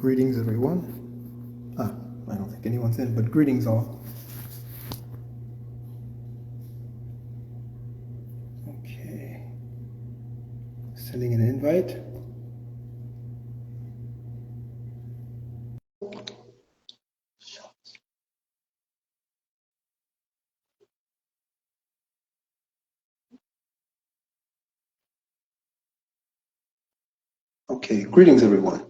Greetings, everyone. I don't think anyone's in, but greetings all. Okay. Sending an invite. Okay, greetings, everyone.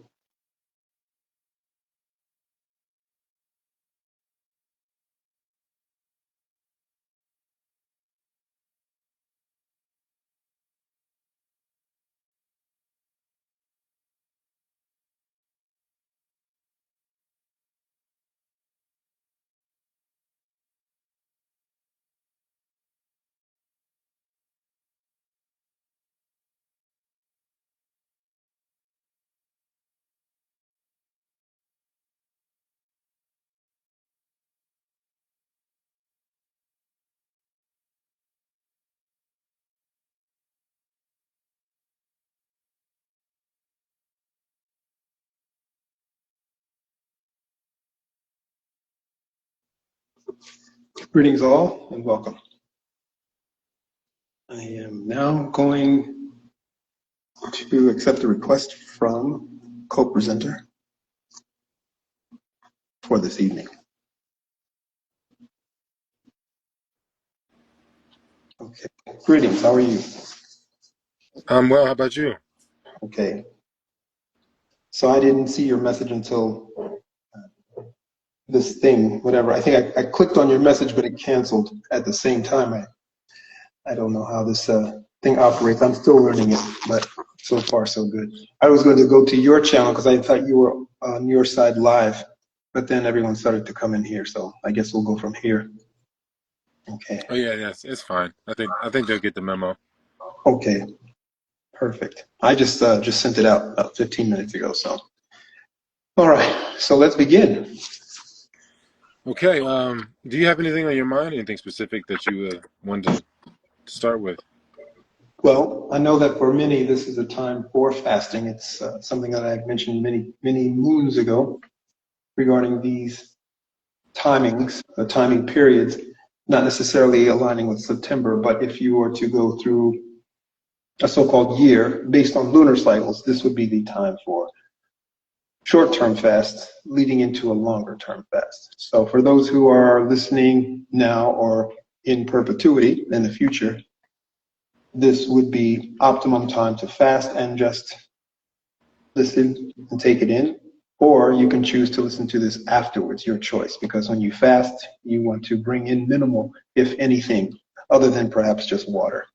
Greetings all, and welcome. I am now going to accept a request from co-presenter for this evening. Okay, greetings, how are you? I'm well. How about you? Okay, so I didn't see your message until this thing, whatever. I think I clicked on your message, but it canceled at the same time. I don't know how this thing operates. I'm still learning it, but so far so good. I was going to go to your channel because I thought you were on your side live, but then everyone started to come in here, so I guess we'll go from here. Okay. Oh yeah, yes, it's fine. I think they'll get the memo. Okay. Perfect. I just sent it out about 15 minutes ago. So, all right. So let's begin. Okay. Do you have anything on your mind? Anything specific that you wanted to start with? Well, I know that for many, this is a time for fasting. It's something that I've mentioned many moons ago regarding these timings, timing periods, not necessarily aligning with September, but if you were to go through a so-called year based on lunar cycles, this would be the time for short-term fast leading into a longer-term fast. So for those who are listening now or in perpetuity in the future, this would be optimum time to fast and just listen and take it in, or you can choose to listen to this afterwards, your choice, because when you fast, you want to bring in minimal, if anything, other than perhaps just water.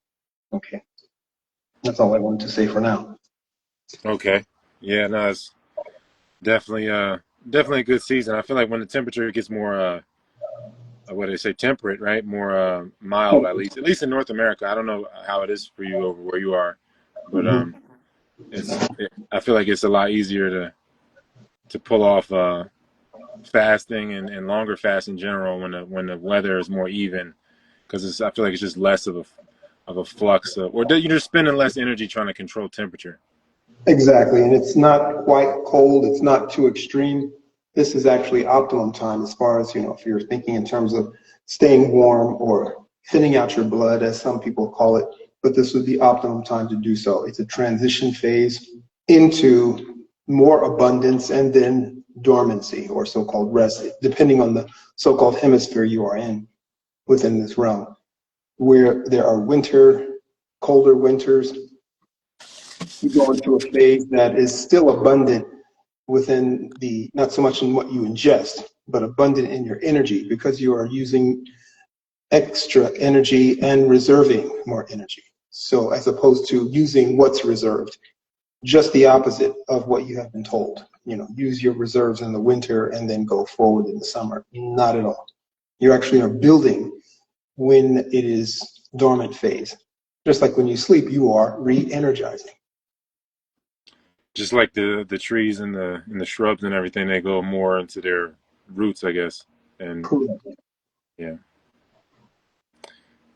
Okay, that's all I wanted to say for now. Okay. Yeah, no, it's definitely a good season. I feel like when the temperature gets more what do they say, temperate, right? More mild, at least in North America. I don't know how it is for you over where you are, but Mhm. I feel like it's a lot easier to pull off fasting and longer fast in general when the weather is more even, because I feel like it's just less of a flux or you're just spending less energy trying to control temperature. Exactly, and it's not quite cold, it's not too extreme. This is actually optimum time as far as, if you're thinking in terms of staying warm or thinning out your blood, as some people call it, but this would be optimum time to do so. It's a transition phase into more abundance and then dormancy or so-called rest, depending on the so-called hemisphere you are in within this realm, where there are colder winters, you go into a phase that is still abundant within the, not so much in what you ingest, but abundant in your energy because you are using extra energy and reserving more energy. So as opposed to using what's reserved, just the opposite of what you have been told. Use your reserves in the winter and then go forward in the summer. Not at all. You actually are building when it is dormant phase. Just like when you sleep, you are re-energizing. Just like the trees and the shrubs and everything, they go more into their roots, I guess. And Correct. yeah,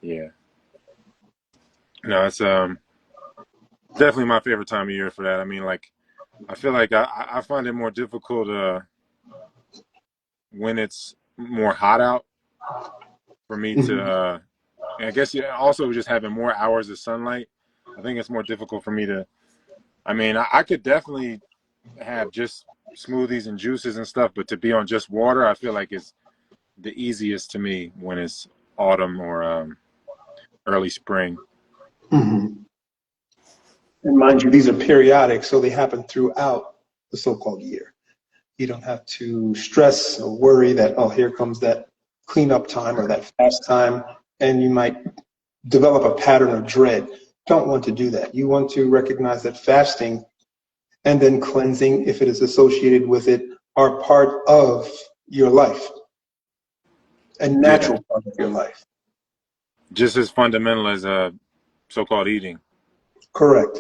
yeah. No, it's definitely my favorite time of year for that. I mean, like I feel like I find it more difficult when it's more hot out for me to. Mhm. And I guess yeah, also just having more hours of sunlight. I think it's more difficult for me to. I mean, I could definitely have just smoothies and juices and stuff, but to be on just water, I feel like it's the easiest to me when it's autumn or early spring. Mhm. And mind you, these are periodic, so they happen throughout the so-called year. You don't have to stress or worry that, oh, here comes that cleanup time or that fast time, and you might develop a pattern of dread. Don't want to do that. You want to recognize that fasting and then cleansing, if it is associated with it, are part of your life, a Yeah, natural part of your life. just as fundamental as so-called eating. Correct.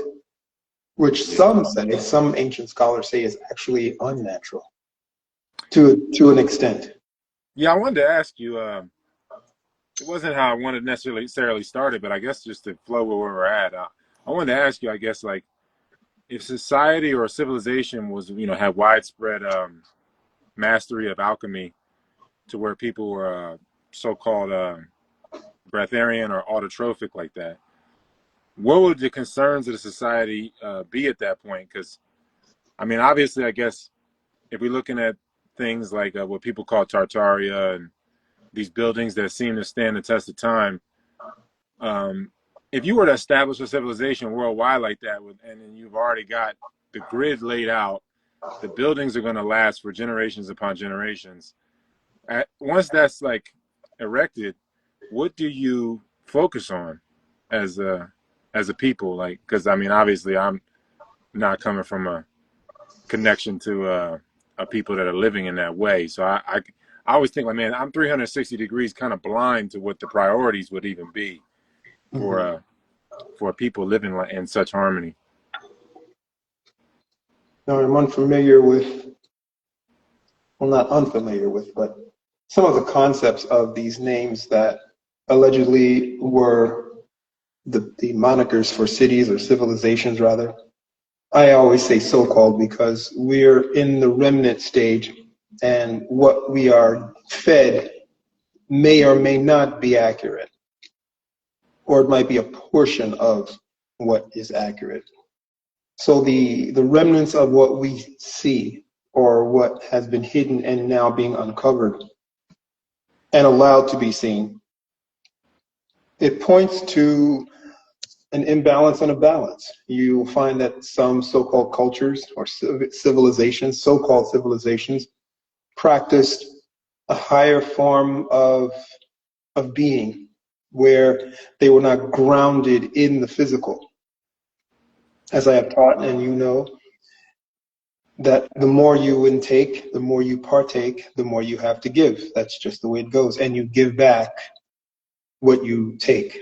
Which Yeah, some ancient scholars say is actually unnatural to an extent. yeah. I wanted to ask you. It wasn't how I wanted necessarily started, but I guess just to flow where we're at. I wanted to ask you. I guess like if society or civilization was, had widespread mastery of alchemy to where people were so-called breatharian or autotrophic like that, what would the concerns of the society be at that point? Because I mean, obviously, I guess if we're looking at things like what people call Tartaria and these buildings that seem to stand the test of time, um, if you were to establish a civilization worldwide like that, and then you've already got the grid laid out, the buildings are going to last for generations upon generations. Once that's like erected, what do you focus on as a people? Like, because I mean, obviously, I'm not coming from a connection to a people that are living in that way. So I always think like, man, I'm 360 degrees kind of blind to what the priorities would even be for Mhm. uh for people living in such harmony. Now, I'm unfamiliar with, well, not unfamiliar with, but some of the concepts of these names that allegedly were the monikers for cities or civilizations, rather. I always say so-called because we're in the remnant stage, and what we are fed may or may not be accurate, or it might be a portion of what is accurate. So the remnants of what we see or what has been hidden and now being uncovered and allowed to be seen, it points to an imbalance and a balance. You find that some so-called cultures or civilizations, so-called civilizations, practiced a higher form of being where they were not grounded in the physical. As I have taught, and you know, that the more you intake, the more you partake, the more you have to give. That's just the way it goes. And you give back what you take.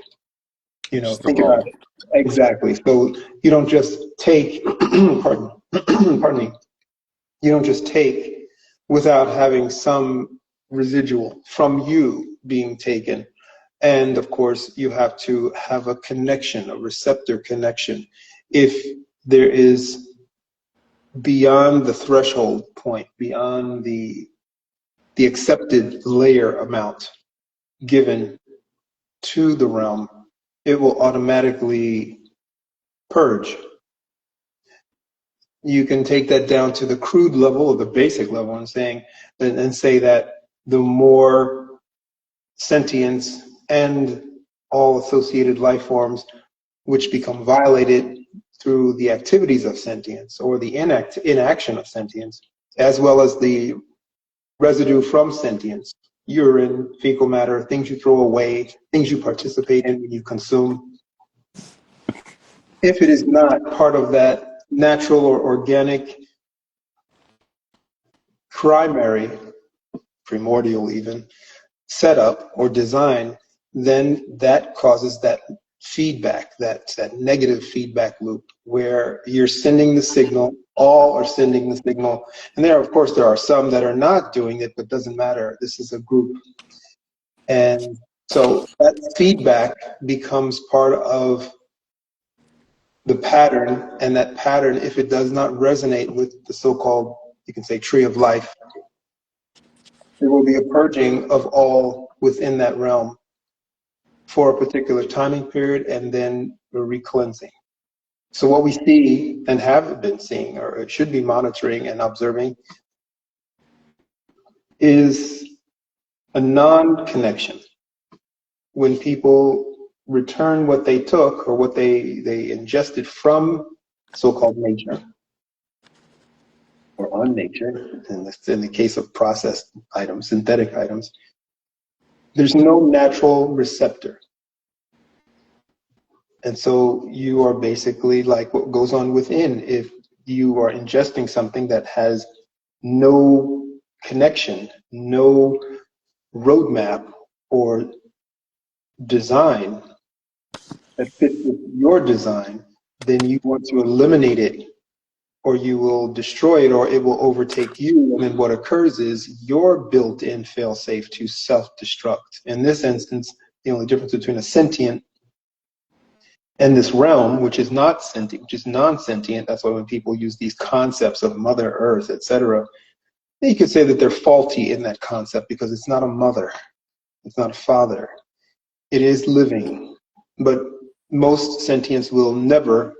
You know, Just the think law. about it. Exactly. So you don't just take, pardon, pardon me, you don't just take without having some residual from you being taken. And of course, you have to have a connection, a receptor connection. If there is beyond the threshold point, beyond the accepted layer amount given to the realm, it will automatically purge. You can take that down to the crude level or the basic level and say that the more sentience and all associated life forms which become violated through the activities of sentience or the inaction of sentience, as well as the residue from sentience, urine, fecal matter, things you throw away, things you participate in when you consume. If it is not part of that natural or organic, primary, primordial even, setup or design, then that causes that feedback, that negative feedback loop where you're sending the signal, all are sending the signal. And there, of course, there are some that are not doing it, but doesn't matter. This is a group. And so that feedback becomes part of the pattern, and that pattern, if it does not resonate with the so-called, you can say, tree of life, there will be a purging of all within that realm for a particular timing period, and then a recleansing. So what we see and have been seeing, or should be monitoring and observing, is a non-connection. When people return what they took or what they ingested from so-called nature or on nature, in the case of processed items, synthetic items, there's no natural receptor. And so you are basically like what goes on within. If you are ingesting something that has no connection, no roadmap or design that fits with your design, then you want to eliminate it, or you will destroy it, or it will overtake you. And then what occurs is your built-in fail-safe to self-destruct. In this instance, the only difference between a sentient and this realm, which is not sentient, which is non-sentient, that's why when people use these concepts of Mother Earth, etc., you could say that they're faulty in that concept because it's not a mother, it's not a father. It is living, but most sentients will never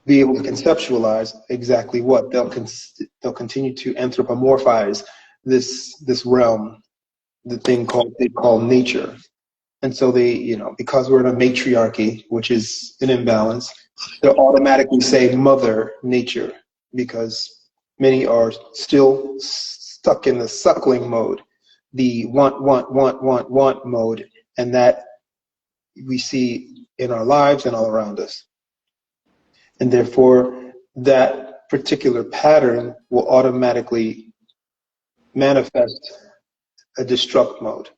be able to conceptualize exactly what. They'll continue to anthropomorphize this realm, the thing they call nature. And so they, because we're in a matriarchy, which is an imbalance, they'll automatically say Mother Nature, because many are still stuck in the suckling mode, the want mode, and that we see in our lives and all around us. And therefore, that particular pattern will automatically manifest a destruct mode.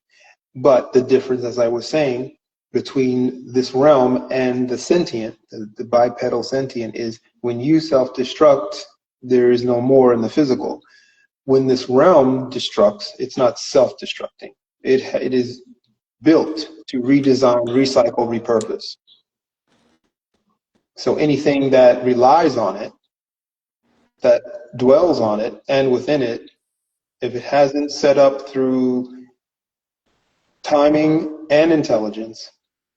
But the difference, as I was saying, between this realm and the sentient, the bipedal sentient, is when you self-destruct, there is no more in the physical. When this realm destructs, it's not self-destructing. It is built to redesign, recycle, repurpose. So anything that relies on it, that dwells on it and within it, if it hasn't set up through timing and intelligence,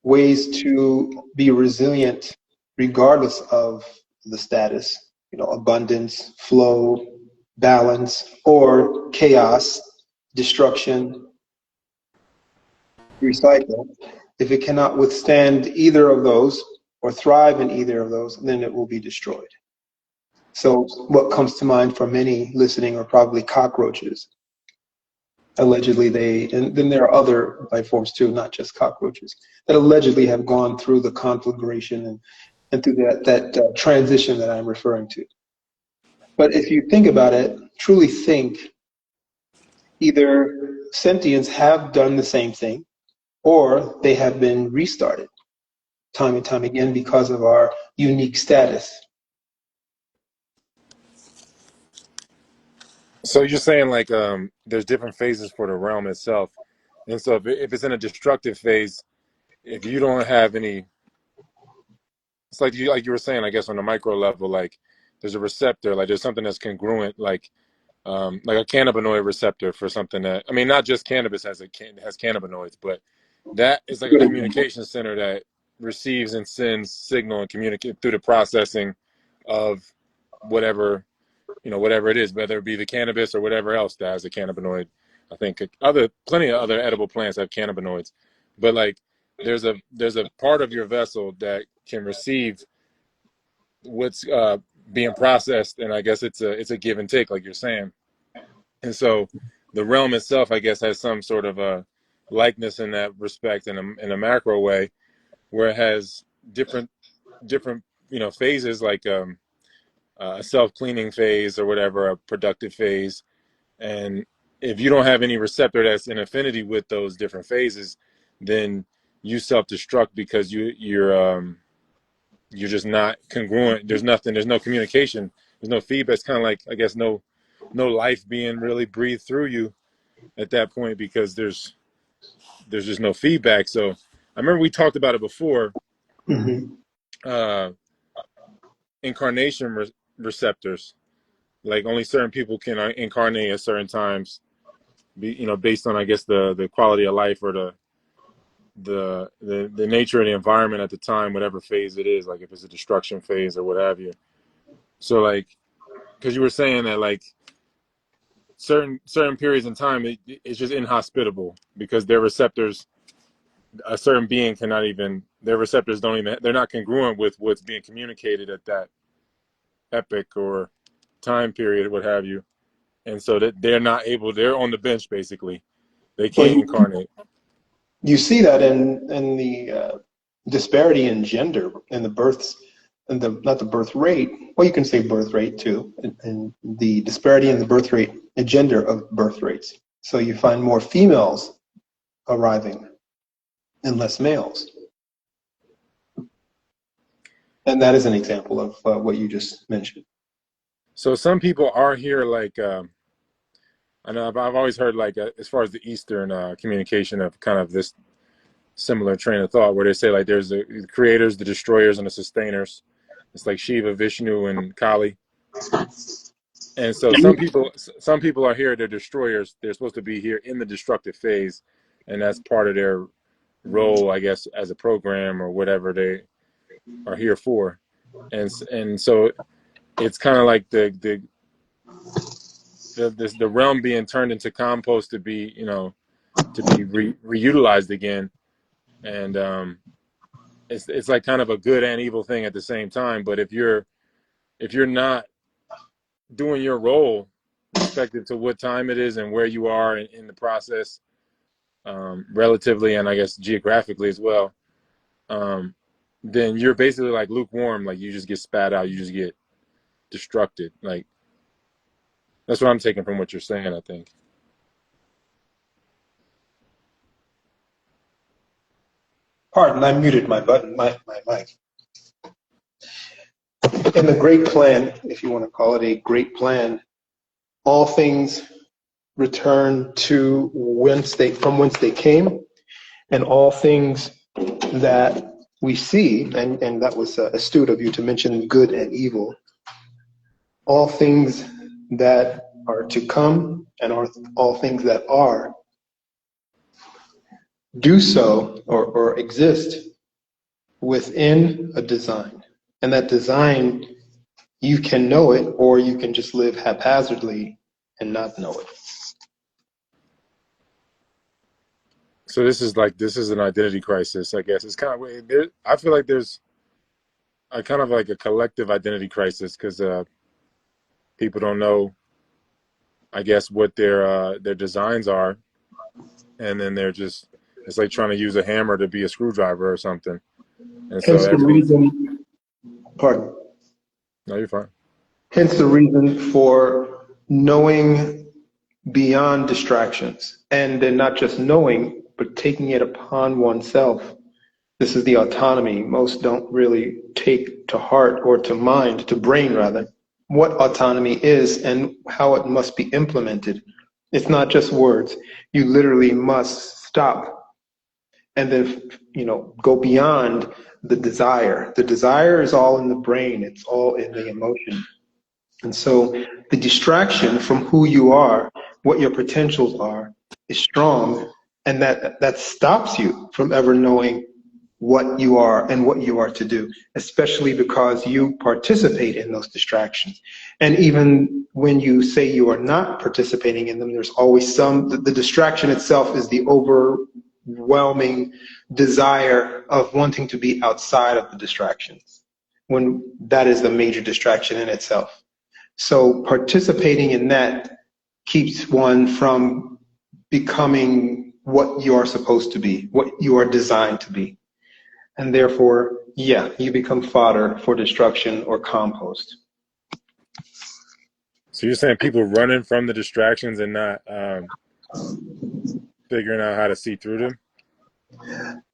ways to be resilient regardless of the status, abundance, flow, balance, or chaos, destruction, recycle. If it cannot withstand either of those or thrive in either of those, then it will be destroyed. So what comes to mind for many listening are probably cockroaches. Allegedly and then there are other life forms too, not just cockroaches, that allegedly have gone through the conflagration and through that transition that I'm referring to. But if you think about it, truly think, either sentients have done the same thing, or they have been restarted time and time again because of our unique status. So you're saying like there's different phases for the realm itself, and so if it's in a destructive phase, if you don't have any, it's like you were saying, I guess on a micro level, like there's a receptor, like there's something that's congruent, like a cannabinoid receptor for something that, I mean, not just cannabis has cannabinoids, but that is like a communication center that receives and sends signal and communicate through the processing of whatever, whatever it is, whether it be the cannabis or whatever else that has a cannabinoid. I think plenty of other edible plants have cannabinoids, but like there's a part of your vessel that can receive what's being processed, and I guess it's a give and take, like you're saying. And so the realm itself, I guess, has some sort of a likeness in that respect, in a macro way, where it has different phases, like a self-cleaning phase or whatever, a productive phase. And if you don't have any receptor that's in affinity with those different phases, then you self-destruct because you're just not congruent. There's no communication, there's no feedback. It's kind of like, I guess, no life being really breathed through you at that point, because there's just no feedback. So I remember we talked about it before. Mm-hmm. uh, incarnation receptors. Like only certain people can incarnate at certain times, based on I guess the quality of life or the nature of the environment at the time, whatever phase it is, like if it's a destruction phase or what have you. So like, because you were saying that like certain periods in time it's just inhospitable because their receptors, a certain being cannot even, their receptors don't even, they're not congruent with what's being communicated at that epoch or time period, what have you. And so that they're not able, they're on the bench basically. They Well, can't incarnate. you see that in the disparity in gender and the births and the not the birth rate. Well, you can say birth rate too, and the disparity in the birth rate and gender of birth rates. So you find more females arriving and less males, and that is an example of what you just mentioned. So some people are here like, I know I've always heard like as far as the Eastern communication of kind of this similar train of thought where they say like there's the creators, the destroyers, and the sustainers. It's like Shiva, Vishnu, and Kali. And so some people are here, they're destroyers. They're supposed to be here in the destructive phase, and that's part of their role, I guess, as a program or whatever they are here for. And so it's kind of like the realm being turned into compost to be reutilized again, and it's like kind of a good and evil thing at the same time. But if you're not doing your role, respective to what time it is and where you are in the process, relatively and I guess geographically as well, then you're basically like lukewarm. Like you just get spat out, you just get destructed. Like that's what I'm taking from what you're saying, I think. Pardon, I muted my mic. In the great plan, if you want to call it a great plan, all things return to from whence they came, and all things that we see, and that was astute of you to mention good and evil, all things that are to come and all things that are do so or exist within a design. And that design, you can know it or you can just live haphazardly and not know it. So this is an identity crisis, I guess. It's kind of, I feel like there's a kind of like a collective identity crisis because people don't know, I guess, what their designs are, and then it's like trying to use a hammer to be a screwdriver or something. And so Hence the reason, pardon. No, you're fine. Hence the reason for knowing beyond distractions, and then not just knowing, but taking it upon oneself. This is the autonomy most don't really take to heart or to mind, to brain rather, what autonomy is and how it must be implemented. It's not just words. You literally must stop and then, go beyond the desire. The desire is all in the brain. It's all in the emotion. And so the distraction from who you are, what your potentials are, is strong, and that stops you from ever knowing what you are and what you are to do, especially because you participate in those distractions. And even when you say you are not participating in them, there's always the distraction itself is the overwhelming desire of wanting to be outside of the distractions, when that is the major distraction in itself. So participating in that keeps one from becoming what you are supposed to be, what you are designed to be. And therefore, you become fodder for destruction or compost. So you're saying people running from the distractions and not figuring out how to see through them?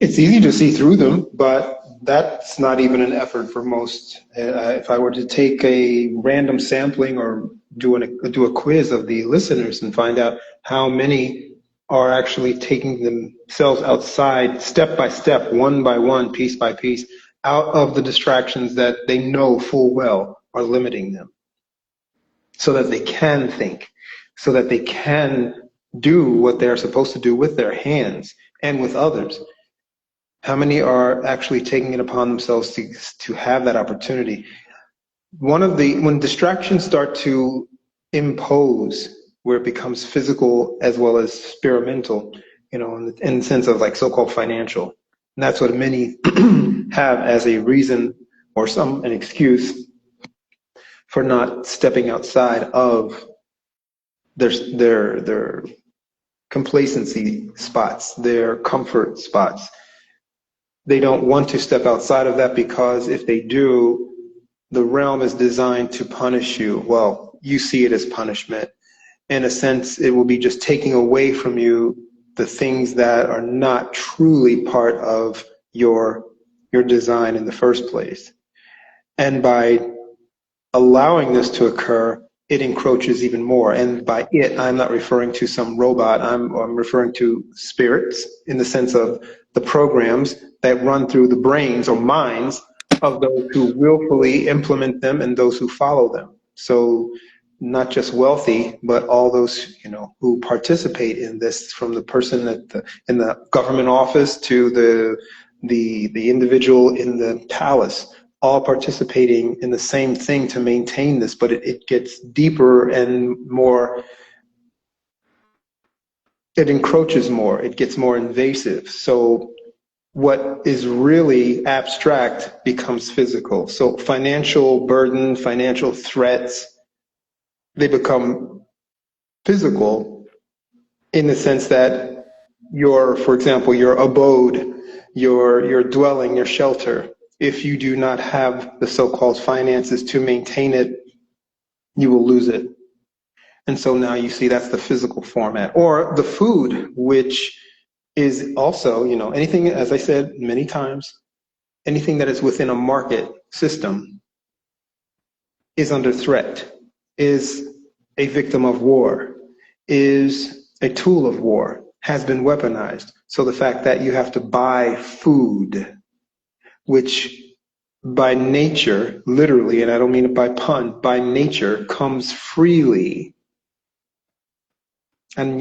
It's easy to see through them, but that's not even an effort for most. If I were to take a random sampling or do a quiz of the listeners and find out how many are actually taking themselves outside step by step, one by one, piece by piece, out of the distractions that they know full well are limiting them, so that they can think, so that they can do what they're supposed to do with their hands and with others. How many are actually taking it upon themselves to have that opportunity? When distractions start to impose, where it becomes physical as well as experimental, in the sense of like so-called financial, and that's what many have as a reason or an excuse for not stepping outside of their complacency spots, their comfort spots. They don't want to step outside of that because if they do, the realm is designed to punish you. Well, you see it as punishment. In a sense, it will be just taking away from you the things that are not truly part of your design in the first place. And by allowing this to occur, it encroaches even more. And by it, I'm not referring to some robot. I'm referring to spirits in the sense of the programs that run through the brains or minds of those who willfully implement them and those who follow them. So not just wealthy, but all those, who participate in this, from the person in the government office to the individual in the palace, all participating in the same thing to maintain this, but it gets deeper and more, it encroaches more, it gets more invasive. So what is really abstract becomes physical. So financial burden, financial threats, they become physical in the sense that for example, your abode, your dwelling, your shelter, if you do not have the so-called finances to maintain it, you will lose it. And so now you see that's the physical format. Or the food, which is also, anything, as I said many times, anything that is within a market system is under threat, is a victim of war, is a tool of war, has been weaponized. So the fact that you have to buy food, which by nature, literally, and I don't mean it by pun, by nature comes freely. And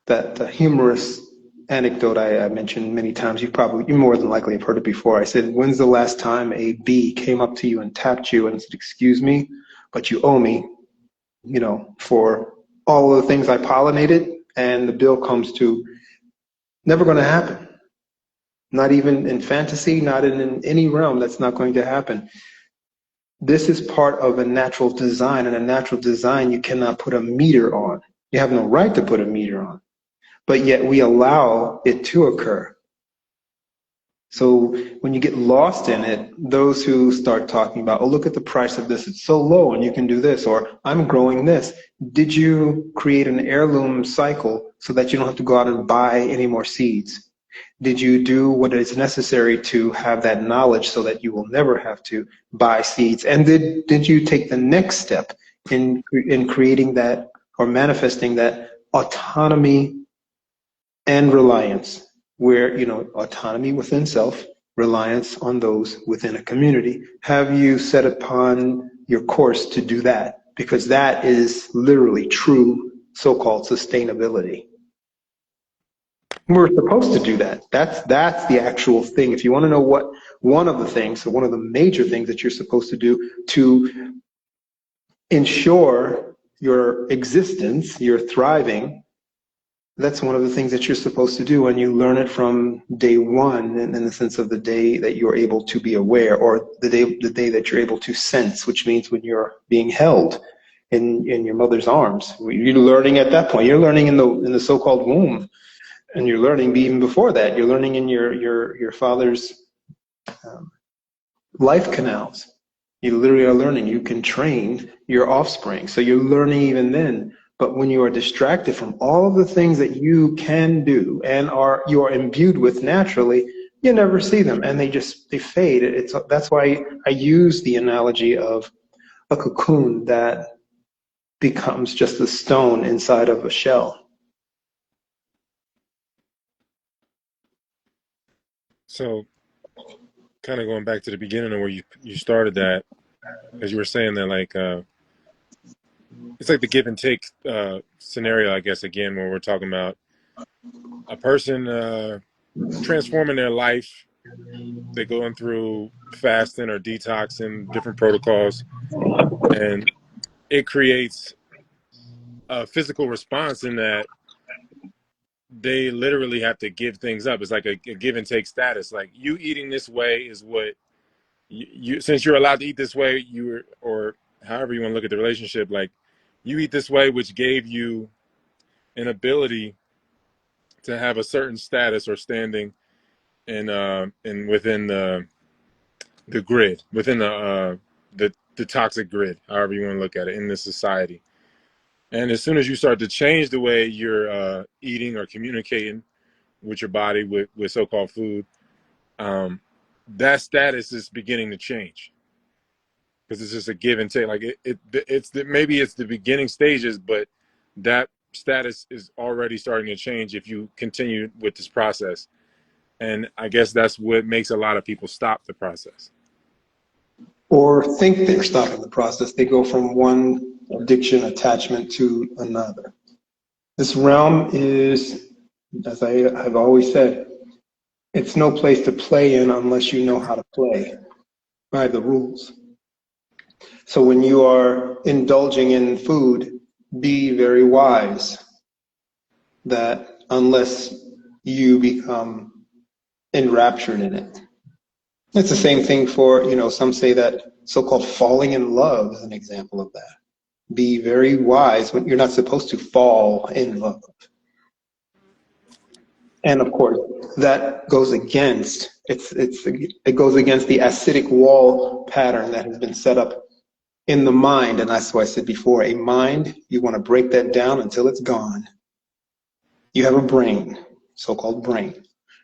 that humorous anecdote I mentioned many times, you more than likely have heard it before. I said, when's the last time a bee came up to you and tapped you and said, excuse me, but you owe me, for all of the things I pollinated, and the bill comes to never going to happen. Not even in fantasy, not in any realm, that's not going to happen. This is part of a natural design, and a natural design you cannot put a meter on. You have no right to put a meter on, but yet we allow it to occur. So when you get lost in it, those who start talking about, oh, look at the price of this, it's so low and you can do this, or I'm growing this. Did you create an heirloom cycle so that you don't have to go out and buy any more seeds? Did you do what is necessary to have that knowledge so that you will never have to buy seeds? And did you take the next step in creating that or manifesting that autonomy and reliance, where, autonomy within self, reliance on those within a community? Have you set upon your course to do that? Because that is literally true so-called sustainability. We're supposed to do that. That's the actual thing. If you want to know one of the major things that you're supposed to do to ensure your existence, your thriving, that's one of the things that you're supposed to do, and you learn it from day one, in the sense of the day that you're able to be aware, or the day that you're able to sense, which means when you're being held in your mother's arms. You're learning at that point. You're learning in the so-called womb. And you're learning even before that. You're learning in your father's life canals. You literally are learning. You can train your offspring. So you're learning even then. But when you are distracted from all of the things that you can do and you are imbued with naturally, you never see them, and they fade. That's why I use the analogy of a cocoon that becomes just a stone inside of a shell. So kind of going back to the beginning of where you started that, as you were saying that, like, it's like the give and take scenario, I guess, again, where we're talking about a person transforming their life. They're going through fasting or detoxing, different protocols, and it creates a physical response in that they literally have to give things up. It's like a give and take status. Like, you eating this way is what you since you're allowed to eat this way, or however you want to look at the relationship, like, you eat this way, which gave you an ability to have a certain status or standing in within the grid, within the toxic grid, however you want to look at it, in this society. And as soon as you start to change the way you're eating or communicating with your body with so-called food, that status is beginning to change, because it's just a give and take. Like, maybe it's the beginning stages, but that status is already starting to change if you continue with this process. And I guess that's what makes a lot of people stop the process. Or think they're stopping the process. They go from one addiction attachment to another. This realm is, as I have always said, it's no place to play in unless you know how to play by the rules. So when you are indulging in food, be very wise that unless you become enraptured in it. It's the same thing for, some say that so-called falling in love is an example of that. Be very wise when you're not supposed to fall in love. And of course, that goes against, it goes against the acidic wall pattern that has been set up in the mind. And that's why I said before, a mind, you want to break that down until it's gone. You have a brain, so-called brain.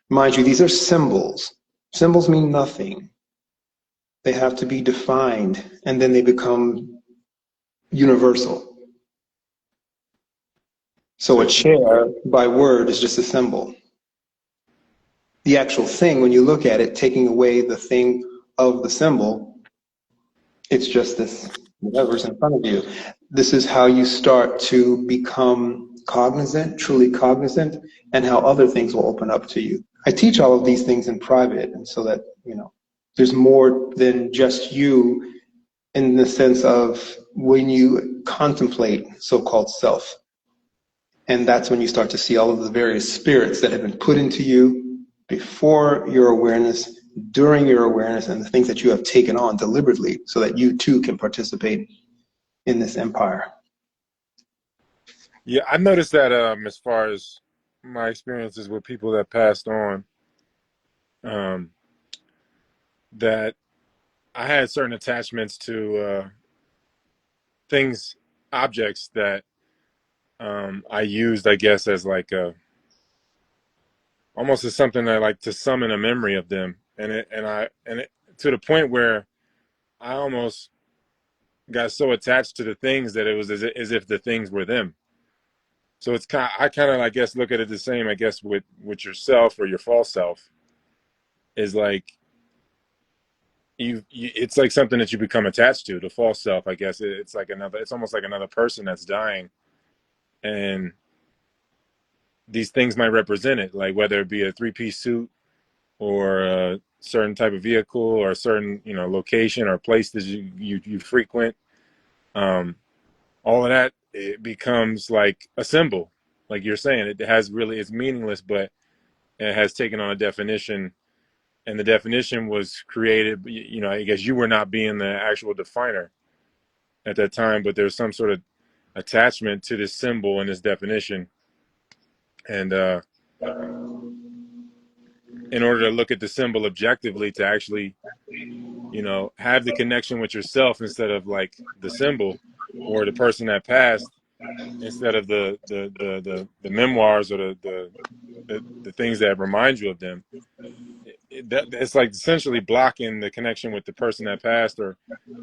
Mind you, these are symbols. Symbols mean nothing. They have to be defined, and then they become universal. So a chair, by word, is just a symbol. The actual thing, when you look at it, taking away the thing of the symbol, it's just this whatever's in front of you. This is how you start to become cognizant, truly cognizant, and how other things will open up to you. I teach all of these things in private, and so that, there's more than just you, in the sense of when you contemplate so-called self. And that's when you start to see all of the various spirits that have been put into you before your awareness, during your awareness, and the things that you have taken on deliberately so that you too can participate in this empire. Yeah, I noticed that as far as my experiences with people that passed on, that I had certain attachments to things, objects that I used, I guess, as like almost as something that, like, to summon a memory of them, and it to the point where I almost got so attached to the things that it was as if the things were them. So I kind of, I guess, look at it the same, I guess, with yourself or your false self, is like it's like something that you become attached to. The false self, I guess, it's almost like another person that's dying, and these things might represent it, like whether it be a three-piece suit or a certain type of vehicle or a certain location or place that you frequent. All of that, it becomes like a symbol, like you're saying. It's meaningless, but it has taken on a definition, and the definition was created. I guess you were not being the actual definer at that time, but there's some sort of attachment to this symbol and this definition, and in order to look at the symbol objectively, to actually have the connection with yourself instead of like the symbol or the person that passed, instead of the memoirs or the things that remind you of them. It's like essentially blocking the connection with the person that passed, or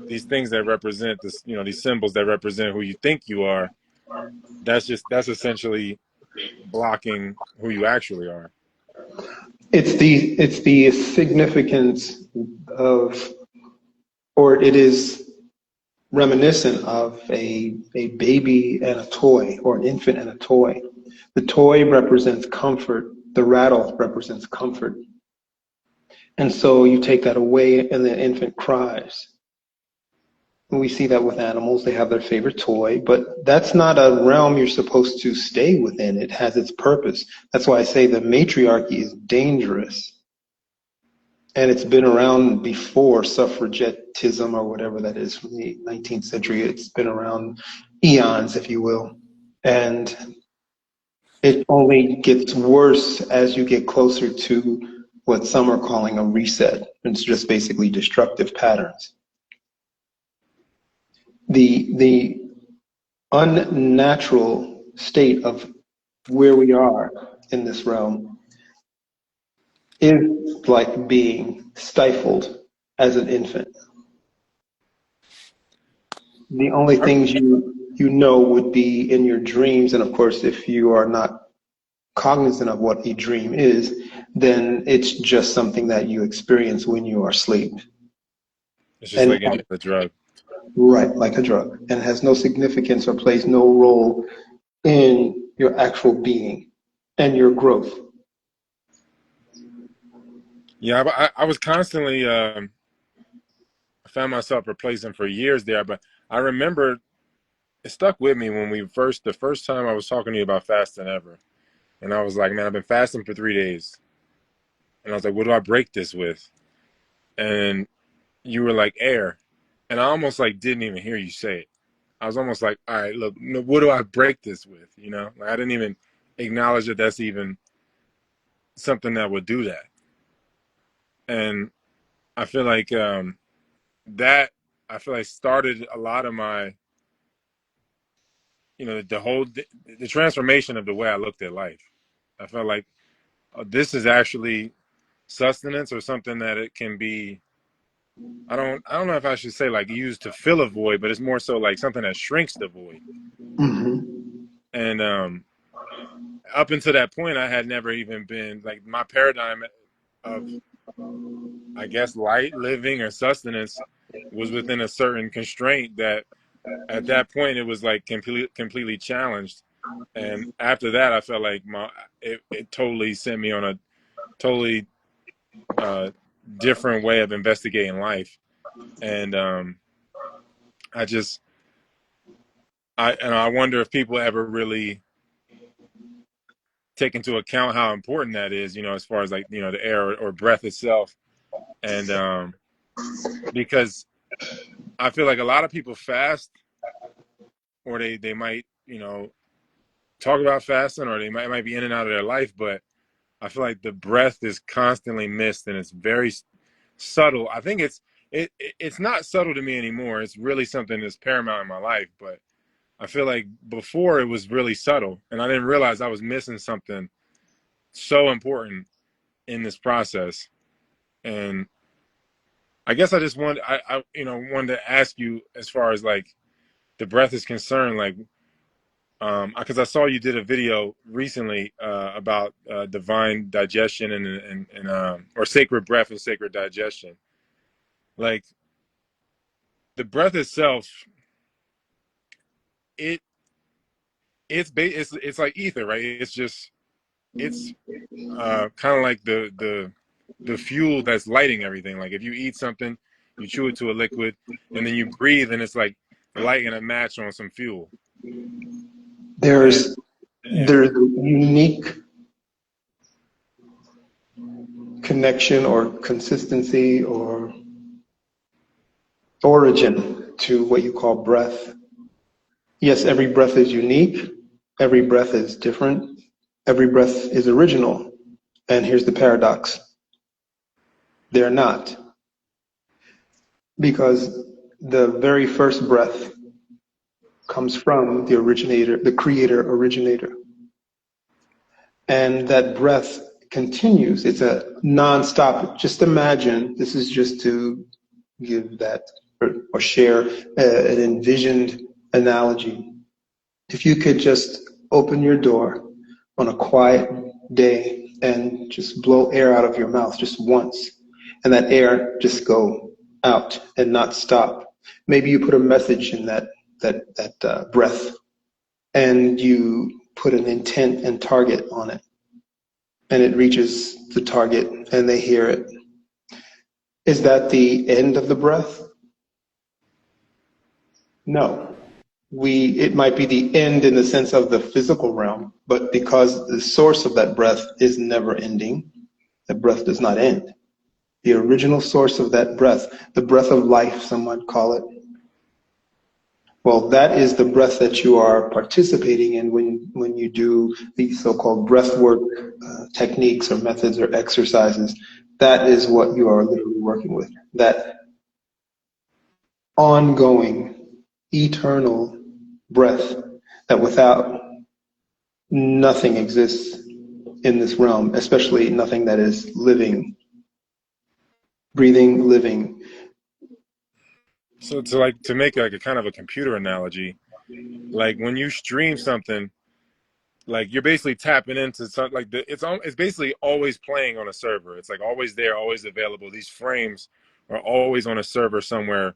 these things that represent this, these symbols that represent who you think you are. That's essentially blocking who you actually are. It's the significance of, or it is reminiscent of a baby and a toy, or an infant and a toy. The toy represents comfort. The rattle represents comfort. And so you take that away and the infant cries. And we see that with animals. They have their favorite toy, but that's not a realm you're supposed to stay within. It has its purpose. That's why I say the matriarchy is dangerous. And it's been around before suffragettism, or whatever that is, from the 19th century. It's been around eons, if you will. And it only gets worse as you get closer to what some are calling a reset. It's just basically destructive patterns. The unnatural state of where we are in this realm is like being stifled as an infant. The only things you know would be in your dreams, and of course, if you are not cognizant of what a dream is, then it's just something that you experience when you are asleep. It's just And like any other drug. right, like a drug, and has no significance or plays no role in your actual being and your growth. Yeah, I was constantly I found myself replacing for years there, but I remember it stuck with me when the first time I was talking to you about fasting ever. And I was like, man, I've been fasting for 3 days. And I was like, what do I break this with? And you were like, air. And I almost like didn't even hear you say it. I was almost like, all right, look, no, what do I break this with? You know, like, I didn't even acknowledge that that's even something that would do that. And I feel like that, I feel like started a lot of my, the transformation of the way I looked at life. I felt like this is actually sustenance, or something that it can be. I don't know if I should say like used to fill a void, but it's more so like something that shrinks the void. Mm-hmm. And up until that point, I had never even been like, my paradigm of, I guess, light living or sustenance was within a certain constraint that at that point it was like completely challenged. And after that, I felt like it totally sent me on a totally uh, different way of investigating life. And I just I wonder if people ever really take into account how important that is, as far as like, the air, or breath itself. And because I feel like a lot of people fast, or they might, talk about fasting, or they might be in and out of their life, but I feel like the breath is constantly missed, and it's very subtle. I think it's not subtle to me anymore. It's really something that's paramount in my life. But I feel like before it was really subtle, and I didn't realize I was missing something so important in this process. And I guess I just wanted to ask you, as far as like the breath is concerned, like, because I saw you did a video recently about divine digestion, and or sacred breath and sacred digestion. Like, the breath itself, it it's like ether, right? It's kind of like the fuel that's lighting everything. Like, if you eat something, you chew it to a liquid, and then you breathe, and it's like lighting a match on some fuel. And There's yeah, there's a unique connection or consistency or origin to what you call breath. Yes, every breath is unique. Every breath is different. Every breath is original. And here's the paradox. They're not. Because the very first breath comes from the originator, the creator originator. And that breath continues. It's a non-stop. Just imagine, this is just to give that or share an envisioned analogy. If you could just open your door on a quiet day and just blow air out of your mouth just once, and that air just go out and not stop. Maybe you put a message in that breath, and you put an intent and target on it, and it reaches the target, and they hear it. Is that the end of the breath? No. It might be the end in the sense of the physical realm, but because the source of that breath is never ending, the breath does not end. The original source of that breath, the breath of life, some might call it, well, that is the breath that you are participating in when you do these so-called breath work techniques or methods or exercises. That is what you are literally working with. That ongoing, eternal breath that without nothing exists in this realm, especially nothing that is living, breathing, living. So to make like a kind of a computer analogy, like when you stream something, like you're basically tapping into something like it's basically always playing on a server. It's like always there, always available. These frames are always on a server somewhere,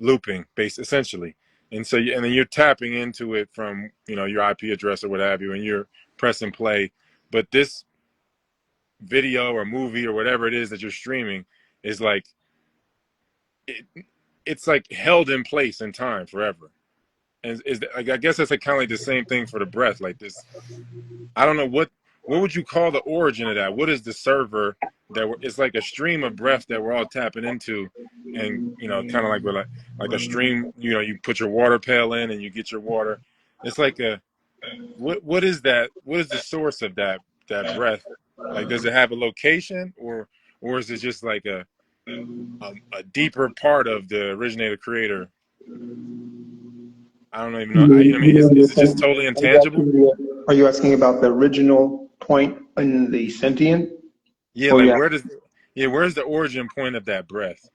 looping, essentially. And so and then you're tapping into it from your IP address or what have you, and you're pressing play. But this video or movie or whatever it is that you're streaming is like it, it's like held in place in time forever. And like, I guess that's like kind of like the same thing for the breath. Like this, I don't know what would you call the origin of that? What is the server it's like a stream of breath that we're all tapping into, and kind of like we're like a stream. You put your water pail in and you get your water. It's like what is that? What is the source of that breath? Like, does it have a location, or is it just like a deeper part of the originator creator? I don't even know. I mean, is it just totally intangible? Are you asking about the original point in the sentient? Yeah, Or like yeah, where's the origin point of that breath?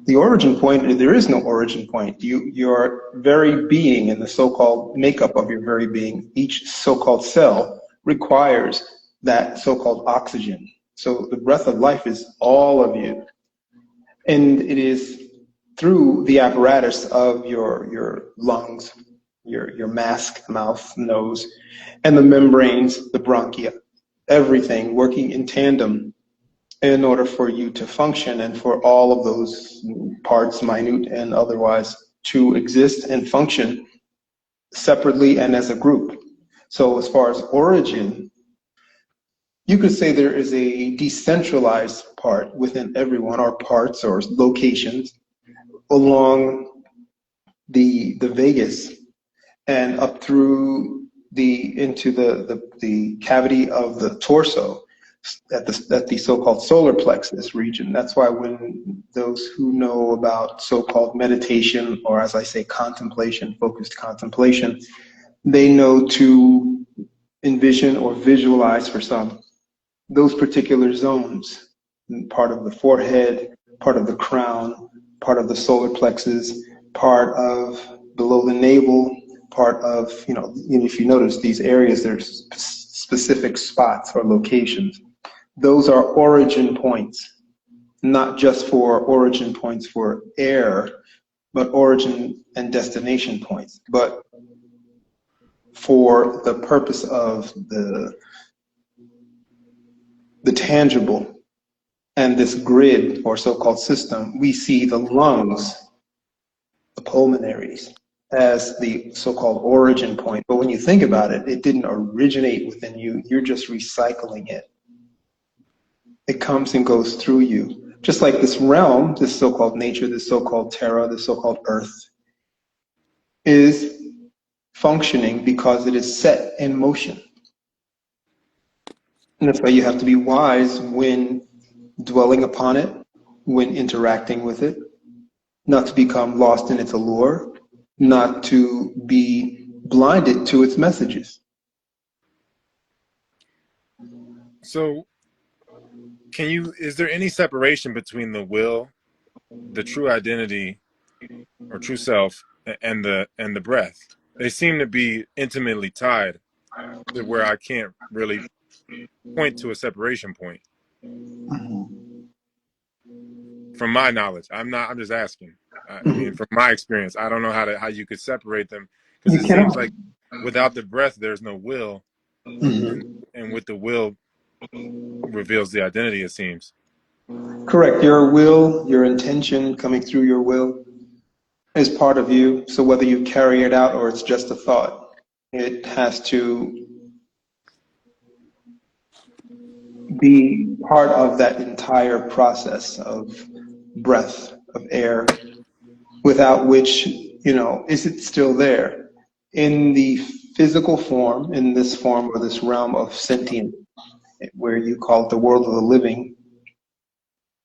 the origin point, there is no origin point. Your very being and the so-called makeup of your very being, each so-called cell requires that so-called oxygen. So the breath of life is all of you. And it is through the apparatus of your lungs, your mask, mouth, nose, and the membranes, the bronchia, everything working in tandem in order for you to function and for all of those parts, minute and otherwise, to exist and function separately and as a group. So as far as origin, you could say there is a decentralized part within everyone, or parts or locations along the vagus and up through into the cavity of the torso at the so-called solar plexus region. That's why when those who know about so-called meditation, or as I say, contemplation, focused contemplation, they know to envision or visualize for some those particular zones, part of the forehead, part of the crown, part of the solar plexus, part of below the navel, part of, if you notice these areas, there's specific spots or locations. Those are origin points, not just for origin points for air, but origin and destination points. But for the purpose of the tangible and this grid or so-called system, we see the lungs, the pulmonaries, as the so-called origin point. But when you think about it, it didn't originate within you. You're just recycling it. It comes and goes through you. Just like this realm, this so-called nature, this so-called terra, this so-called earth, is functioning because it is set in motion. And that's why you have to be wise when dwelling upon it, when interacting with it, not to become lost in its allure, not to be blinded to its messages. So, is there any separation between the will, the true identity or true self, and the breath? They seem to be intimately tied to where I can't really point to a separation point. Mhm. From my knowledge, I'm just asking. I mean, Mhm. from my experience, I don't know how you could separate them, because You it seems cannot. like without the breath, there's no will, and Mhm. with the will reveals the identity. It seems. Correct. Your will, your intention coming through your will is part of you. So whether you carry it out or it's just a thought, it has to be part of that entire process of breath, of air, without which, is it still there? In the physical form, in this form or this realm of sentient, where you call it the world of the living,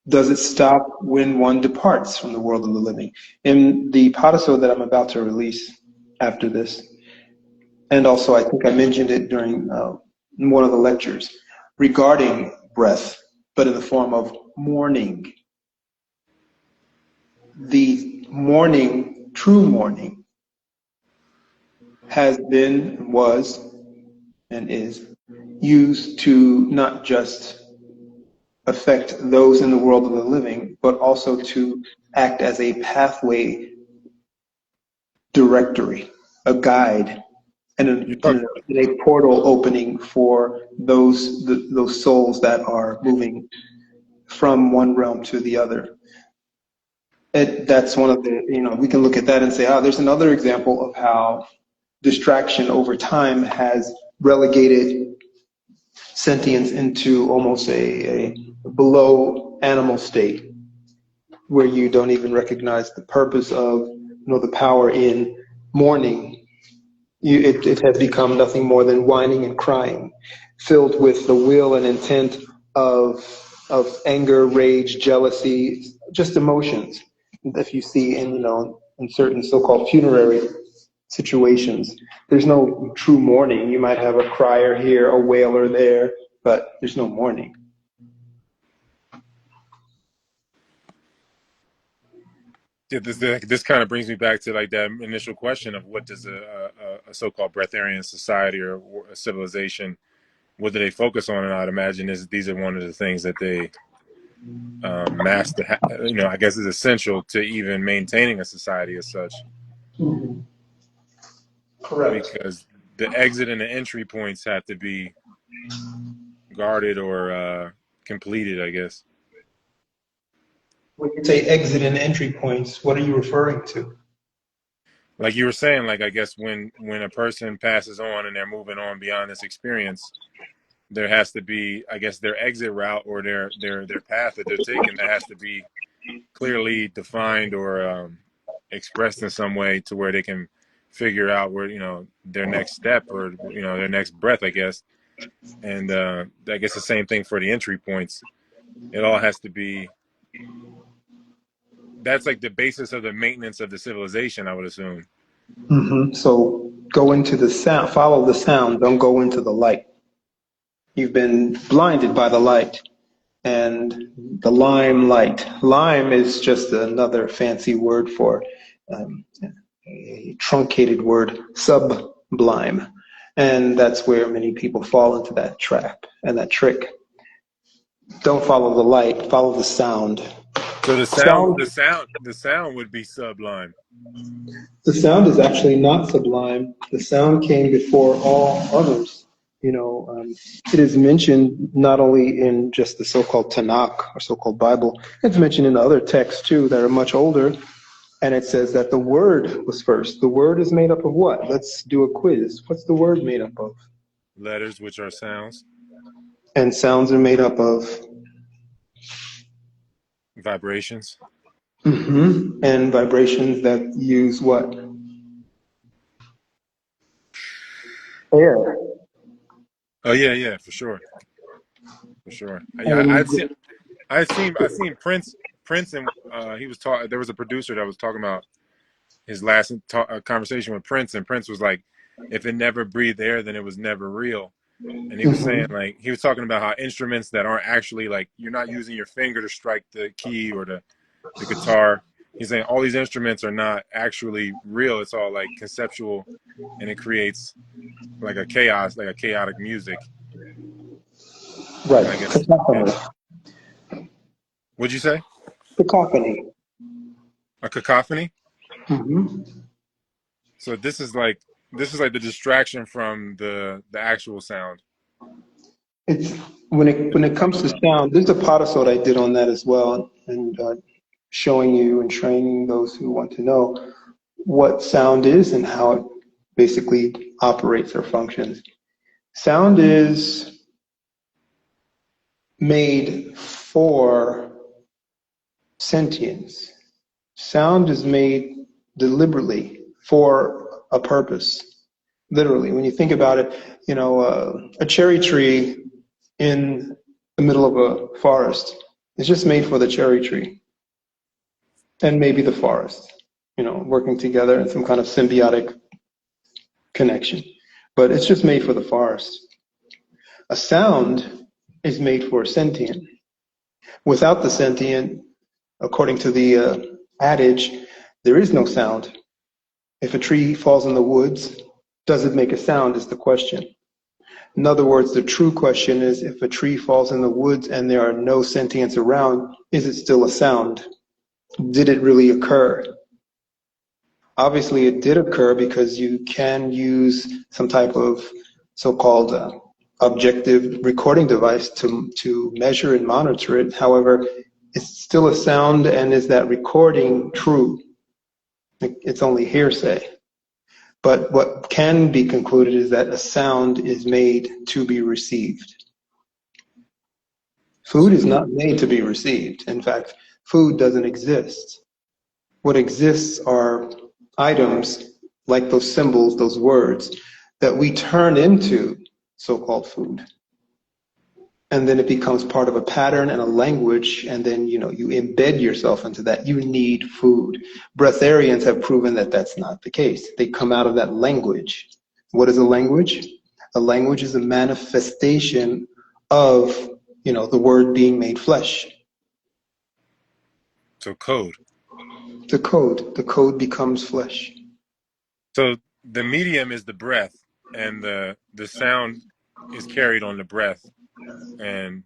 does it stop when one departs from the world of the living? In the padaso that I'm about to release after this, and also I think I mentioned it during one of the lectures regarding breath, but in the form of mourning. The mourning, true mourning, has been, was, and is used to not just affect those in the world of the living, but also to act as a pathway directory, a guide, and You talk, a portal opening for those souls that are moving from one realm to the other. That's one of the, we can look at that and say, there's another example of how distraction over time has relegated sentience into almost a below animal state, where you don't even recognize the purpose of, the power in mourning. It has become nothing more than whining and crying, filled with the will and intent of anger, rage, jealousy, just emotions. If you see in, in certain so-called funerary situations, there's no true mourning. You might have a crier here, a wailer there, but there's no mourning. this kind of brings me back to like that initial question of what does a so-called breatharian society or a civilization, what do they focus on? And I'd imagine these are one of the things that they master. I guess is essential to even maintaining a society as such, Mhm. Correct. because the exit and the entry points have to be guarded or completed, I guess. When you say exit and entry points, what are you referring to? Like you were saying, like I guess when a person passes on and they're moving on beyond this experience, there has to be, I guess, their exit route or their path that they're taking that has to be clearly defined or expressed in some way to where they can figure out where their next step or their next breath, I guess. And I guess the same thing for the entry points. It all has to be. That's like the basis of the maintenance of the civilization, I would assume. So go into the sound, follow the sound, don't go into the light. You've been blinded by the light and the limelight. Lime is just another fancy word for a truncated word, sublime. And that's where many people fall into that trap and that trick. Don't follow the light, follow the sound. So Sound, the sound would be sublime. the sound is actually not sublime. The sound came before all others. It is mentioned not only in just the so-called Tanakh or so-called Bible, it's mentioned in other texts too that are much older. And it says that the word was first. The word is made up of what? Let's do a quiz. What's the word made up of? Letters, which are sounds, And sounds are made up of vibrations. and vibrations that use what? Air. Oh yeah, yeah, for sure, for sure. Yeah, And I've seen Prince, and he was talking. There was a producer that was talking about his last conversation with Prince, and Prince was like, "If it never breathed air, then it was never real." And he was saying, mhm, like, he was talking about how instruments that aren't actually, like, you're not using your finger to strike the key or the guitar. He's saying all these instruments are not actually real. It's all like conceptual, and it creates like a chaos, like a chaotic music. Right. And I guess, yeah. Cacophony. What'd you say? Cacophony. A cacophony? Hmm. So this is like the distraction from the actual sound. It's when it comes to sound. There's a podisode I did on that as well, and showing you and training those who want to know what sound is and how it basically operates or functions. Sound is made for sentience. Sound is made deliberately for a purpose. Literally, when you think about it, a cherry tree in the middle of a forest is just made for the cherry tree and maybe the forest, working together in some kind of symbiotic connection. But it's just made for the forest. A sound is made for sentient. Without the sentient, according to the adage, there is no sound. If a tree falls in the woods, does it make a sound is the question. In other words, the true question is, if a tree falls in the woods and there are no sentients around, is it still a sound? Did it really occur? Obviously, it did occur because you can use some type of so-called objective recording device to measure and monitor it. However, it's still a sound, and is that recording true? It's only hearsay. But what can be concluded is that a sound is made to be received. Food is not made to be received. In fact, food doesn't exist. What exists are items like those symbols, those words, that we turn into so-called food. And then it becomes part of a pattern and a language, and then you embed yourself into that. You need food. Breatharians have proven that that's not the case. They come out of that language. What is a language? A language is a manifestation of the word being made flesh. So code. The code becomes flesh. So the medium is the breath, and the sound is carried on the breath, and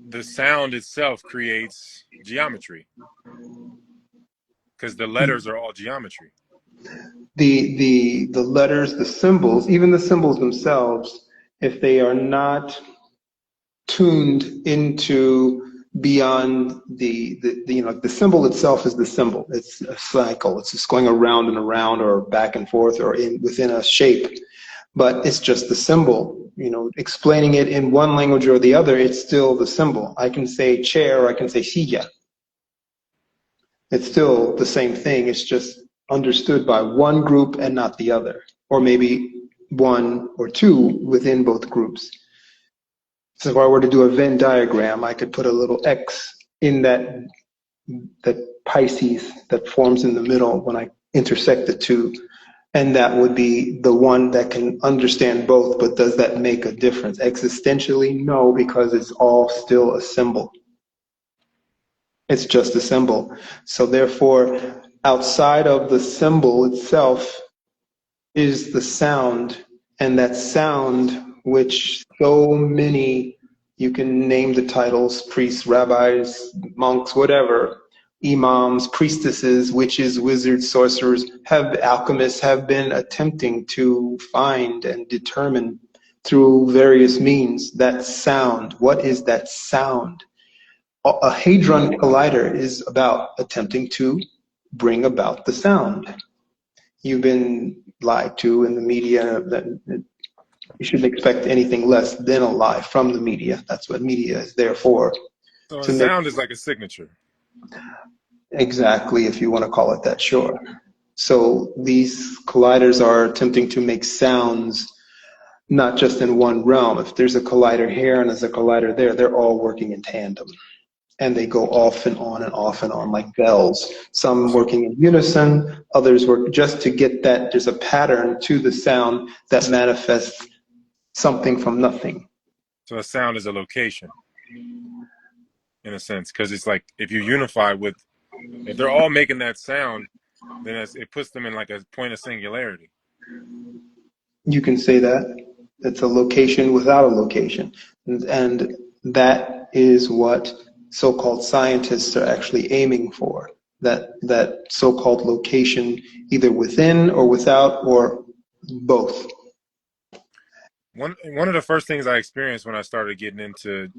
the sound itself creates geometry because the letters are all geometry. The letters, the symbols, even the symbols themselves, if they are not tuned into beyond the symbol itself is the symbol. It's a cycle. It's just going around and around, or back and forth, or within a shape. But it's just the symbol. Explaining it in one language or the other, it's still the symbol. I can say chair, or I can say silla. It's still the same thing. It's just understood by one group and not the other, or maybe one or two within both groups. So if I were to do a Venn diagram, I could put a little X in that Pisces that forms in the middle when I intersect the two. And that would be the one that can understand both. But does that make a difference? Existentially, no, because it's all still a symbol. It's just a symbol. So therefore, outside of the symbol itself is the sound, and that sound which so many, you can name the titles, priests, rabbis, monks, whatever, imams, priestesses, witches, wizards, sorcerers, alchemists have been attempting to find and determine through various means that sound. What is that sound? A hadron collider is about attempting to bring about the sound. You've been lied to in the media that you shouldn't expect anything less than a lie from the media. That's what media is there for. So a To make sound is like a signature. exactly, if you want to call it that, sure. So these colliders are attempting to make sounds not just in one realm. If there's a collider here and there's a collider there, they're all working in tandem. And they go off and on and off and on like bells. Some working in unison, others work just to get that. There's a pattern to the sound that manifests something from nothing. So a sound is a location, in a sense, because it's like if you unify with, if they're all making that sound, then it puts them in like a point of singularity. You can say that. It's a location without a location. And that is what so-called scientists are actually aiming for. That so-called location, either within or without or both. One of the first things I experienced when I started getting into,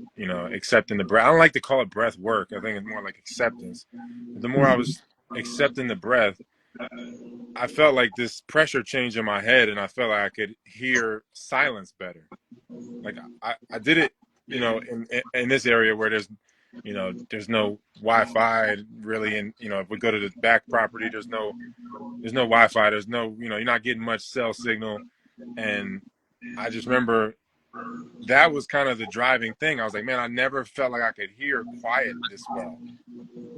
accepting the breath. I don't like to call it breath work. I think it's more like acceptance. The more I was accepting the breath, I felt like this pressure change in my head, and I felt like I could hear silence better. Like I did it, in this area where there's no Wi-Fi really, and if we go to the back property, there's no Wi-Fi, there's no, you're not getting much cell signal, and I just remember that was kind of the driving thing. I was like, man, I never felt like I could hear quiet this well.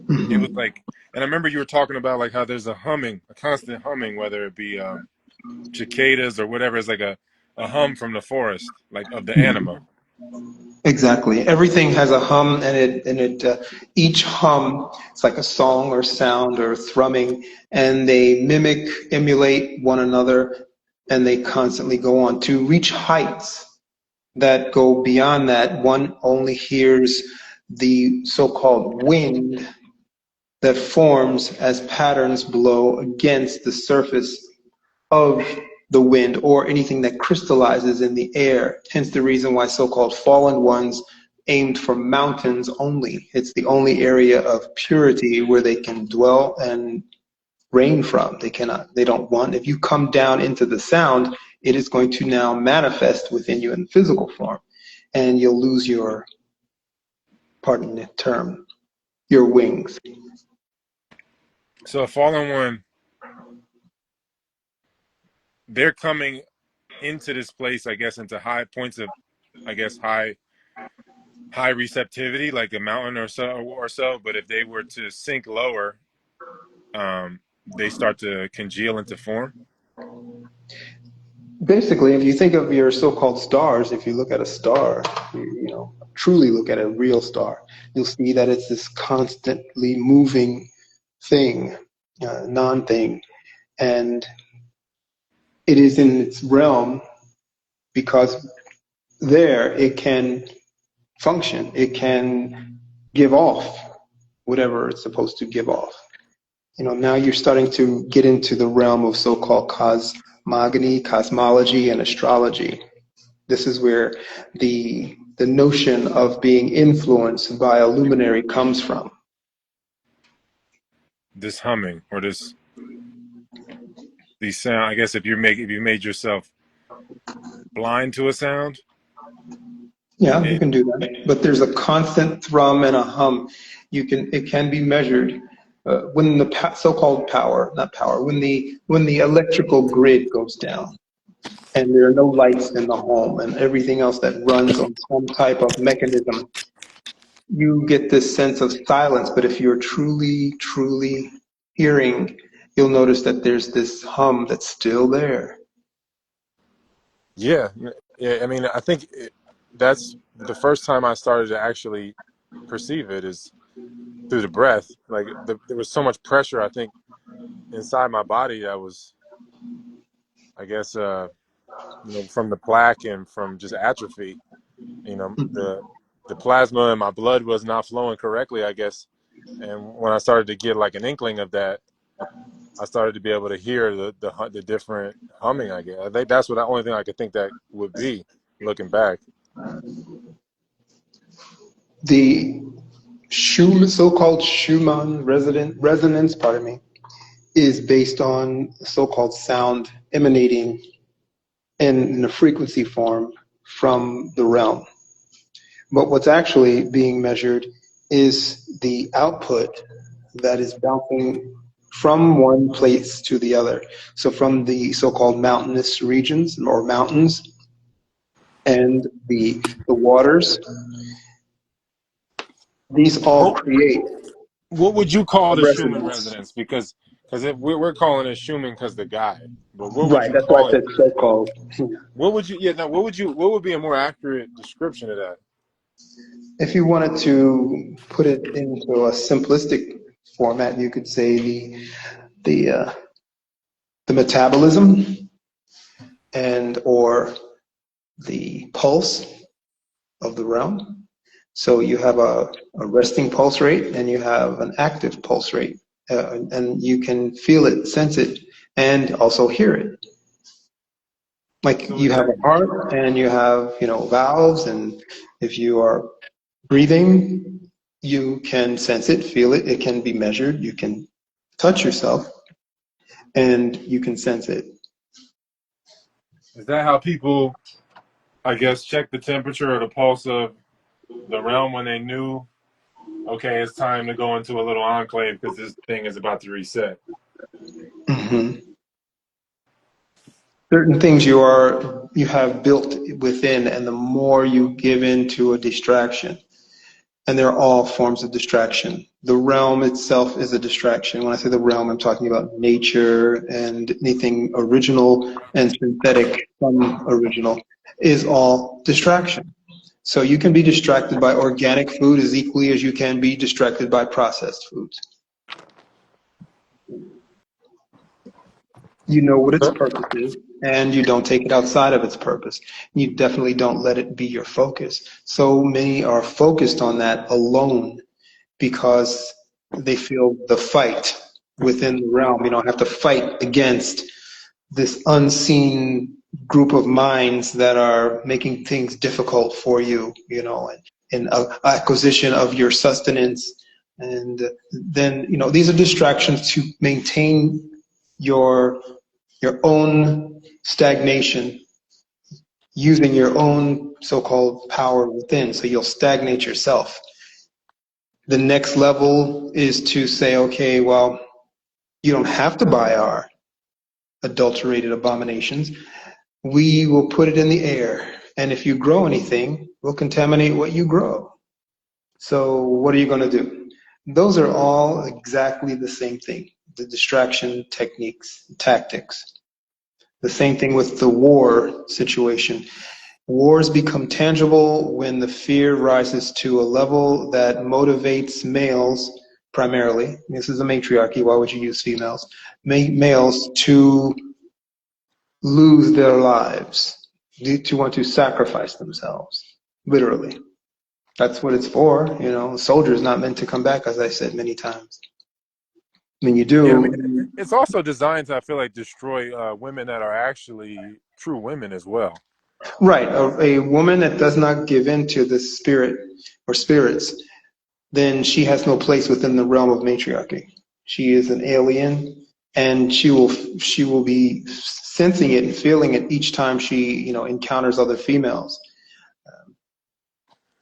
It was like, and I remember you were talking about like how there's a constant humming, whether it be cicadas or whatever. It's like a hum from the forest, like of the animal. Exactly. Everything has a hum, and each hum, it's like a song or sound or thrumming, and they mimic, emulate one another, and they constantly go on to reach heights that go beyond that. One only hears the so-called wind that forms as patterns blow against the surface of the wind or anything that crystallizes in the air. Hence the reason why so-called fallen ones aimed for mountains only. It's the only area of purity where they can dwell and reign from. They don't want, if you come down into the sound, it is going to now manifest within you in physical form, and you'll lose your, pardon the term, your wings. So a fallen one, they're coming into this place, I guess, into high points of, I guess, high receptivity, like a mountain or so. But if they were to sink lower, they start to congeal into form. Basically, if you think of your so-called stars, if you look at a star, truly look at a real star, you'll see that it's this constantly moving thing, non-thing, and it is in its realm because there it can function, it can give off whatever it's supposed to give off. Now you're starting to get into the realm of so-called cosmogony, cosmology, and astrology. This is where the notion of being influenced by a luminary comes from. This humming or these sound. I guess if you made yourself blind to a sound. Yeah, you can do that. But there's a constant thrum and a hum. It can be measured. When the so-called power, not power, when the electrical grid goes down, and there are no lights in the home and everything else that runs on some type of mechanism, you get this sense of silence. But if you're truly, truly hearing, you'll notice that there's this hum that's still there. Yeah. I mean, I think that's the first time I started to actually perceive it is through the breath. Like there was so much pressure, I think, inside my body that was, I guess, from the plaque and from just atrophy. The plasma in my blood was not flowing correctly, I guess. And when I started to get like an inkling of that, I started to be able to hear the different humming. I guess I think that's the only thing I could think that would be looking back. The so-called Schumann resonance, pardon me, is based on so-called sound emanating in a frequency form from the realm. But what's actually being measured is the output that is bouncing from one place to the other. So from the so-called mountainous regions or mountains and the waters, these all create What would you call a the Schumann resonance. resonance? Because we're calling it Schumann because the guy. But what would Right, you that's why I call it? said so-called. What would you? Yeah. No. What would be a more accurate description of that? If you wanted to put it into a simplistic format, you could say the metabolism and or the pulse of the realm. So you have a resting pulse rate and you have an active pulse rate. And you can feel it, sense it, and also hear it. Like So you is have that a heart and you have, valves, and if you are breathing, you can sense it, feel it, it can be measured, you can touch yourself, and you can sense it. is that how people, I guess, check the temperature or the pulse of the realm when they knew, okay, it's time to go into a little enclave because this thing is about to reset? Hmm. Certain things you have built within, and the more you give in to a distraction, and they're all forms of distraction. The realm itself is a distraction. When I say the realm, I'm talking about nature and anything original and synthetic from original is all distraction. So you can be distracted by organic food as equally as you can be distracted by processed foods. You know what its purpose is, and you don't take it outside of its purpose. You definitely don't let it be your focus. So many are focused on that alone because they feel the fight within the realm. You don't have to fight against this unseen group of minds that are making things difficult for you, and acquisition of your sustenance. And then, these are distractions to maintain your own stagnation using your own so-called power within. So you'll stagnate yourself. The next level is to say, okay, well, you don't have to buy our adulterated abominations. We will put it in the air. And if you grow anything, we'll contaminate what you grow. So what are you going to do? Those are all exactly the same thing, the distraction techniques, tactics. The same thing with the war situation. Wars become tangible when the fear rises to a level that motivates males primarily. This is a matriarchy. Why would you use females? Males to lose their lives, to want to sacrifice themselves, literally. That's what it's for. A soldier is not meant to come back, as I said many times. When you Yeah, I do, mean, it's also designed to, I feel like, destroy women that are actually true women as well. right, a woman that does not give in to the spirit or spirits, then she has no place within the realm of matriarchy. She is an alien, and she will be sensing it and feeling it each time she encounters other females.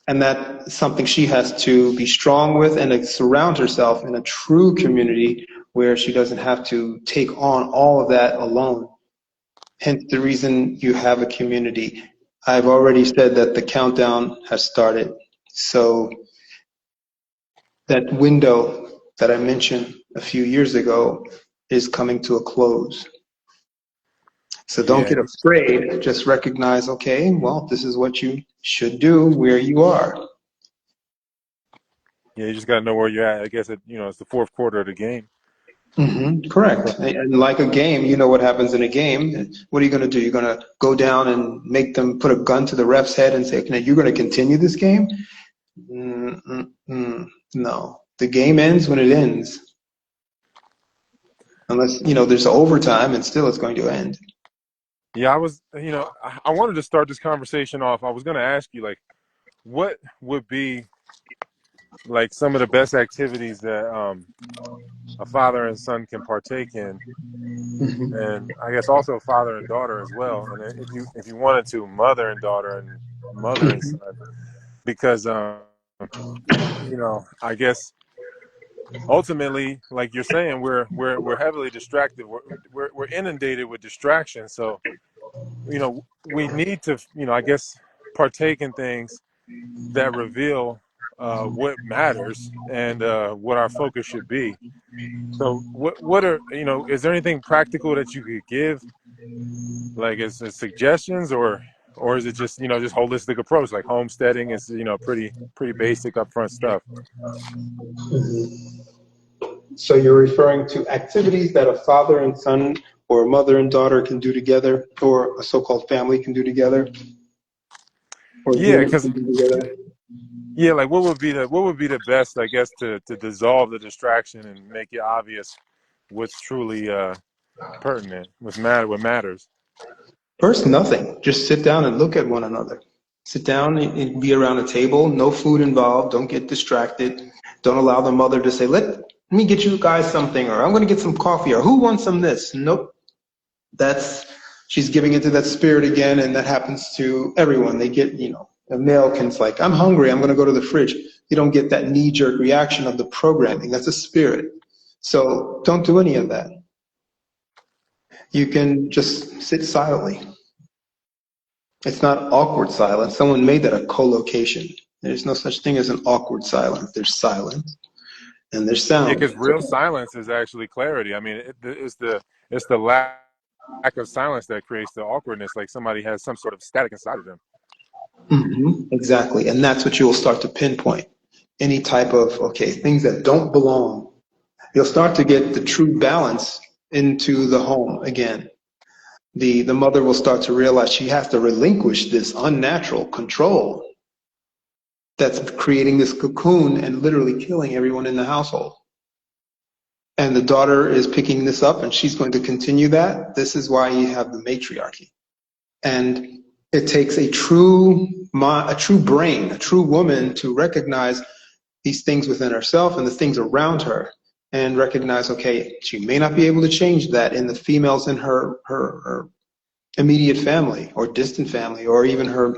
And that's something she has to be strong with and to surround herself in a true community where she doesn't have to take on all of that alone. Hence the reason you have a community. I've already said that the countdown has started. So that window that I mentioned a few years ago is coming to a close. So don't Yeah, get afraid. Just recognize, okay, well, this is what you should do where you are. yeah, you just got to know where you're at. I guess it's the fourth quarter of the game. Correct. And like a game, you know what happens in a game. What are you going to do? You're going to go down and make them put a gun to the ref's head and say, okay, now you're going to continue this game? No. The game ends when it ends. Unless, there's overtime and still it's going to end. Yeah, I wanted to start this conversation off. I was going to ask you, like, what would be like some of the best activities that a father and son can partake in, and I guess also father and daughter as well. And if you wanted to, mother and daughter and mother and son, because I guess ultimately, like you're saying, we're heavily distracted. We're inundated with distraction. So we need to I guess partake in things that reveal what matters and what our focus should be. So what are is there anything practical that you could give, like as suggestions, or is it just holistic approach like homesteading is pretty basic upfront stuff? So you're referring to activities that a father and son or a mother and daughter can do together, or a so-called family can do together? or Yeah, doing because something together. yeah, like what would be the best, I guess, to dissolve the distraction and make it obvious what's truly pertinent, what matters. First, nothing. Just sit down and look at one another. Sit down and be around a table. No food involved. Don't get distracted. Don't allow the mother to say, let me get you guys something, or I'm going to get some coffee, or who wants some this? Nope. That's, she's giving into that spirit again, and that happens to everyone. They get, a male can, like, I'm hungry, I'm going to go to the fridge. You don't get that knee-jerk reaction of the programming. That's a spirit. So don't do any of that. You can just sit silently. It's not awkward silence. Someone made that a collocation. There's no such thing as an awkward silence. There's silence and there's Yeah, sound. because real silence is actually clarity. I mean, it's the lack of silence that creates the awkwardness. Like somebody has some sort of static inside of them. Exactly. And that's what you will start to pinpoint. Any type of, okay, things that don't belong. You'll start to get the true balance into the home again. The mother will start to realize she has to relinquish this unnatural control that's creating this cocoon and literally killing everyone in the household. And the daughter is picking this up and she's going to continue that. This is why you have the matriarchy. And it takes a true brain, a true woman to recognize these things within herself and the things around her and recognize, okay, she may not be able to change that in the females in her immediate family or distant family or even her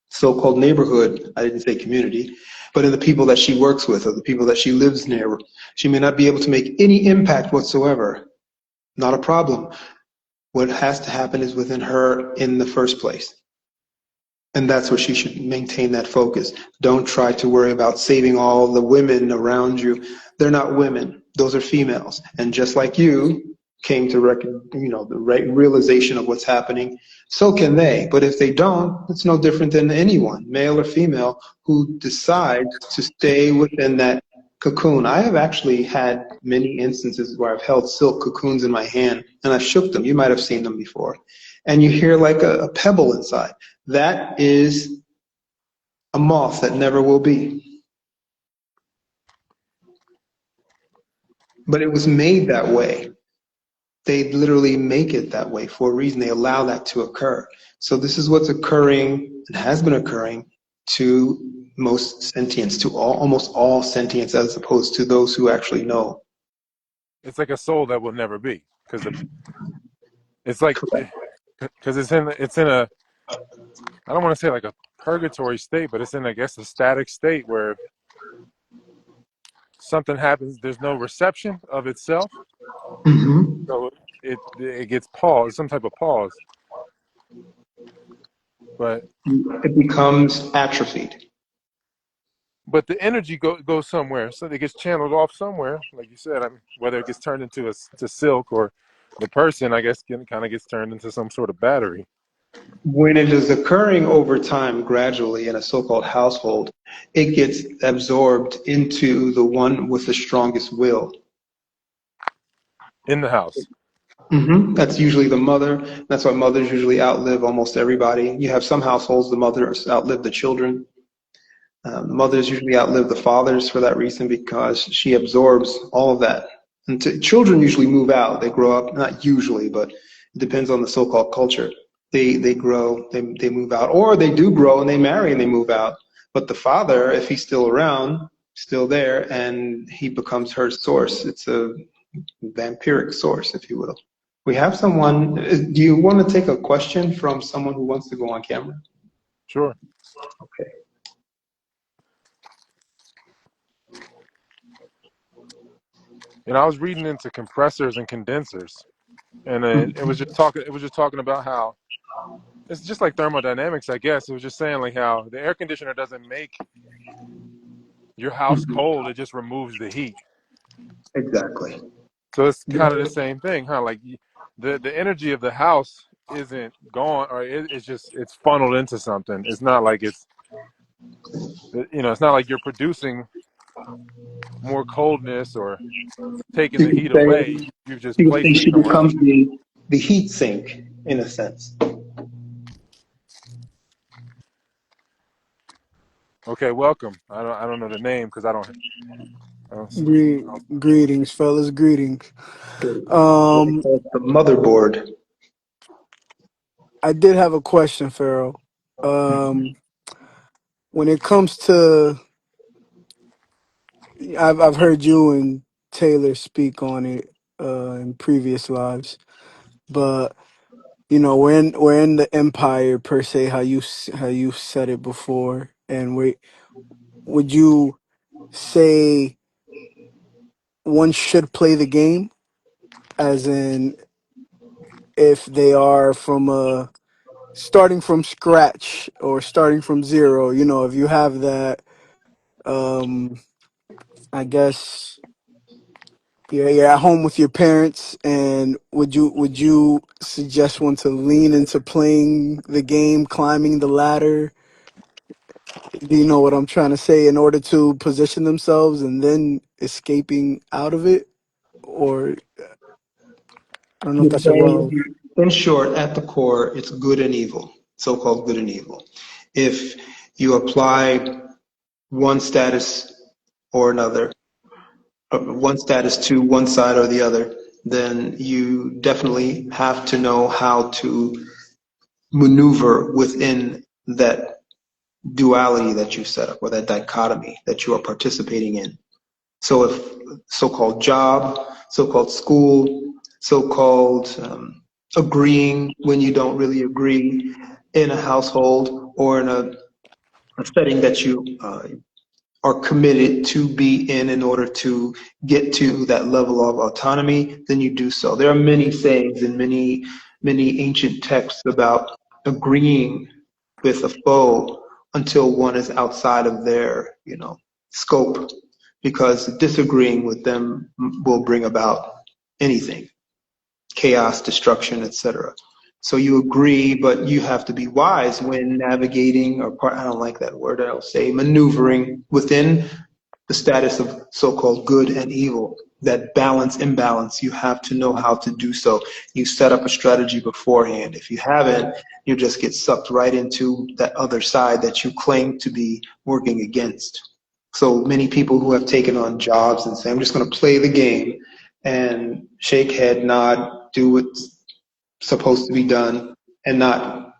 so-called neighborhood. I didn't say community, but in the people that she works with or the people that she lives near. She may not be able to make any impact whatsoever. Not a problem. What has to happen is within her in the first place. And that's where she should maintain that focus. Don't try to worry about saving all the women around you. They're not women. Those are females. And just like you came to the right realization of what's happening, so can they. But if they don't, it's no different than anyone, male or female, who decides to stay within that cocoon. I have actually had many instances where I've held silk cocoons in my hand and I've shook them. You might have seen them before. And you hear like a pebble inside. That is a moth that never will be. But it was made that way. They literally make it that way for a reason. They allow that to occur. So this is what's occurring and has been occurring to most sentients, to almost all sentients, as opposed to those who actually know. It's like a soul that will never be, because it's like because it's in a, I don't want to say like a purgatory state, but it's in, I guess, a static state where something happens. There's no reception of itself, so it gets paused, some type of pause. But It becomes atrophied. the energy goes somewhere, so it gets channeled off somewhere. Like you said, I mean, whether it gets turned into to silk or the person, I guess, kind of gets turned into some sort of battery. When it is occurring over time, gradually in a so-called household, it gets absorbed into the one with the strongest will. In the house. That's usually the mother. That's why mothers usually outlive almost everybody. You have some households, the mothers outlive the children. Mothers usually outlive the fathers for that reason because she absorbs all of that. And children usually move out. They grow up, not usually, but it depends on the so-called culture. They grow, they move out, or they do grow and they marry and they move out. But the father, if he's still around, still there, and he becomes her source. It's a vampiric source, if you will. We have someone. Do you want to take a question from someone who wants to go on camera? Sure. Okay. And I was reading into compressors and condensers, and it was just talking. It was just talking about how it's just like thermodynamics, I guess. It was just saying like how the air conditioner doesn't make your house cold; it just removes the heat. Exactly. So it's kind of the same thing, huh? Like the energy of the house isn't gone, or it's funneled into something. It's not like it's not like you're producing more coldness or taking You the could heat say, away. You've just placed it she somewhere else. becomes the heat sink in a sense. Okay, welcome. I don't know the name because I don't see. Greetings, fellas. Greetings. They Um, call it the motherboard. I did have a question, Pharaoh. Um, when it comes to, I've heard you and Taylor speak on it in previous lives, but we're in the empire per se, how you said it before, and would you say one should play the game, as in if they are from a starting from scratch or starting from zero, if you have that, um I guess you're at home with your parents, and would you suggest one to lean into playing the game, climbing the ladder? Do you know what I'm trying to say, in order to position themselves and then escaping out of it? Or I don't know if You're that's a well. saying, in short, at the core, it's good and evil, so-called good and evil. If you apply one status or another, one status to one side or the other, then you definitely have to know how to maneuver within that duality that you set up, or that dichotomy that you are participating in. So if so-called job, so-called school, so-called agreeing when you don't really agree in a household or in a setting that you are committed to be in order to get to that level of autonomy, then you do so. There are many sayings and many ancient texts about agreeing with a foe until one is outside of their, scope, because disagreeing with them will bring about anything, chaos, destruction, etc. So you agree, but you have to be wise when navigating, or I don't like that word, I'll say maneuvering within the status of so-called good and evil. That balance, imbalance, you have to know how to do so. You set up a strategy beforehand. If you haven't, you just get sucked right into that other side that you claim to be working against. So many people who have taken on jobs and say, I'm just going to play the game and shake head, nod, do what's supposed to be done, and not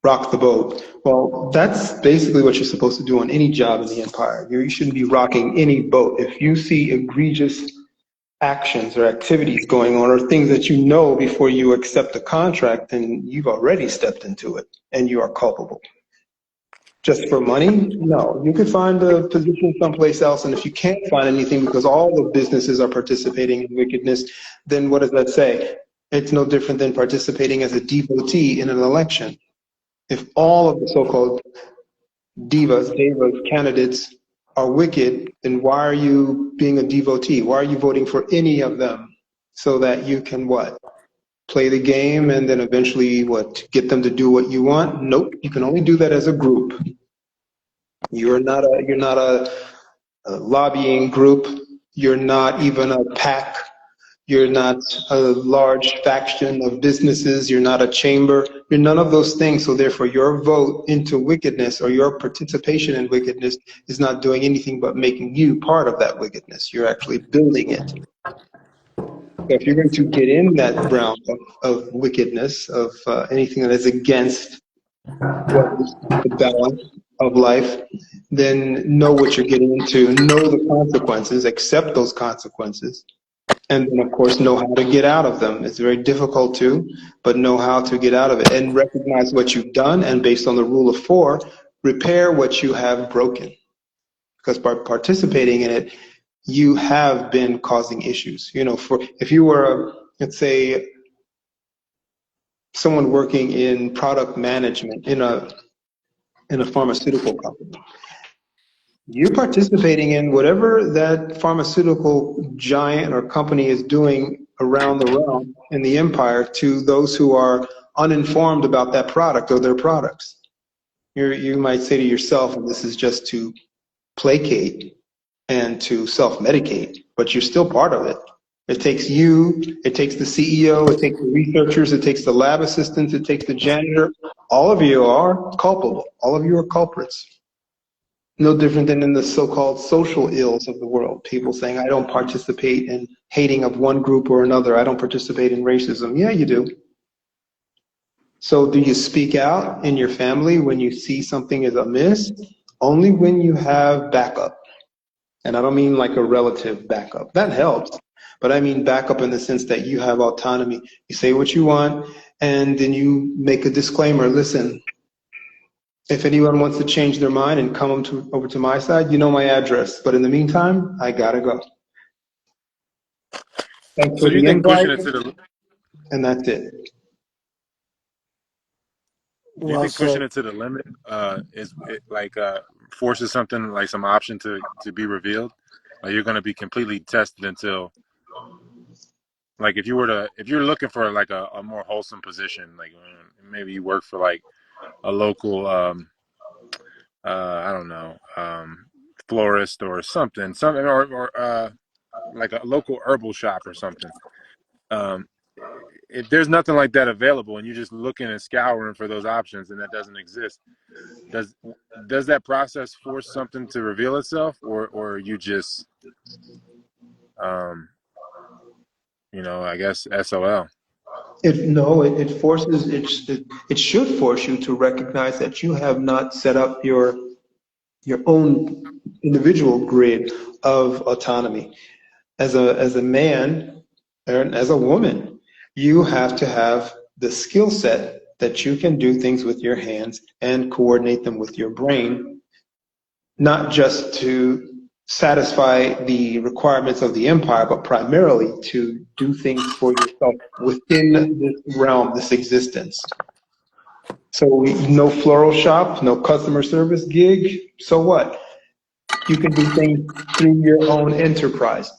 rock the boat. Well, that's basically what you're supposed to do on any job in the empire. You shouldn't be rocking any boat. If you see egregious actions or activities going on, or things that you know before you accept the contract, then you've already stepped into it and you are culpable. Just for money? No. You could find a position someplace else, and if you can't find anything because all the businesses are participating in wickedness, then what does that say? It's no different than participating as a devotee in an election. If all of the so-called devas, candidates are wicked, then why are you being a devotee? Why are you voting for any of them? So that you can what? Play the game and then eventually what? Get them to do what you want? Nope. You can only do that as a group. You're not a lobbying group. You're not even a pack. You're not a large faction of businesses. You're not a chamber. You're none of those things. So therefore, your vote into wickedness or your participation in wickedness is not doing anything but making you part of that wickedness. You're actually building it. So if you're going to get in that realm of wickedness, of anything that is against what is the balance of life, then know what you're getting into, know the consequences, accept those consequences, and then of course know how to get out of them. It's very difficult to, but know how to get out of it and recognize what you've done, and based on the rule of four, repair what you have broken. Because by participating in it, you have been causing issues. For if you were, let's say, someone working in product management in a pharmaceutical company, you're participating in whatever that pharmaceutical giant or company is doing around the realm in the empire to those who are uninformed about that product or their products. You might say to yourself, well, this is just to placate and to self-medicate, but you're still part of it. It takes you, it takes the CEO, it takes the researchers, it takes the lab assistants, it takes the janitor. All of you are culpable. All of you are culprits. No different than in the so-called social ills of the world. People saying, I don't participate in hating of one group or another. I don't participate in racism. Yeah, you do. So do you speak out in your family when you see something is amiss? Only when you have backup. And I don't mean like a relative backup. That helps. But I mean backup in the sense that you have autonomy. You say what you want, and then you make a disclaimer. Listen, if anyone wants to change their mind and come over to my side, you know my address. But in the meantime, I gotta go. Thanks So for do you the think pushing invite, it to the and that's it. do you Well think pushing said. it to the limit is it like forces something like some option to be revealed? Like you're going to be completely tested until like if you're looking for like a more wholesome position, like maybe you work for like a local I don't know florist or something or like a local herbal shop or something. Um, if there's nothing like that available and you're just looking and scouring for those options and that doesn't exist, does does that process force something to reveal itself, or you just um, I guess SOL. It forces it should force you to recognize that you have not set up your own individual grid of autonomy. As a man and as a woman, you have to have the skill set that you can do things with your hands and coordinate them with your brain, not just to satisfy the requirements of the empire, but primarily to do things for yourself within this realm, this existence. So no floral shop, no customer service gig. So what? You can do things through your own enterprise.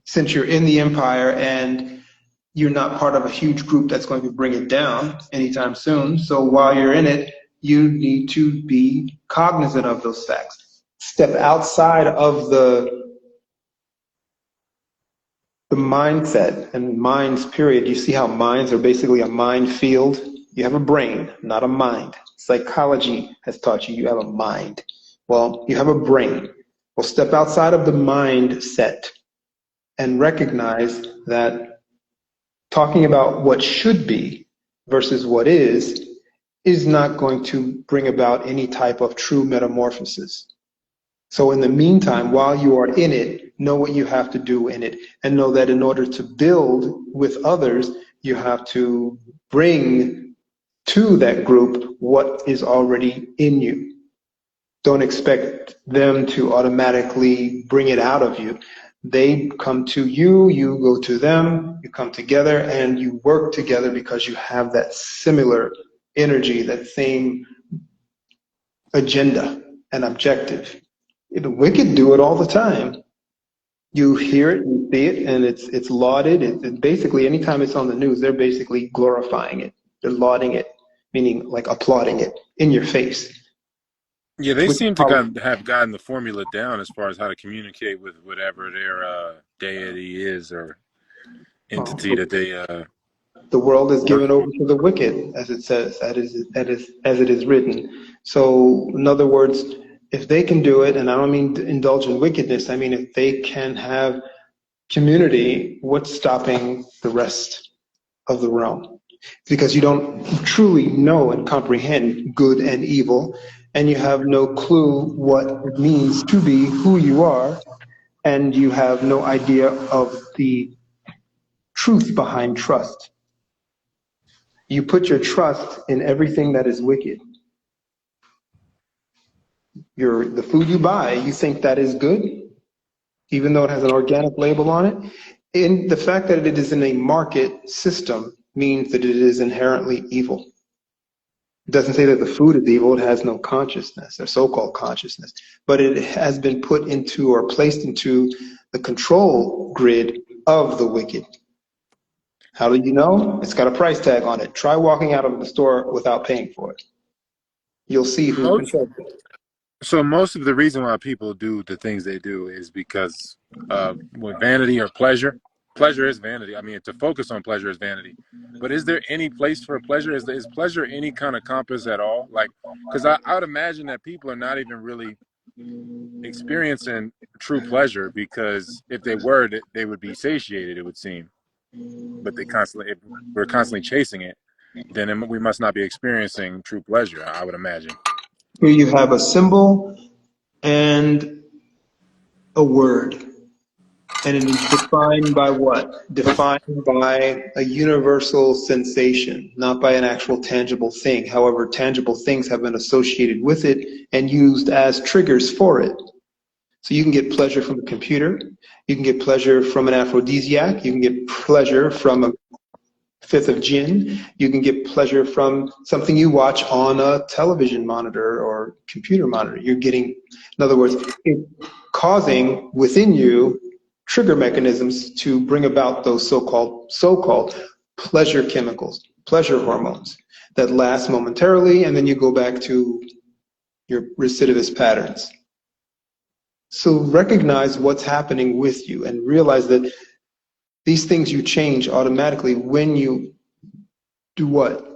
Since you're in the empire and you're not part of a huge group that's going to bring it down anytime soon. So while you're in it, you need to be cognizant of those facts. Step outside of the mindset and minds, period. You see how minds are basically a mind field? You have a brain, not a mind. Psychology has taught you have a mind. Well, you have a brain. Well, step outside of the mindset and recognize that talking about what should be versus what is not going to bring about any type of true metamorphosis. So in the meantime, while you are in it, know what you have to do in it, and know that in order to build with others, you have to bring to that group what is already in you. Don't expect them to automatically bring it out of you. They come to you, you go to them, you come together, and you work together because you have that similar energy, that same agenda and objective. The wicked do it all the time. You hear it, you see it, and it's lauded. It basically, anytime it's on the news, they're basically glorifying it. They're lauding it, meaning like applauding it in your face. Yeah, they Which seem to have gotten the formula down as far as how to communicate with whatever their deity is or entity that they. the world is Work. given over to the wicked, as it says, as it is written. So, in other words, if they can do it, and I don't mean to indulge in wickedness, I mean if they can have community, what's stopping the rest of the realm? Because you don't truly know and comprehend good and evil, and you have no clue what it means to be who you are, and you have no idea of the truth behind trust. You put your trust in everything that is wicked. The food you buy, you think that is good, even though it has an organic label on it. And the fact that it is in a market system means that it is inherently evil. It doesn't say that the food is evil, it has no consciousness, or so-called consciousness, but it has been put into or placed into the control grid of the wicked. How do you know? It's got a price tag on it. Try walking out of the store without paying for it. You'll see who Most controls it. so most of the reason why people do the things they do is because with vanity or pleasure. Pleasure is vanity. I mean, to focus on pleasure is vanity. But is there any place for pleasure? Is pleasure any kind of compass at all? Like, because I would imagine that people are not even really experiencing true pleasure, because if they were, they would be satiated, it would seem. But if we're constantly chasing it, then we must not be experiencing true pleasure, I would imagine. Here you have a symbol and a word. And it is defined by what? Defined by a universal sensation, not by an actual tangible thing. However, tangible things have been associated with it and used as triggers for it. So you can get pleasure from a computer, you can get pleasure from an aphrodisiac, you can get pleasure from a fifth of gin, you can get pleasure from something you watch on a television monitor or computer monitor. You're getting, in other words, it's causing within you trigger mechanisms to bring about those so-called pleasure chemicals, pleasure hormones that last momentarily, and then you go back to your recidivist patterns. So recognize what's happening with you and realize that these things you change automatically when you do what?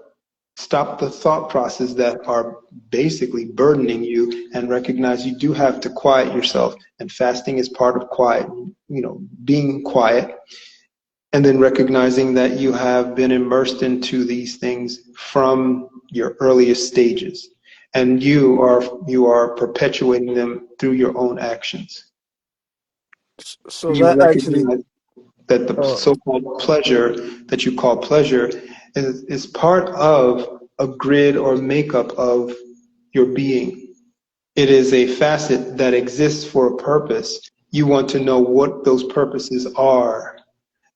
Stop the thought process that are basically burdening you and recognize you do have to quiet yourself. And fasting is part of quiet, being quiet. And then recognizing that you have been immersed into these things from your earliest stages. And you are perpetuating them through your own actions. So You that actually, recognize that the so-called pleasure that you call pleasure is part of a grid or makeup of your being. It is a facet that exists for a purpose. You want to know what those purposes are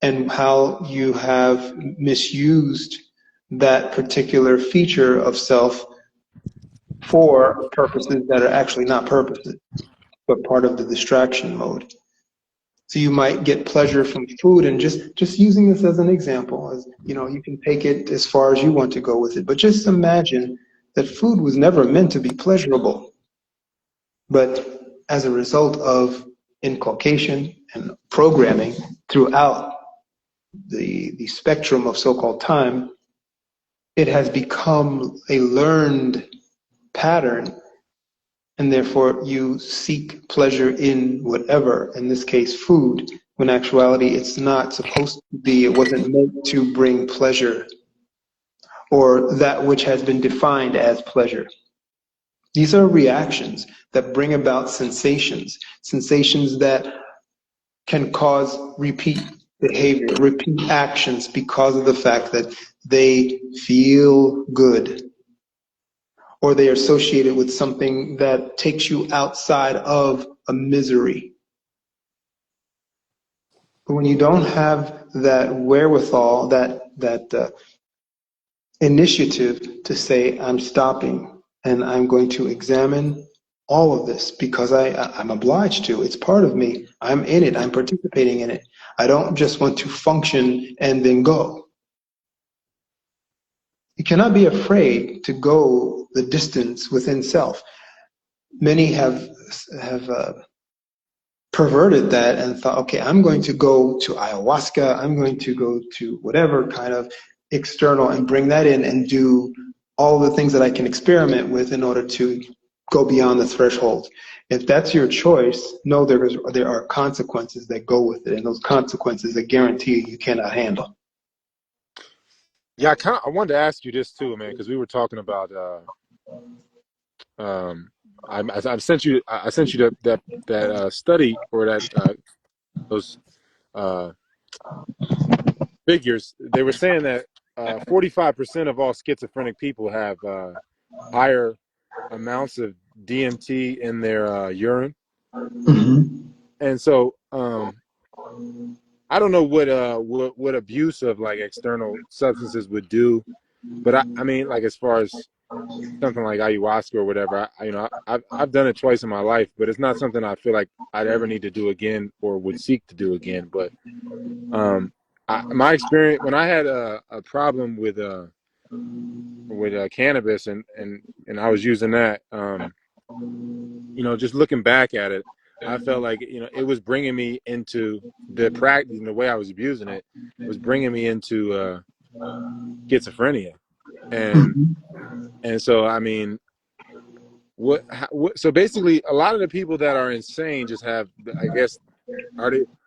and how you have misused that particular feature of self for purposes that are actually not purposes, but part of the distraction mode. So you might get pleasure from food, and just using this as an example, as you can take it as far as you want to go with it. But just imagine that food was never meant to be pleasurable, but as a result of inculcation and programming throughout the spectrum of so-called time, it has become a learned pattern. And therefore, you seek pleasure in whatever, in this case, food, when actuality it's not supposed to be, it wasn't meant to bring pleasure or that which has been defined as pleasure. These are reactions that bring about sensations that can cause repeat behavior, repeat actions because of the fact that they feel good, or they are associated with something that takes you outside of a misery. But when you don't have that wherewithal, that initiative to say, I'm stopping and I'm going to examine all of this because I'm obliged to. It's part of me. I'm in it. I'm participating in it. I don't just want to function and then go. You cannot be afraid to go the distance within self. Many have perverted that and thought, okay, I'm going to go to ayahuasca, I'm going to go to whatever kind of external and bring that in and do all the things that I can experiment with in order to go beyond the threshold. If that's your choice, know there are consequences that go with it, and those consequences I guarantee you cannot handle. Yeah, I wanted to ask you this too, man, because we were talking about. I sent you that study, or that those figures. They were saying that 45% of all schizophrenic people have higher amounts of DMT in their urine, and so I don't know what abuse of like external substances would do, but I mean, like, as far as something like ayahuasca or whatever, I've done it twice in my life, but it's not something I feel like I'd ever need to do again or would seek to do again. But my experience when I had a problem with cannabis and I was using that, just looking back at it, I felt like it was bringing me into the practice, and the way I was abusing it was bringing me into schizophrenia, and so I mean, So basically, a lot of the people that are insane just have, I guess,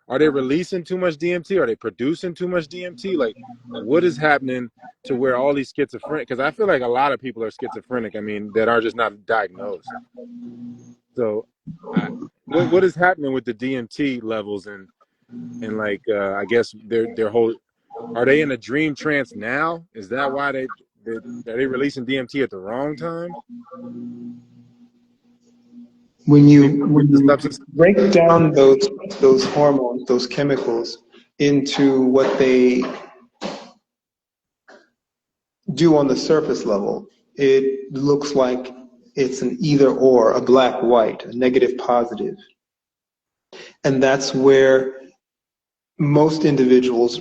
are they releasing too much DMT? Are they producing too much DMT? Like, what is happening to where all these schizophrenic? Because I feel like a lot of people are schizophrenic. I mean, that are just not diagnosed. So, what is happening with the DMT levels and like I guess their whole, are they in a dream trance now? Is that why are they releasing DMT at the wrong time? When With the you substance. break down those hormones, those chemicals, into what they do on the surface level, it looks like it's an either or, a black white, a negative positive. And that's where most individuals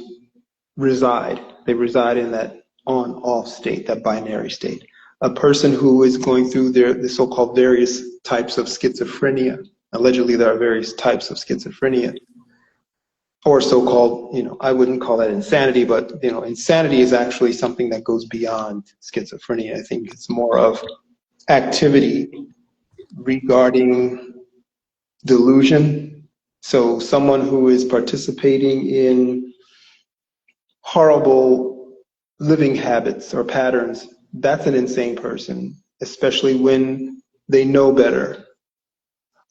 reside. They reside in that on off state, that binary state. A person who is going through the so-called various types of schizophrenia, allegedly there are various types of schizophrenia, or so-called, I wouldn't call that insanity, but insanity is actually something that goes beyond schizophrenia. I think it's more of activity regarding delusion. So someone who is participating in horrible living habits or patterns, that's an insane person, especially when they know better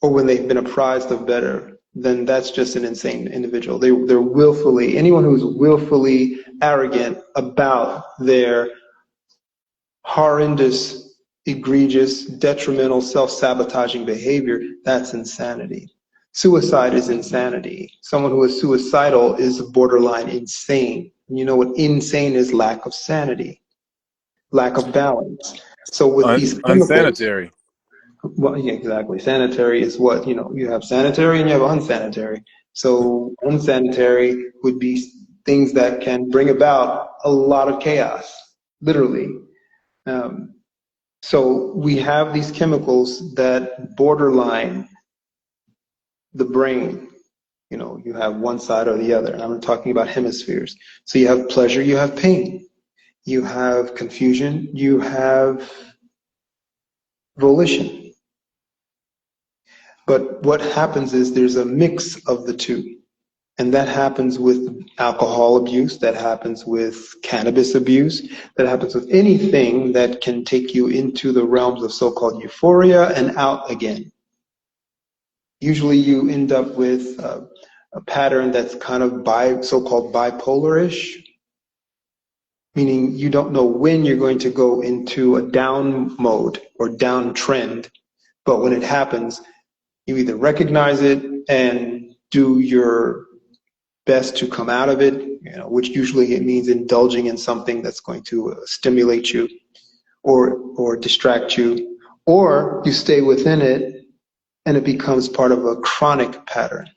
or when they've been apprised of better. Then that's just an insane individual. They're willfully, anyone who's willfully arrogant about their horrendous, egregious, detrimental, self-sabotaging behavior, that's insanity. Suicide is insanity. Someone who is suicidal is borderline insane. And you know what insane is? Lack of sanity, lack of balance. So with these chemicals, Unsanitary. well, yeah, exactly. Sanitary is what, you have sanitary and you have unsanitary. So unsanitary would be things that can bring about a lot of chaos, literally. So we have these chemicals that borderline the brain. You have one side or the other. And I'm talking about hemispheres. So you have pleasure, you have pain. You have confusion, you have volition. But what happens is there's a mix of the two. And that happens with alcohol abuse, that happens with cannabis abuse, that happens with anything that can take you into the realms of so-called euphoria and out again. Usually you end up with a pattern that's kind of so-called bipolar-ish, meaning you don't know when you're going to go into a down mode or down trend, but when it happens, you either recognize it and do your best to come out of it, which usually it means indulging in something that's going to stimulate you or distract you, or you stay within it and it becomes part of a chronic pattern.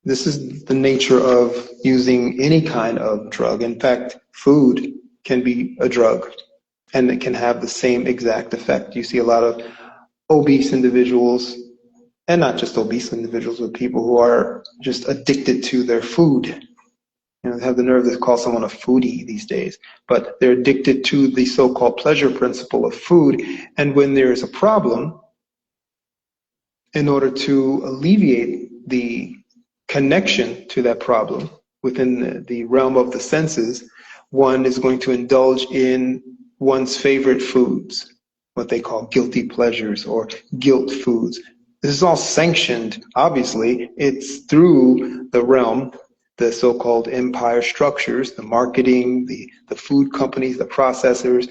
This is the nature of using any kind of drug. In fact, food can be a drug and it can have the same exact effect. You see a lot of obese individuals, and not just obese individuals, but people who are just addicted to their food. They have the nerve to call someone a foodie these days, but they're addicted to the so-called pleasure principle of food. And when there is a problem, in order to alleviate the connection to that problem within the realm of the senses, one is going to indulge in one's favorite foods, what they call guilty pleasures or guilt foods. This is all sanctioned, obviously. It's through the realm, the so-called empire structures, the marketing, the food companies, the processors,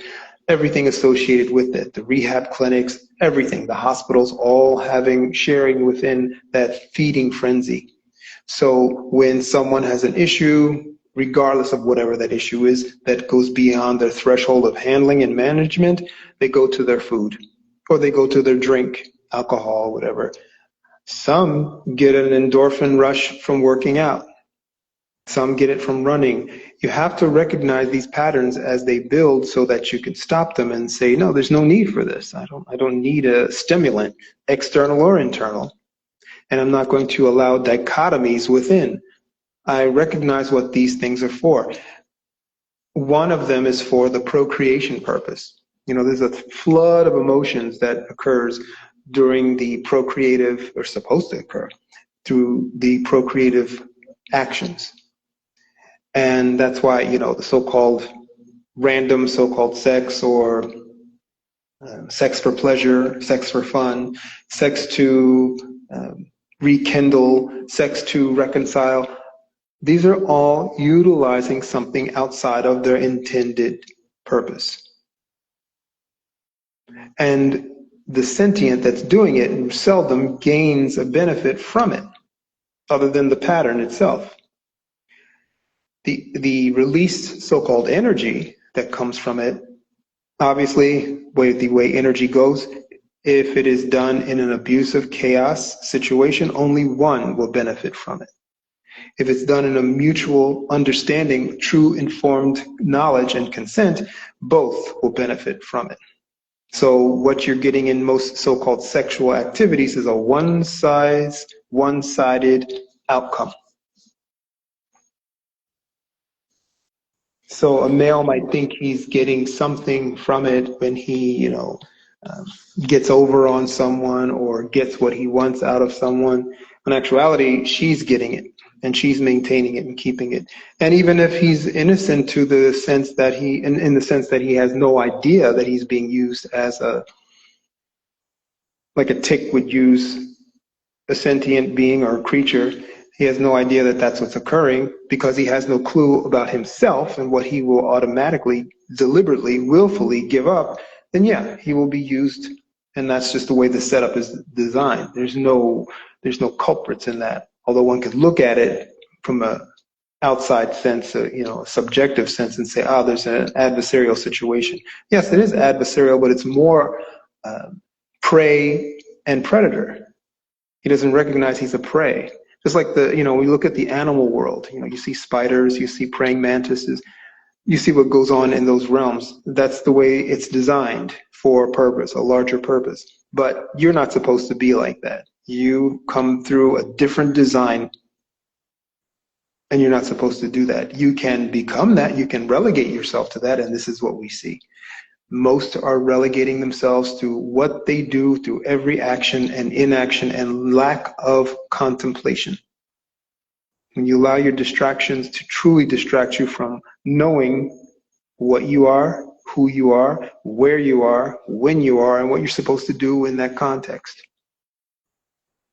everything associated with it, the rehab clinics, everything, the hospitals, all sharing within that feeding frenzy. So when someone has an issue, regardless of whatever that issue is, that goes beyond their threshold of handling and management, they go to their food or they go to their drink, alcohol, whatever. Some get an endorphin rush from working out. Some get it from running. You have to recognize these patterns as they build so that you can stop them and say, no, there's no need for this. I don't need a stimulant, external or internal. And I'm not going to allow dichotomies within. I recognize what these things are for. One of them is for the procreation purpose. There's a flood of emotions that occurs during the procreative, or supposed to occur through the procreative actions. And that's why, the so-called random so-called sex, or sex for pleasure, sex for fun, sex to rekindle, sex to reconcile. These are all utilizing something outside of their intended purpose. And the sentient that's doing it seldom gains a benefit from it, other than the pattern itself. The released so-called energy that comes from it, obviously, the way energy goes, if it is done in an abusive chaos situation, only one will benefit from it. If it's done in a mutual understanding, true informed knowledge and consent, both will benefit from it. So what you're getting in most so-called sexual activities is a one-sided outcome. So a male might think he's getting something from it when he, gets over on someone or gets what he wants out of someone. In actuality, she's getting it, and she's maintaining it and keeping it. And even if he's innocent to the sense that in the sense that he has no idea that he's being used as like a tick would use a sentient being or a creature, he has no idea that that's what's occurring, because he has no clue about himself and what he will automatically, deliberately, willfully give up, then yeah, he will be used. And that's just the way the setup is designed. There's no culprits in that. Although one could look at it from a outside sense, a subjective sense, and say, there's an adversarial situation. Yes, it is adversarial, but it's more prey and predator. He doesn't recognize he's a prey. Just like we look at the animal world, you see spiders, you see praying mantises, you see what goes on in those realms. That's the way it's designed, for a purpose, a larger purpose. But you're not supposed to be like that. You come through a different design, and you're not supposed to do that. You can become that, you can relegate yourself to that, and this is what we see. Most are relegating themselves to what they do through every action and inaction and lack of contemplation. When you allow your distractions to truly distract you from knowing what you are, who you are, where you are, when you are, and what you're supposed to do in that context,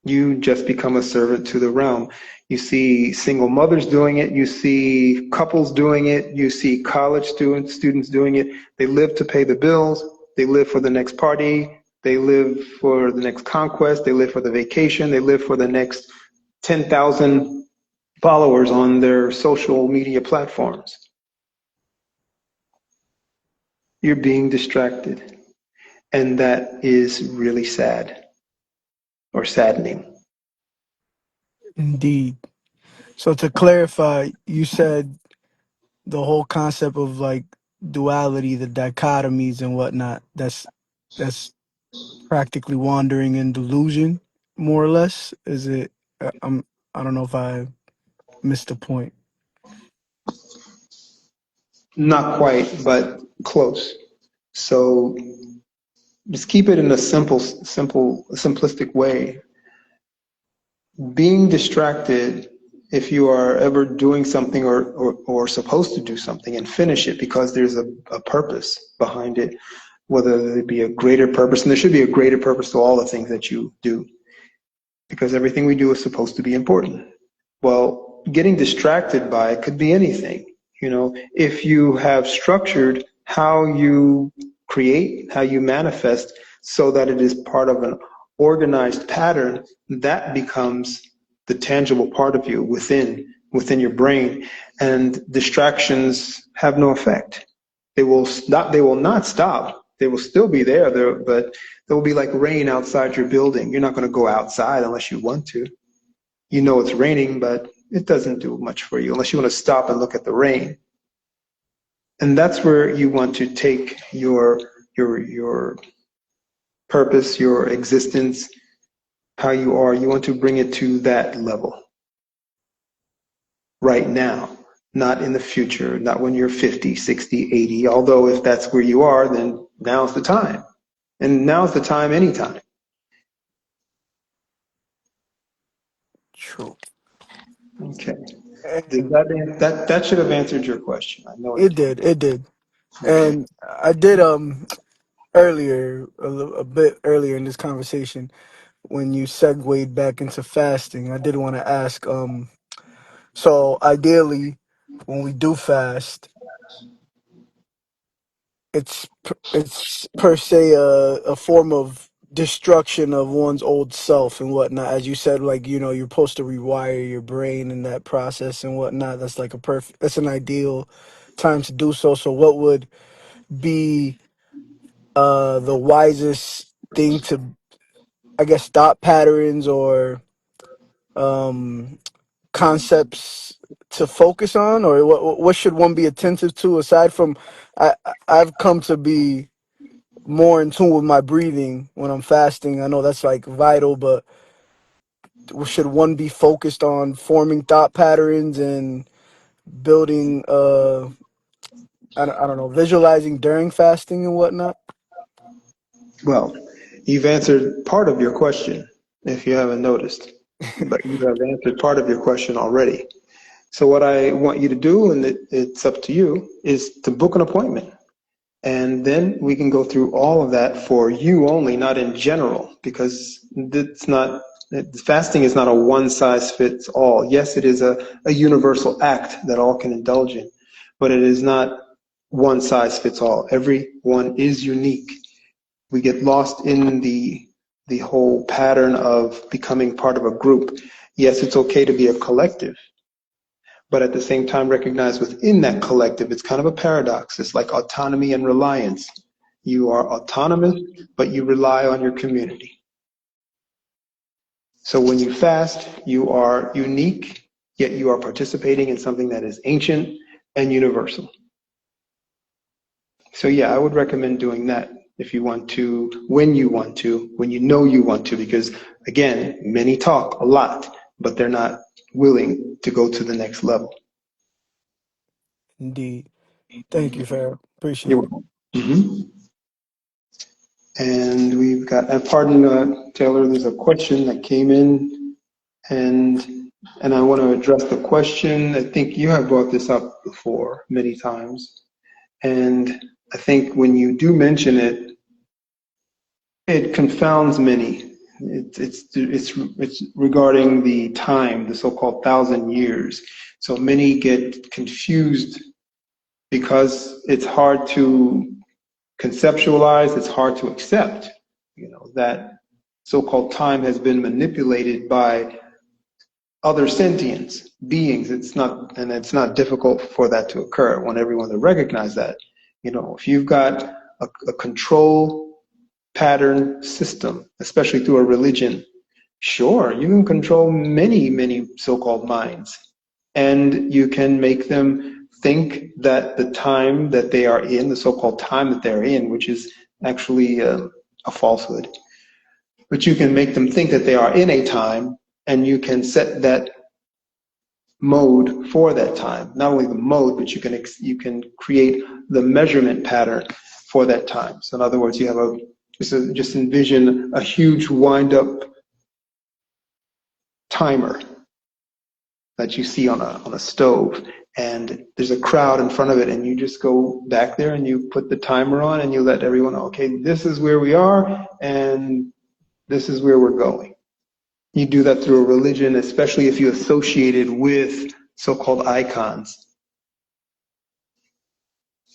you just become a servant to the realm. You see single mothers doing it. You see couples doing it. You see college students doing it. They live to pay the bills. They live for the next party. They live for the next conquest. They live for the vacation. They live for the next 10,000 followers on their social media platforms. You're being distracted. And that is really sad, or saddening. Indeed. So to clarify, you said the whole concept of like duality, the dichotomies and whatnot, that's practically wandering in delusion, more or less. Is it? I don't know if I missed the point. Not quite, but close. So just keep it in a simplistic way. Being distracted, if you are ever doing something or supposed to do something and finish it because there's a purpose behind it, whether it be a greater purpose, and there should be a greater purpose to all the things that you do, because everything we do is supposed to be important. Well, getting distracted by it could be anything. If you have structured how you create, how you manifest, so that it is part of an organized pattern, that becomes the tangible part of you within your brain, and distractions have no effect. They will not stop. They will still be there, but they will be like rain outside your building. You're not going to go outside unless you want to. You know it's raining, but it doesn't do much for you unless you want to stop and look at the rain. And that's where you want to take your purpose, your existence, how you are. You want to bring it to that level right now, not in the future, not when you're 50, 60, 80. Although if that's where you are, then Now's the time. And now's the time anytime. True. Okay. Did And that should have answered your question. I know it it did. did, it did. Okay. And I did earlier, a bit earlier in this conversation, when you segued back into fasting, I did want to ask, so ideally, when we do fast, it's per se a form of destruction of one's old self and whatnot. As you said, like, you're supposed to rewire your brain in that process and whatnot. That's like that's an ideal time to do so. So what would be the wisest thing to, I guess, stop patterns or um concepts to focus on, or what should one be attentive to aside from I've come to be more in tune with my breathing when I'm fasting. I know that's like vital, but should one be focused on forming thought patterns and building I don't know, visualizing during fasting and whatnot? Well, you've answered part of your question, if you haven't noticed. But you have answered part of your question already. So what I want you to do, and it's up to you, is to book an appointment. And then we can go through all of that for you only, not in general, because fasting is not a one size fits all. Yes, it is a universal act that all can indulge in, but it is not one size fits all. Everyone is unique. We get lost in the whole pattern of becoming part of a group. Yes, it's okay to be a collective, but at the same time recognize within that collective, it's kind of a paradox. It's like autonomy and reliance. You are autonomous, but you rely on your community. So when you fast, you are unique, yet you are participating in something that is ancient and universal. So yeah, I would recommend doing that if you want to, when you want to, when you know you want to, because again, many talk a lot, but they're not willing to go to the next level. Indeed. Thank you, Farrell. You're Appreciate it. welcome. Mhm. And we've got, pardon, Taylor, there's a question that came in, and I want to address the question. I think you have brought this up before many times, and I think when you do mention it, it confounds many. It's regarding the time, the so-called 1,000 years. So many get confused because it's hard to conceptualize, it's hard to accept, that so-called time has been manipulated by other sentience beings. It's not difficult for that to occur. I want everyone to recognize that. If you've got a control pattern system, especially through a religion, sure, you can control many, many so-called minds, and you can make them think that the time that they are in, the so-called time that they're in, which is actually a falsehood, but you can make them think that they are in a time, and you can set that mode for that time. Not only the mode, but you can create the measurement pattern for that time. So in other words, you have just envision a huge wind-up timer that you see on a stove, and there's a crowd in front of it, and you just go back there and you put the timer on and you let everyone know, okay, this is where we are and this is where we're going. You do that through a religion, especially if you associate it with so-called icons.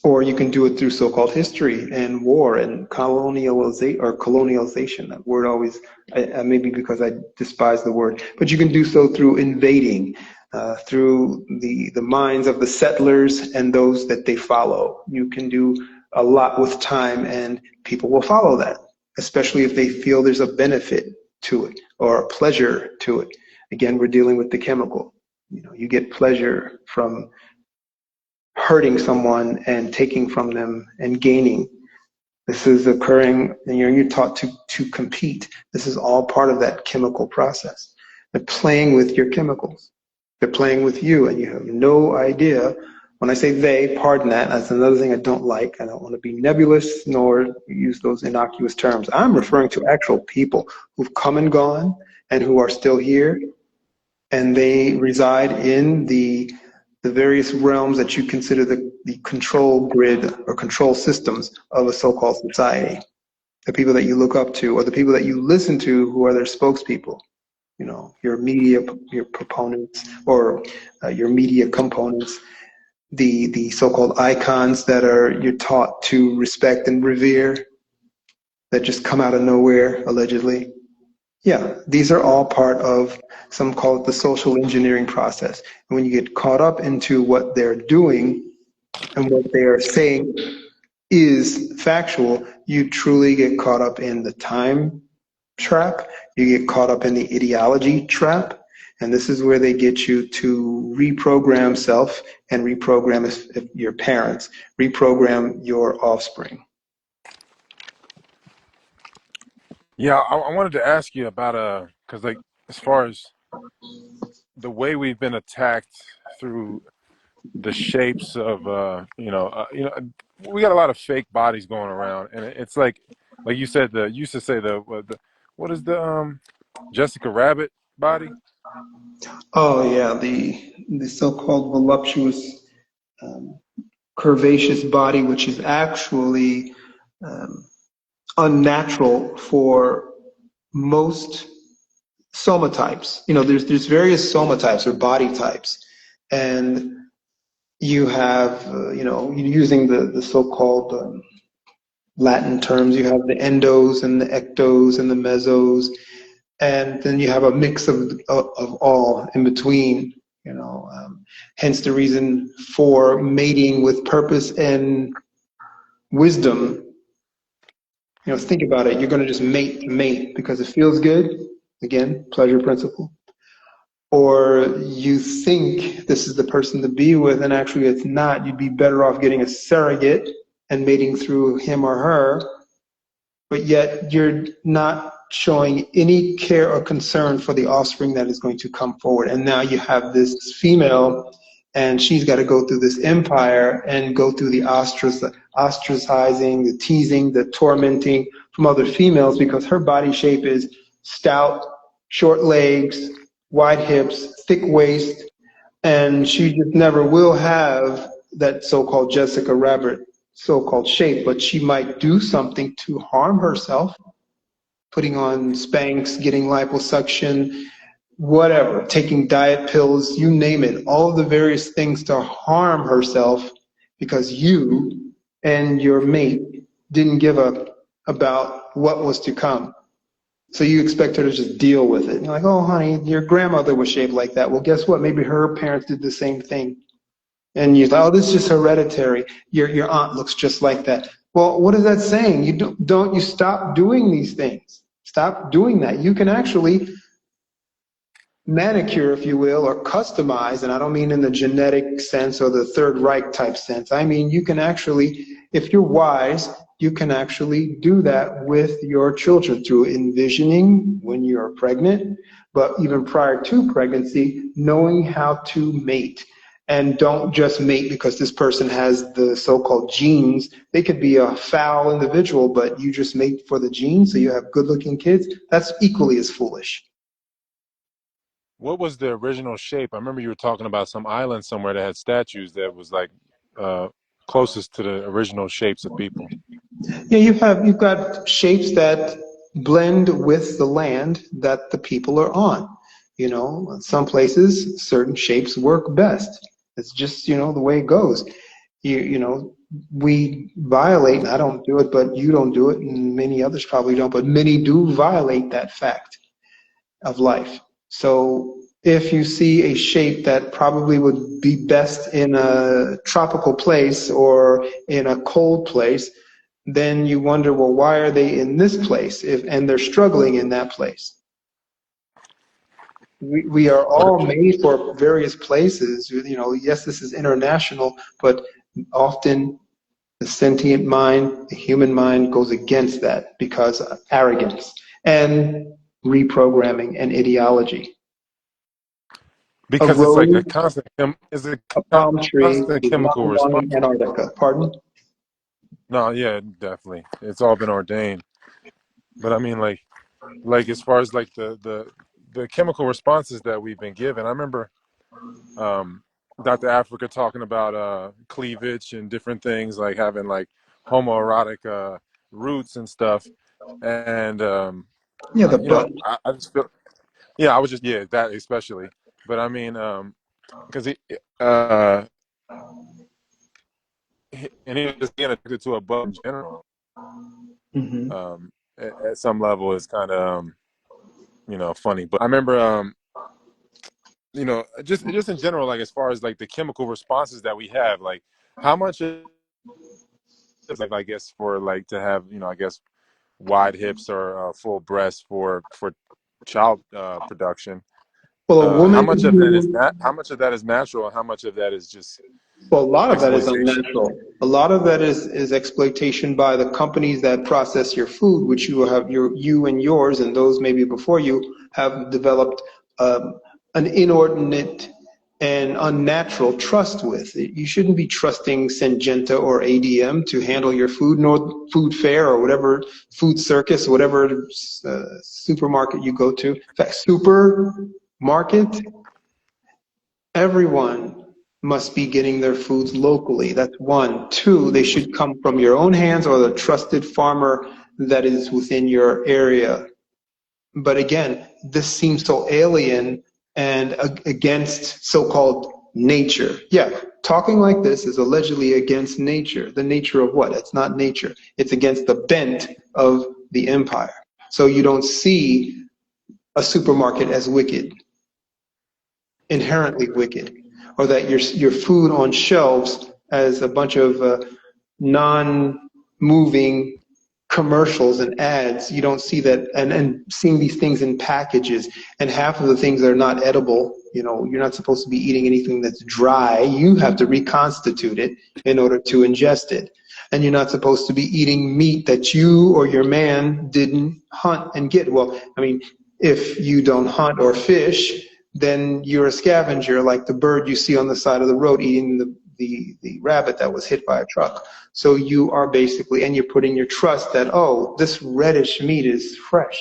Or you can do it through so-called history and war and colonialization. That word always, maybe because I despise the word, but you can do so through invading, through the minds of the settlers and those that they follow. You can do a lot with time, and people will follow that, especially if they feel there's a benefit to it or a pleasure to it. Again, we're dealing with the chemical. You get pleasure from hurting someone and taking from them and gaining. This is occurring, and you're taught to compete. This is all part of that chemical process. They're playing with your chemicals. They're playing with you, and you have no idea When I say they, pardon that. That's another thing I don't like. I don't want to be nebulous nor use those innocuous terms. I'm referring to actual people who've come and gone and who are still here, and they reside in the various realms that you consider the control grid or control systems of a so-called society. The people that you look up to, or the people that you listen to, who are their spokespeople. You know, your media, your proponents, or your media components, the so-called icons that you're taught to respect and revere, that just come out of nowhere, allegedly. Yeah, these are all part of some call it the social engineering process. And when you get caught up into what they're doing and what they are saying is factual, you truly get caught up in the time trap. You get caught up in the ideology trap. And this is where they get you to reprogram self and reprogram if your parents, reprogram your offspring. Yeah, I wanted to ask you about because like as far as the way we've been attacked through the shapes of we got a lot of fake bodies going around, and it's like you said, the used to say the what is the Jessica Rabbit body. Oh yeah, the so-called voluptuous, um, curvaceous body, which is actually um, unnatural for most soma types. You know, there's various soma types or body types, and you have using the so-called Latin terms, you have the endos and the ectos and the mesos, and then you have a mix of all in between. Hence the reason for mating with purpose and wisdom. Think about it. You're going to just mate to mate because it feels good. Again, pleasure principle. Or you think this is the person to be with, and actually it's not. You'd be better off getting a surrogate and mating through him or her, but yet you're not showing any care or concern for the offspring that is going to come forward. And now you have this female, and she's got to go through this empire and go through the ostracizing, the teasing, the tormenting from other females because her body shape is stout, short legs, wide hips, thick waist, and she just never will have that so-called Jessica Rabbit so-called shape, but she might do something to harm herself, putting on Spanx, getting liposuction, whatever, taking diet pills, you name it, all of the various things to harm herself because you and your mate didn't give up about what was to come. So you expect her to just deal with it. You're like, oh, honey, your grandmother was shaped like that. Well, guess what? Maybe her parents did the same thing. And you're like, oh, this is just hereditary. Your aunt looks just like that. Well, what is that saying? You stop doing these things. Stop doing that. You can actually manicure, if you will, or customize, and I don't mean in the genetic sense or the Third Reich type sense. I mean, you can actually, if you're wise, you can actually do that with your children through envisioning when you're pregnant, but even prior to pregnancy, knowing how to mate. And don't just mate because this person has the so-called genes. They could be a foul individual, but you just mate for the genes so you have good-looking kids. That's equally as foolish. What was the original shape? I remember you were talking about some island somewhere that had statues that was like closest to the original shapes of people. Yeah, you've got shapes that blend with the land that the people are on. Some places certain shapes work best. It's just the way it goes. We violate, and I don't do it, but you don't do it, and many others probably don't, but many do violate that fact of life. So if you see a shape that probably would be best in a tropical place or in a cold place, then you wonder, well, why are they in this place and they're struggling in that place? We are all made for various places. Yes, this is international, but often the sentient mind, the human mind goes against that because of arrogance and reprogramming and ideology. A because it's like a rose, constant, it's a a palm tree constant does not chemical belong response. in Antarctica. Pardon? No, yeah, definitely, it's all been ordained. But I mean, like as far as like the chemical responses that we've been given, I remember Dr. Africa talking about cleavage and different things, like having like homoerotic roots and stuff, and Yeah, the you know, bud. I just feel, yeah, I was just, yeah, that especially. But I mean, because uh, and he was being addicted to a bud in general. Hmm. At some level, is kind of funny. But I remember just in general, like as far as like the chemical responses that we have, like how much is, like, I guess, for like to have, I guess, wide hips or full breasts for child production. Well, a How woman much of that is who how much of that is natural, and how much of that is just Well, a lot of that is exploitation? unnatural. A lot of that is exploitation by the companies that process your food, which you and yours and those maybe before you have developed an inordinate and unnatural trust with. You shouldn't be trusting Syngenta or ADM to handle your food, nor Food Fair or whatever food circus, whatever supermarket you go to. In fact, supermarket. Everyone must be getting their foods locally. That's one. Two, they should come from your own hands or the trusted farmer that is within your area. But again, this seems so alien and against so-called nature. Yeah, talking like this is allegedly against nature. The nature of what? It's not nature. It's against the bent of the empire. So you don't see a supermarket as wicked, inherently wicked, or that your food on shelves as a bunch of non-moving commercials and ads. You don't see that, and seeing these things in packages, and half of the things are not edible. You're not supposed to be eating anything that's dry. You have to reconstitute it in order to ingest it. And you're not supposed to be eating meat that you or your man didn't hunt and get. Well, I mean, if you don't hunt or fish, then you're a scavenger, like the bird you see on the side of the road eating the rabbit that was hit by a truck. So you are basically, and you're putting your trust that, oh, this reddish meat is fresh.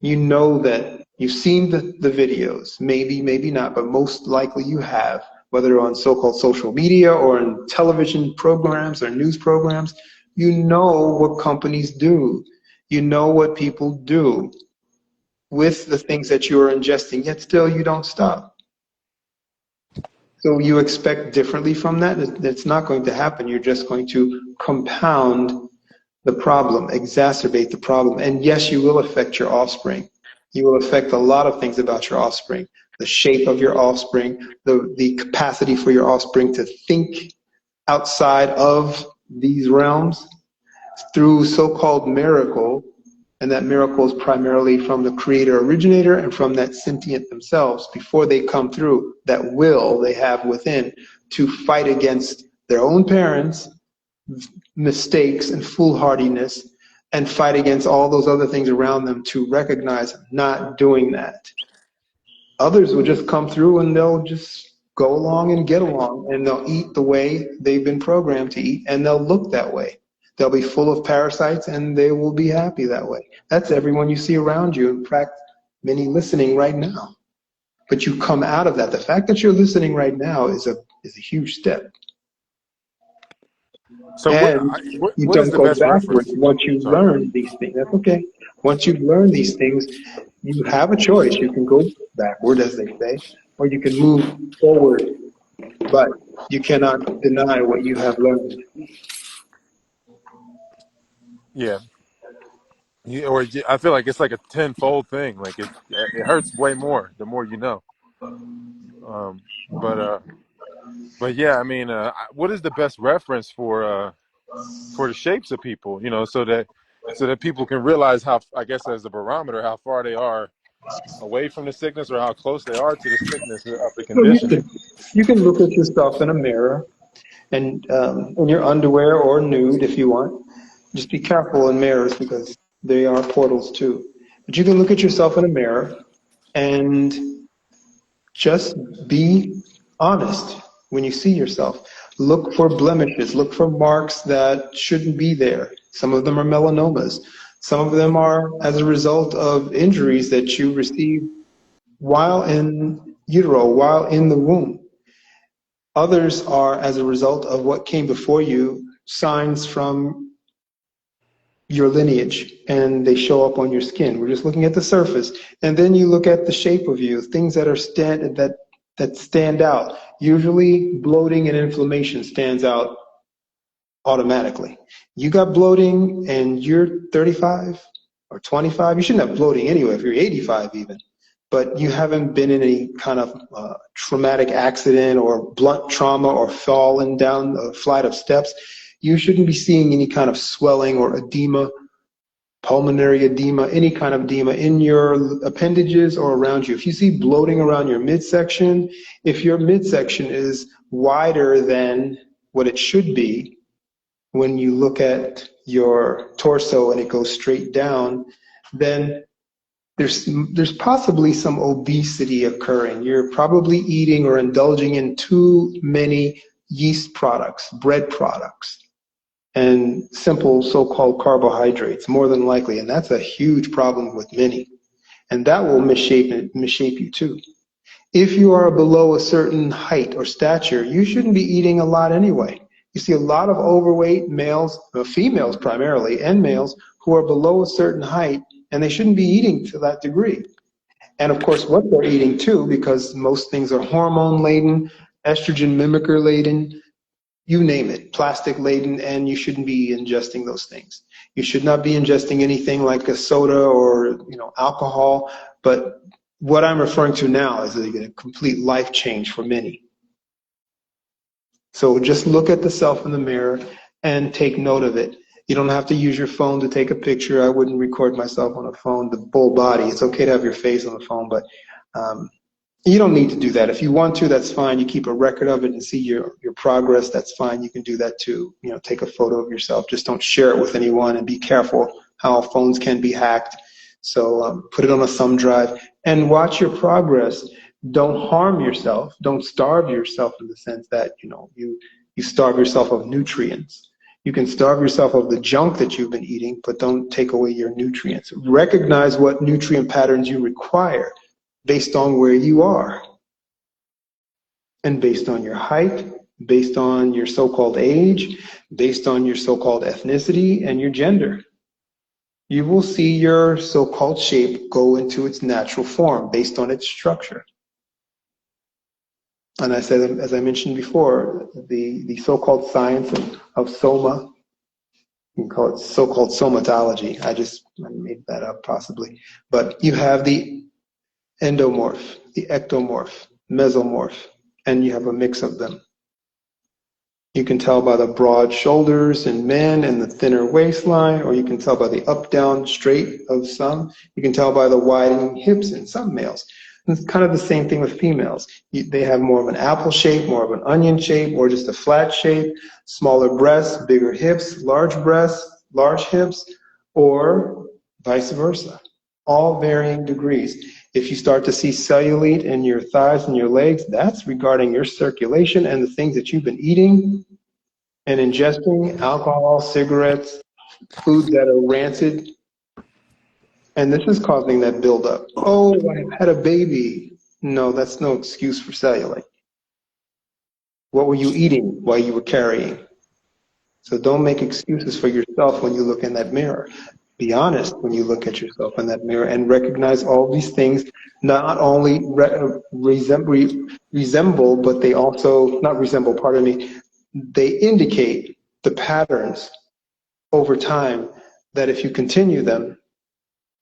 You know that you've seen the videos, maybe not, but most likely you have, whether on so-called social media or in television programs or news programs. You know what companies do. You know what people do with the things that you are ingesting, yet still you don't stop. So you expect differently from that? It's not going to happen. You're just going to compound the problem, exacerbate the problem. And yes, you will affect your offspring. You will affect a lot of things about your offspring. The shape of your offspring, the capacity for your offspring to think outside of these realms through so-called miracle. And that miracle is primarily from the creator originator and from that sentient themselves before they come through, that will they have within to fight against their own parents' mistakes and foolhardiness, and fight against all those other things around them to recognize not doing that. Others will just come through and they'll just go along and get along, and they'll eat the way they've been programmed to eat, and they'll look that way. They'll be full of parasites and they will be happy that way. That's everyone you see around you. In fact, many listening right now. But you come out of that. The fact that you're listening right now is a huge step. So And you what is don't the go best backwards reference? once you Sorry. learn these things. That's okay. Once you've learned these things, you have a choice. You can go backward, as they say, or you can move forward, but you cannot deny what you have learned. Yeah. Or I feel like it's like a tenfold thing. Like it hurts way more the more you know. Um, but yeah, I mean, what is the best reference for the shapes of people? So that people can realize how, I guess, as a barometer, how far they are away from the sickness or how close they are to the sickness of the So condition. you can look at yourself in a mirror and in your underwear or nude if you want. Just be careful in mirrors because they are portals too. But you can look at yourself in a mirror and Just be honest when you see yourself. Look for blemishes, look for marks that shouldn't be there. Some of them are melanomas. Some of them are as a result of injuries that you received while in utero, while in the womb. Others are as a result of what came before you, signs from your lineage, and they show up on your skin. We're just looking at the surface. And then you look at the shape of you, things that are that stand out. Usually bloating and inflammation stands out automatically. You got bloating and you're 35 or 25, you shouldn't have bloating anyway if you're 85 even. But you haven't been in any kind of traumatic accident or blunt trauma or fallen down a flight of steps, you shouldn't be seeing any kind of swelling or edema, pulmonary edema, any kind of edema in your appendages or around you. If you see bloating around your midsection, if your midsection is wider than what it should be, when you look at your torso and it goes straight down, then there's possibly some obesity occurring. You're probably eating or indulging in too many yeast products, bread products, and simple so-called carbohydrates, more than likely. And that's a huge problem with many. And that will misshape you too. If you are below a certain height or stature, you shouldn't be eating a lot anyway. You see a lot of overweight males, females primarily, and males who are below a certain height, and they shouldn't be eating to that degree. And of course, what they're eating too, because most things are hormone laden, estrogen mimicker laden, you name it, plastic laden, and you shouldn't be ingesting those things. You should not be ingesting anything like a soda or alcohol. But what I'm referring to now is a complete life change for many. So just look at the self in the mirror and take note of it. You don't have to use your phone to take a picture. I wouldn't record myself on a phone, the full body. It's okay to have your face on the phone, but you don't need to do that. If you want to, that's fine. You keep a record of it and see your progress. That's fine. You can do that too. Take a photo of yourself. Just don't share it with anyone, and be careful how phones can be hacked. So put it on a thumb drive and watch your progress. Don't harm yourself. Don't starve yourself in the sense that you starve yourself of nutrients. You can starve yourself of the junk that you've been eating, but don't take away your nutrients. Recognize what nutrient patterns you require based on where you are, and based on your height, based on your so-called age, based on your so-called ethnicity and your gender. You will see your so-called shape go into its natural form based on its structure. And I said, as I mentioned before, the so-called science of soma, you can call it so-called somatology. I made that up possibly. But you have the endomorph, the ectomorph, mesomorph, and you have a mix of them. You can tell by the broad shoulders in men and the thinner waistline, or you can tell by the up-down straight of some. You can tell by the widening hips in some males. And it's kind of the same thing with females. They have more of an apple shape, more of an onion shape, or just a flat shape, smaller breasts, bigger hips, large breasts, large hips, or vice versa, all varying degrees. If you start to see cellulite in your thighs and your legs, that's regarding your circulation and the things that you've been eating and ingesting, alcohol, cigarettes, foods that are rancid. And this is causing that buildup. Oh, I had a baby. No, that's no excuse for cellulite. What were you eating while you were carrying? So don't make excuses for yourself when you look in that mirror. Be honest when you look at yourself in that mirror and recognize all these things not only resemble, but they also, not resemble, pardon me, they indicate the patterns over time that if you continue them,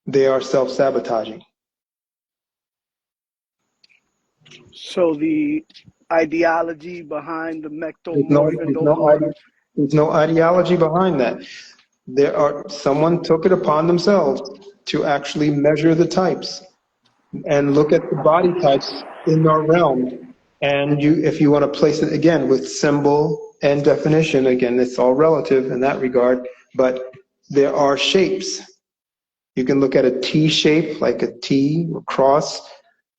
they are self-sabotaging. So the ideology behind the mectomorph, endomorph. There's no ideology behind that. Someone took it upon themselves to actually measure the types and look at the body types in our realm. And if you want to place it again with symbol and definition, again, it's all relative in that regard, but there are shapes. You can look at a T shape, like a T or cross,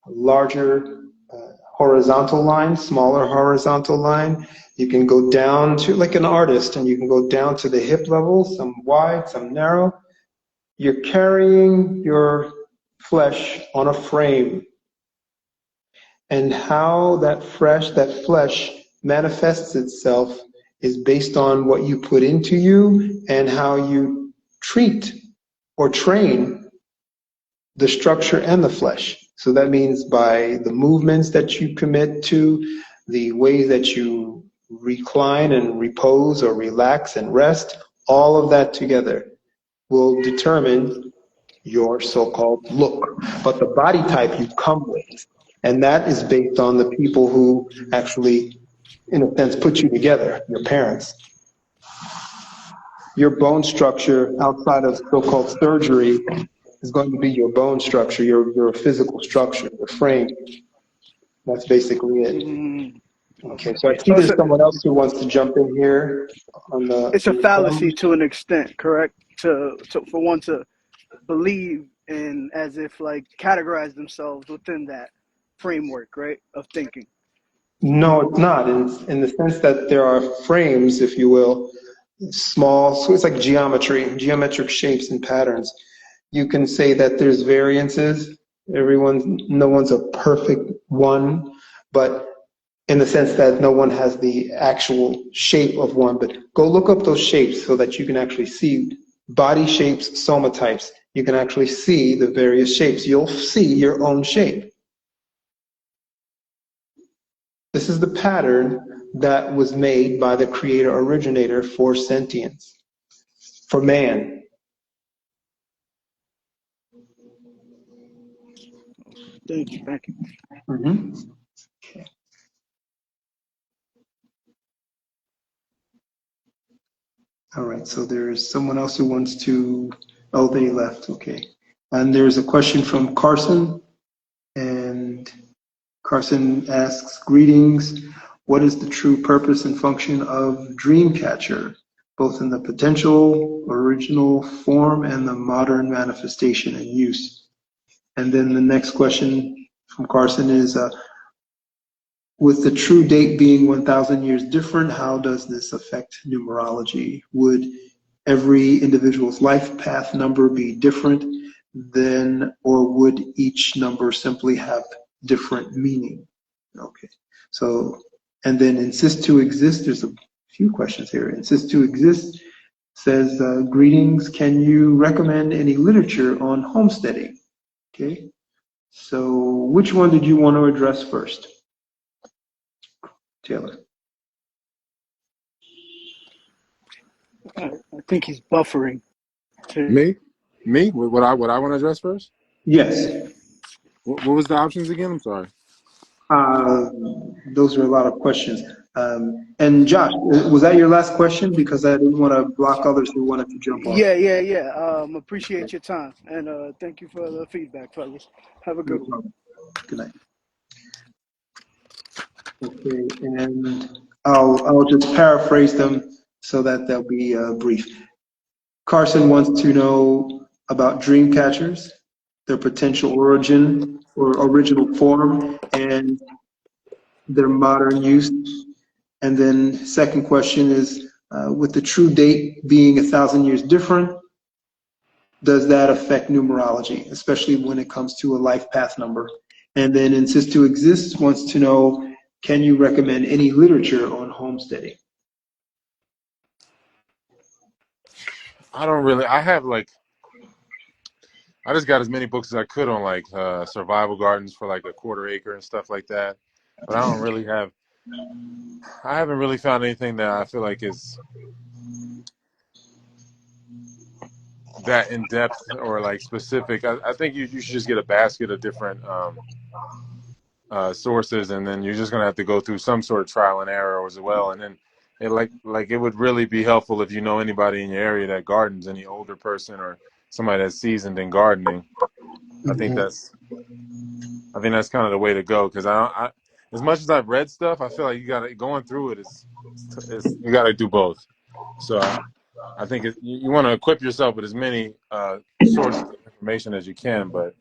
a larger horizontal line, smaller horizontal line. You can go down to like an artist, and you can go down to the hip level, some wide, some narrow. You're carrying your flesh on a frame, and how that flesh manifests itself is based on what you put into you and how you treat or train the structure and the flesh. So that means by the movements that you commit to, the ways that you recline and repose or relax and rest, all of that together will determine your so-called look. But the body type you come with, and that is based on the people who actually, in a sense, put you together, your parents. Your bone structure outside of so-called surgery is going to be your bone structure, your physical structure, your frame. That's basically it. Okay, so I see So there's someone else who wants to jump in here on it's a the fallacy to an extent, correct? For one to believe in as if like categorize themselves within that framework, right, of thinking. No, it's not, in the sense that there are frames, if you will, small, so it's like geometry, geometric shapes and patterns. You can say that there's variances. No one's a perfect one, but in the sense that no one has the actual shape of one. But go look up those shapes so that you can actually see body shapes, somatypes. You can actually see the various shapes. You'll see your own shape. This is the pattern that was made by the creator originator for sentience, for man. Thank you. Mm-hmm. All right, so there's someone else who wants to, oh, they left, okay. And there's a question from Carson, and Carson asks, greetings, what is the true purpose and function of Dreamcatcher, both in the potential, original form, and the modern manifestation and use? And then the next question from Carson is, with the true date being 1,000 years different, how does this affect numerology? Would every individual's life path number be different then, or would each number simply have different meaning? Okay, so, and then insist to exist, there's a few questions here. Insist to exist says, greetings, can you recommend any literature on homesteading? Okay, so which one did you want to address first? Taylor. I think he's buffering. Me? What I want to address first? Yes. What was the options again? I'm sorry. Those are a lot of questions. And Josh, was that your last question? Because I didn't want to block others who wanted to jump on. Yeah. Appreciate your time, and thank you for the feedback, fellas. Have a good one. Good night. Okay, and I'll just paraphrase them so that they'll be brief. Carson wants to know about dream catchers, their potential origin or original form, and their modern use. And then second question is, with the true date being 1,000 years different, does that affect numerology, especially when it comes to a life path number? And then insist to exist wants to know, can you recommend any literature on homesteading? I don't really. I have like. I just got as many books as I could on like survival gardens for like a quarter acre and stuff like that. But I don't really have. I haven't really found anything that I feel like is that in depth or like specific. I think you should just get a basket of different sources, and then you're just gonna have to go through some sort of trial and error as well. And then it would really be helpful if you know anybody in your area that gardens, any older person or somebody that's seasoned in gardening. I think that's kind of the way to go, because I as much as I've read stuff, I feel like you got to going through it is you got to do both. So I think you want to equip yourself with as many sources of information as you can, but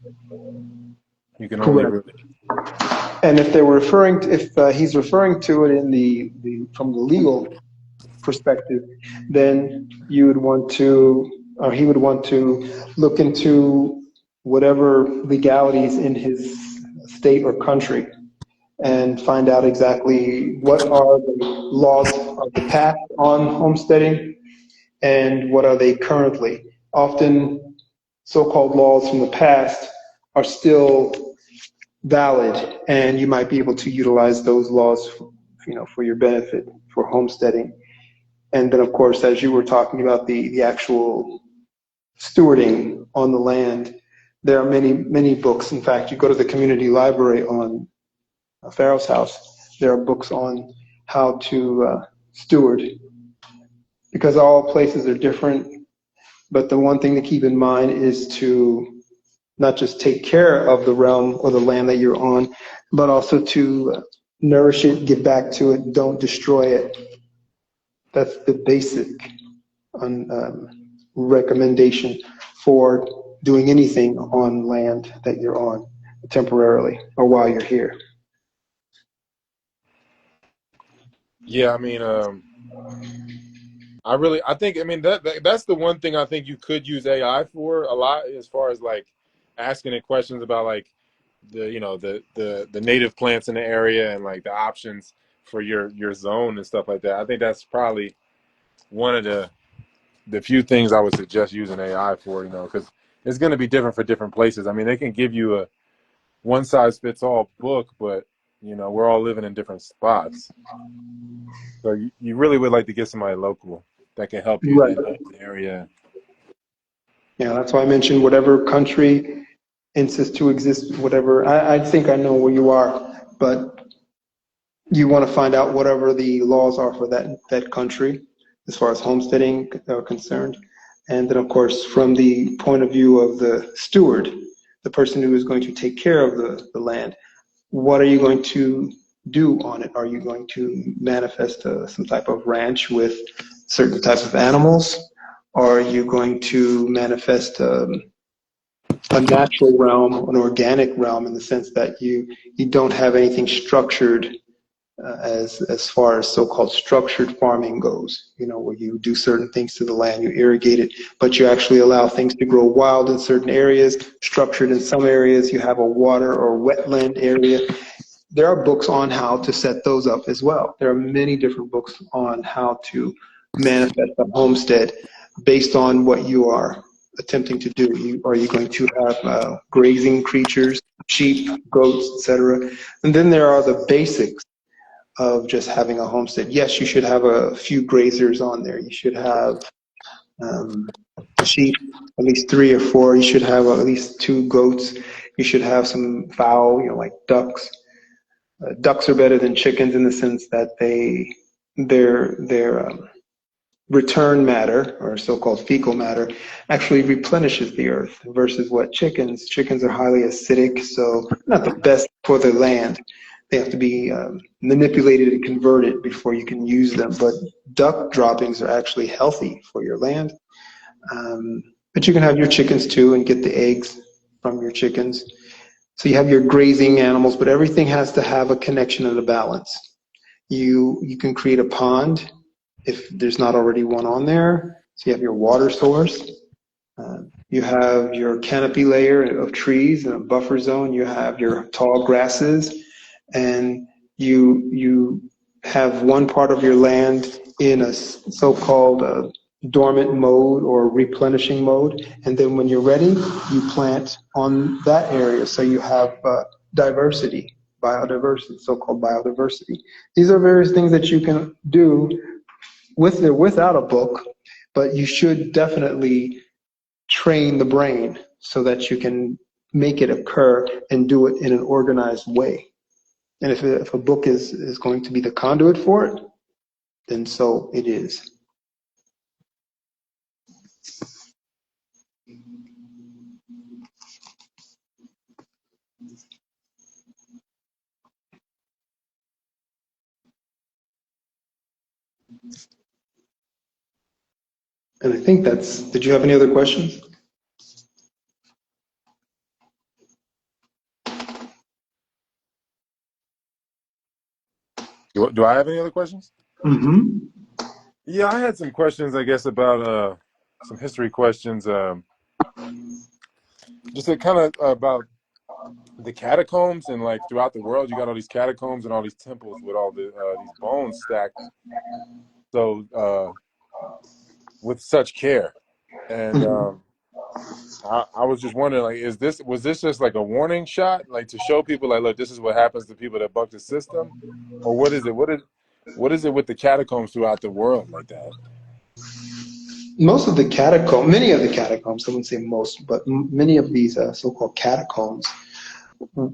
you can only Correct. really And if they were referring to, if he's referring to it in from the legal perspective, then you would want to, or he would want to look into whatever legalities in his state or country and find out exactly what are the laws of the past on homesteading and what are they currently. Often so-called laws from the past are still valid, and you might be able to utilize those laws, for your benefit for homesteading. And then, of course, as you were talking about the actual stewarding on the land, there are many, many books. In fact, you go to the community library on Pharaoh's House, there are books on how to steward, because all places are different. But the one thing to keep in mind is to not just take care of the realm or the land that you're on, but also to nourish it, give back to it, don't destroy it. That's the basic recommendation for doing anything on land that you're on temporarily or while you're here. Yeah, I mean, I think, I mean, that's the one thing I think you could use AI for a lot, as far as like asking it questions about like the native plants in the area and like the options for your zone and stuff like that. I think that's probably one of the few things I would suggest using AI for, because it's going to be different for different places. I mean, they can give you a one size fits all book, but we're all living in different spots. So you really would like to get somebody local that can help you, Right. that knows the area. Yeah, that's why I mentioned whatever country insists to exist, whatever. I think I know where you are, but you want to find out whatever the laws are for that country as far as homesteading are concerned. And then, of course, from the point of view of the steward, the person who is going to take care of the land, what are you going to do on it? Are you going to manifest some type of ranch with certain types of animals? Or are you going to manifest a natural realm, an organic realm, in the sense that you don't have anything structured as far as so-called structured farming goes, where you do certain things to the land, you irrigate it, but you actually allow things to grow wild in certain areas, structured in some areas, you have a water or wetland area. There are books on how to set those up as well. There are many different books on how to manifest a homestead based on what you are attempting to do. Are you going to have grazing creatures, sheep, goats, etc.? And then there are the basics of just having a homestead. Yes, you should have a few grazers on there. You should have sheep, at least 3 or 4. You should have at least 2 goats. You should have some fowl, like ducks. Ducks are better than chickens in the sense that their return matter, or so-called fecal matter, actually replenishes the earth versus what chickens are highly acidic, so not the best for the land. They have to be manipulated and converted before you can use them, but duck droppings are actually healthy for your land. But you can have your chickens too and get the eggs from your chickens. So you have your grazing animals, but everything has to have a connection and a balance. You can create a pond if there's not already one on there. So you have your water source. You have your canopy layer of trees and a buffer zone. You have your tall grasses, and you have one part of your land in a so-called dormant mode or replenishing mode, and then when you're ready, you plant on that area. So you have diversity, biodiversity, so-called biodiversity. These are various things that you can do with or without a book, but you should definitely train the brain so that you can make it occur and do it in an organized way. And if a book is going to be the conduit for it, then so it is. And I think did you have any other questions? Do I have any other questions? Mm-hmm. Yeah, I had some questions, I guess, about some history questions. Just kind of about the catacombs and like throughout the world, you got all these catacombs and all these temples with all these bones stacked. So with such care, and I was just wondering, like, was this just like a warning shot, like to show people, like, look, this is what happens to people that buck the system, or what is it? What is it with the catacombs throughout the world like that? Most of the catacombs, many of the catacombs, I wouldn't say most, but many of these so-called catacombs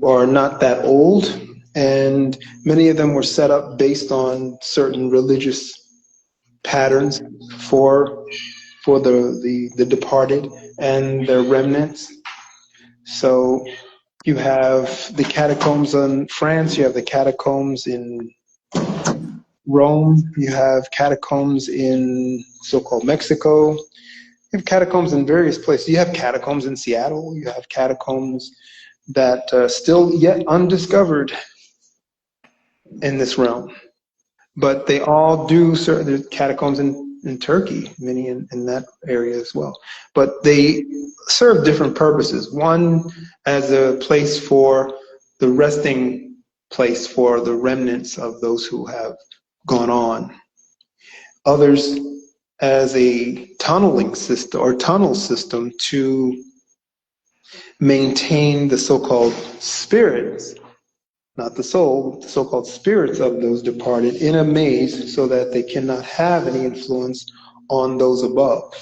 are not that old, and many of them were set up based on certain religious patterns for the departed and their remnants. So you have the catacombs in France, you have the catacombs in Rome, you have catacombs in so-called Mexico, you have catacombs in various places. You have catacombs in Seattle, you have catacombs that still yet undiscovered in this realm. But they all do serve, there's catacombs in Turkey, many in that area as well. But they serve different purposes. One as a place for the resting place for the remnants of those who have gone on. Others as a tunneling system or tunnel system to maintain the so-called spirits, not the soul, the so-called spirits of those departed in a maze so that they cannot have any influence on those above.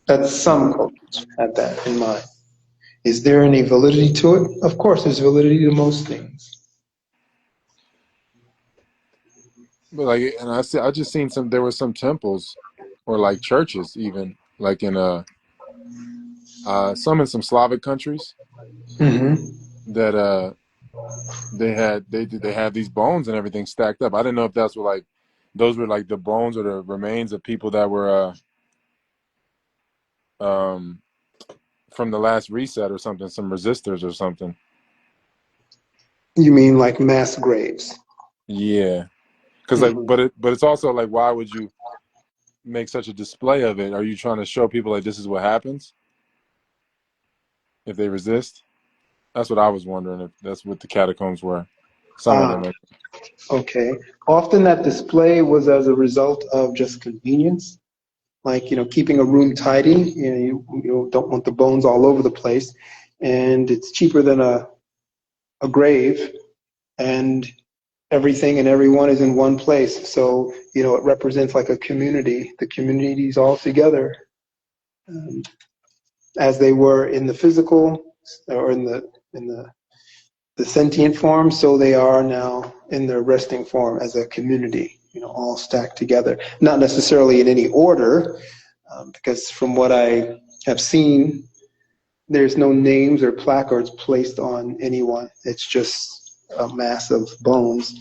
That's some cultures have that in mind. Is there any validity to it? Of course, there's validity to most things. But like, and I just seen there were some temples or like churches even like in some in some Slavic countries Mm-hmm. that they have these bones and everything stacked up. I didn't know if that's what like those were like the bones or the remains of people that were from the last reset or something, some resistors or something. You mean like mass graves? Yeah, because like, but it's also like, why would you make such a display of it? Are you trying to show people like this is what happens if they resist? That's what I was wondering, if that's what the catacombs were. Some of Ah, them. okay. Often that display was as a result of just convenience, like, keeping a room tidy. You don't want the bones all over the place, and it's cheaper than a grave, and everything and everyone is in one place. So, it represents like a community. The community's all together, um, as they were in the physical or in the sentient form, so they are now in their resting form as a community, all stacked together. Not necessarily in any order, because from what I have seen, there's no names or placards placed on anyone. It's just a mass of bones.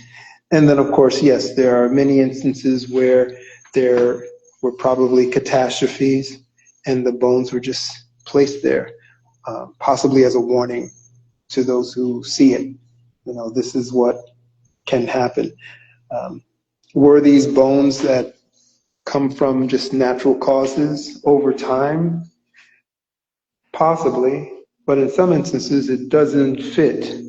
And then, of course, yes, there are many instances where there were probably catastrophes and the bones were just placed there, possibly as a warning to those who see it. This is what can happen. Were these bones that come from just natural causes over time? Possibly, but in some instances it doesn't fit.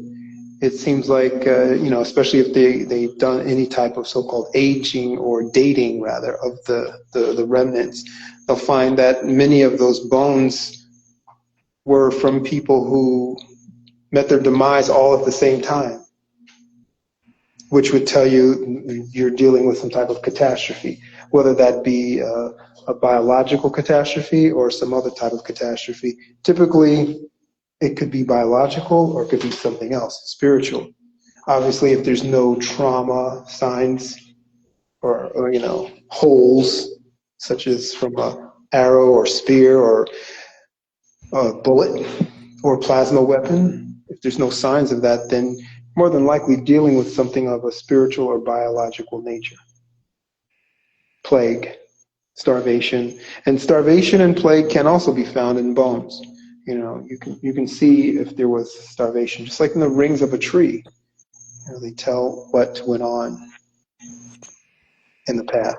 It seems like, especially if they've done any type of so-called aging or dating, rather, of the remnants, they'll find that many of those bones were from people who met their demise all at the same time, which would tell you you're dealing with some type of catastrophe, whether that be a biological catastrophe or some other type of catastrophe. Typically, it could be biological or it could be something else, spiritual. Obviously, if there's no trauma signs or holes, such as from a arrow or spear or a bullet or plasma weapon, if there's no signs of that, then more than likely dealing with something of a spiritual or biological nature. Plague, starvation, and plague can also be found in bones. You can see if there was starvation, just like in the rings of a tree. really tell what went on in the past.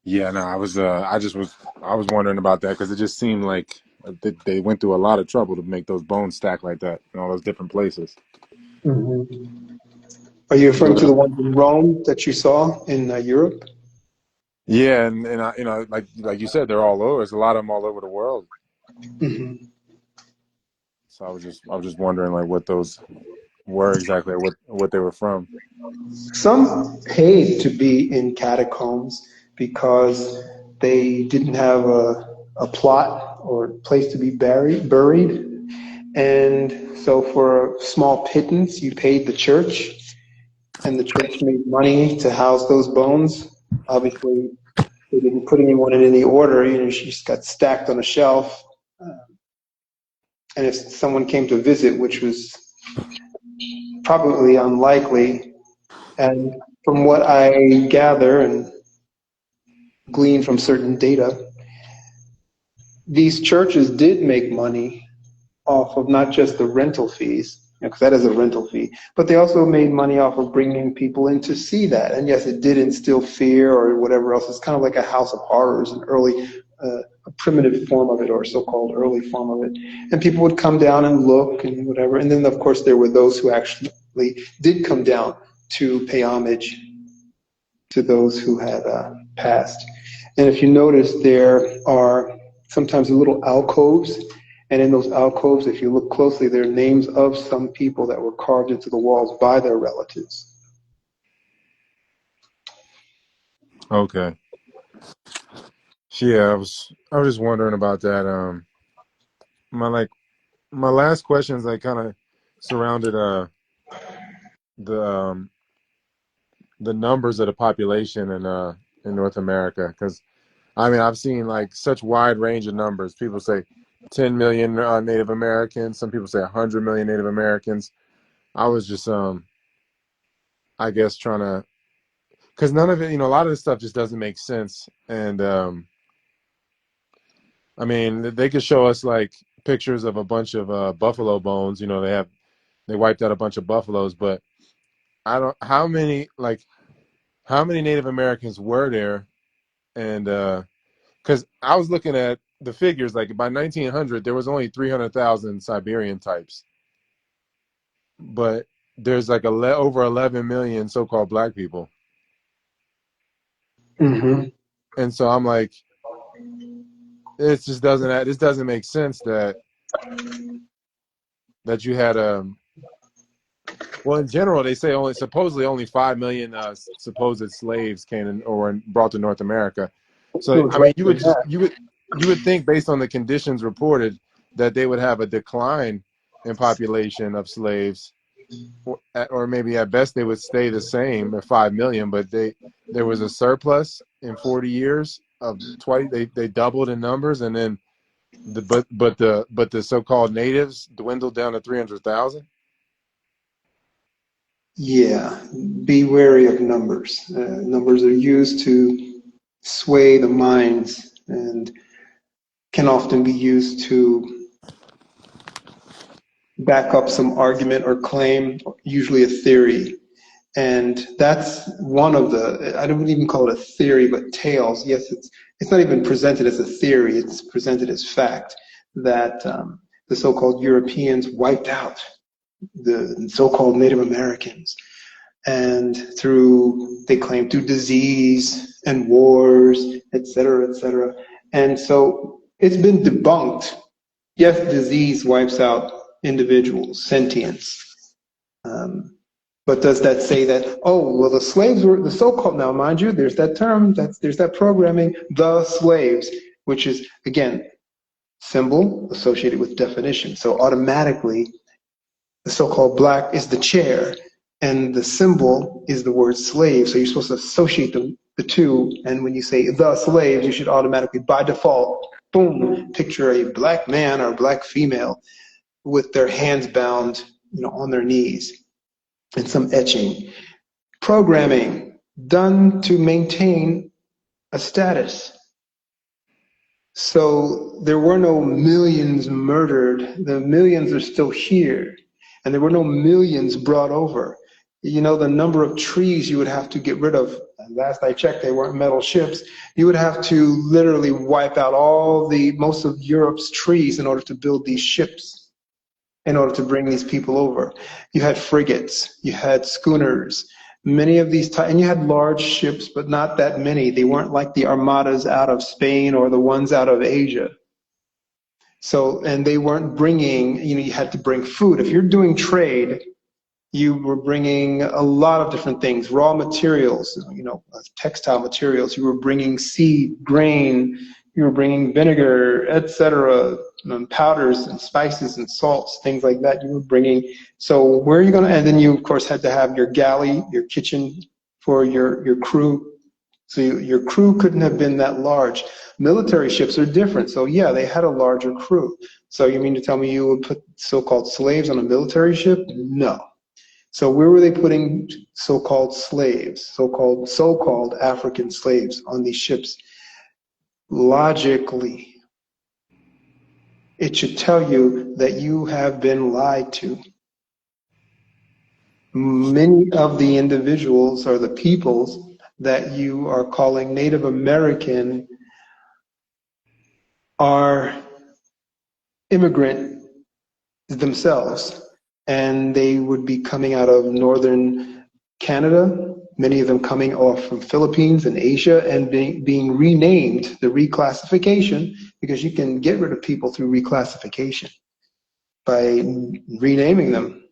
Yeah, no, I was wondering about that because it just seemed like they went through a lot of trouble to make those bones stack like that in all those different places. Mm-hmm. Are you referring But to the ones in Rome that you saw in Europe? yeah, and I, like you said, they're all over. There's a lot of them all over the world. Mm-hmm. So I was just wondering like what those were exactly, or what they were from. Some paid to be in catacombs because they didn't have a plot or place to be buried. And so for a small pittance, you paid the church, and the church made money to house those bones. Obviously, they didn't put anyone in any order. She just got stacked on a shelf. And if someone came to visit, which was probably unlikely, and from what I gather and glean from certain data, these churches did make money off of not just the rental fees, because that is a rental fee, but they also made money off of bringing people in to see that. And yes, it did instill fear or whatever else. It's kind of like a house of horrors, an early, a primitive form of it, or so-called early form of it. And people would come down and look and whatever. And then, of course, there were those who actually did come down to pay homage to those who had passed. And if you notice, there are sometimes little alcoves, and in those alcoves, if you look closely, there are names of some people that were carved into the walls by their relatives. Okay. Yeah, I was just wondering about that. My like my last questions like kind of surrounded the um the numbers of the population in North America, because I mean I've seen like such wide range of numbers. People say 10 million Native Americans. Some people say 100 million Native Americans. I was just I guess trying to, because none of it, a lot of this stuff just doesn't make sense. And I mean they could show us like pictures of a bunch of buffalo bones. They wiped out a bunch of buffaloes, but I don't how many Native Americans were there. And because I was looking at the figures, like by 1900 there was only 300,000 Siberian types, but there's like over 11 million so-called black people. Mm-hmm. And so I'm like, this doesn't make sense that you had well, in general they say only supposedly only 5 million supposed slaves came in or were brought to North America. It So was I mean less than that. you would think, based on the conditions reported, that they would have a decline in population of slaves, or maybe at best they would stay the same at 5 million, but there was a surplus in 40 years of twice. They doubled in numbers, and then the so-called natives dwindled down to 300,000. Yeah, be wary of numbers. Numbers are used to sway the minds and can often be used to back up some argument or claim, usually a theory. And that's one of I don't even call it a theory, but tales. Yes, it's not even presented as a theory, it's presented as fact that the so-called Europeans wiped out the so-called Native Americans. And they claim through disease and wars, et cetera, et cetera. And so it's been debunked. Yes, disease wipes out individuals, sentience. But does that say that, oh, well, the slaves were the so-called, now mind you, there's that term, there's that programming, the slaves, which is, again, symbol associated with definition. So automatically, the so-called black is the chair, and the symbol is the word slave. So you're supposed to associate the two, and when you say the slaves, you should automatically, by default, boom, picture a black man or a black female with their hands bound, on their knees, and some etching. Programming done to maintain a status. So there were no millions murdered. The millions are still here. And there were no millions brought over. You know, the number of trees you would have to get rid of. Last I checked, they weren't metal ships. You would have to literally wipe out most of Europe's trees in order to build these ships, in order to bring these people over. You had frigates, you had schooners, many of these, and you had large ships, but not that many. They weren't like the armadas out of Spain or the ones out of Asia. So, and they weren't bringing, you had to bring food. If you're doing trade, you were bringing a lot of different things, raw materials, textile materials. You were bringing seed, grain, you were bringing vinegar, etc., powders and spices and salts, things like that. You were bringing. So where are you going to? And then you, of course, had to have your galley, your kitchen for your crew. So your crew couldn't have been that large. Military ships are different. So yeah, they had a larger crew. So you mean to tell me you would put so-called slaves on a military ship? No. So where were they putting so-called slaves, so-called African slaves on these ships? Logically, it should tell you that you have been lied to. Many of the individuals or the peoples that you are calling Native American are immigrant themselves, and they would be coming out of northern Canada, many of them coming off from Philippines and Asia, and being renamed, the reclassification, because you can get rid of people through reclassification by renaming them,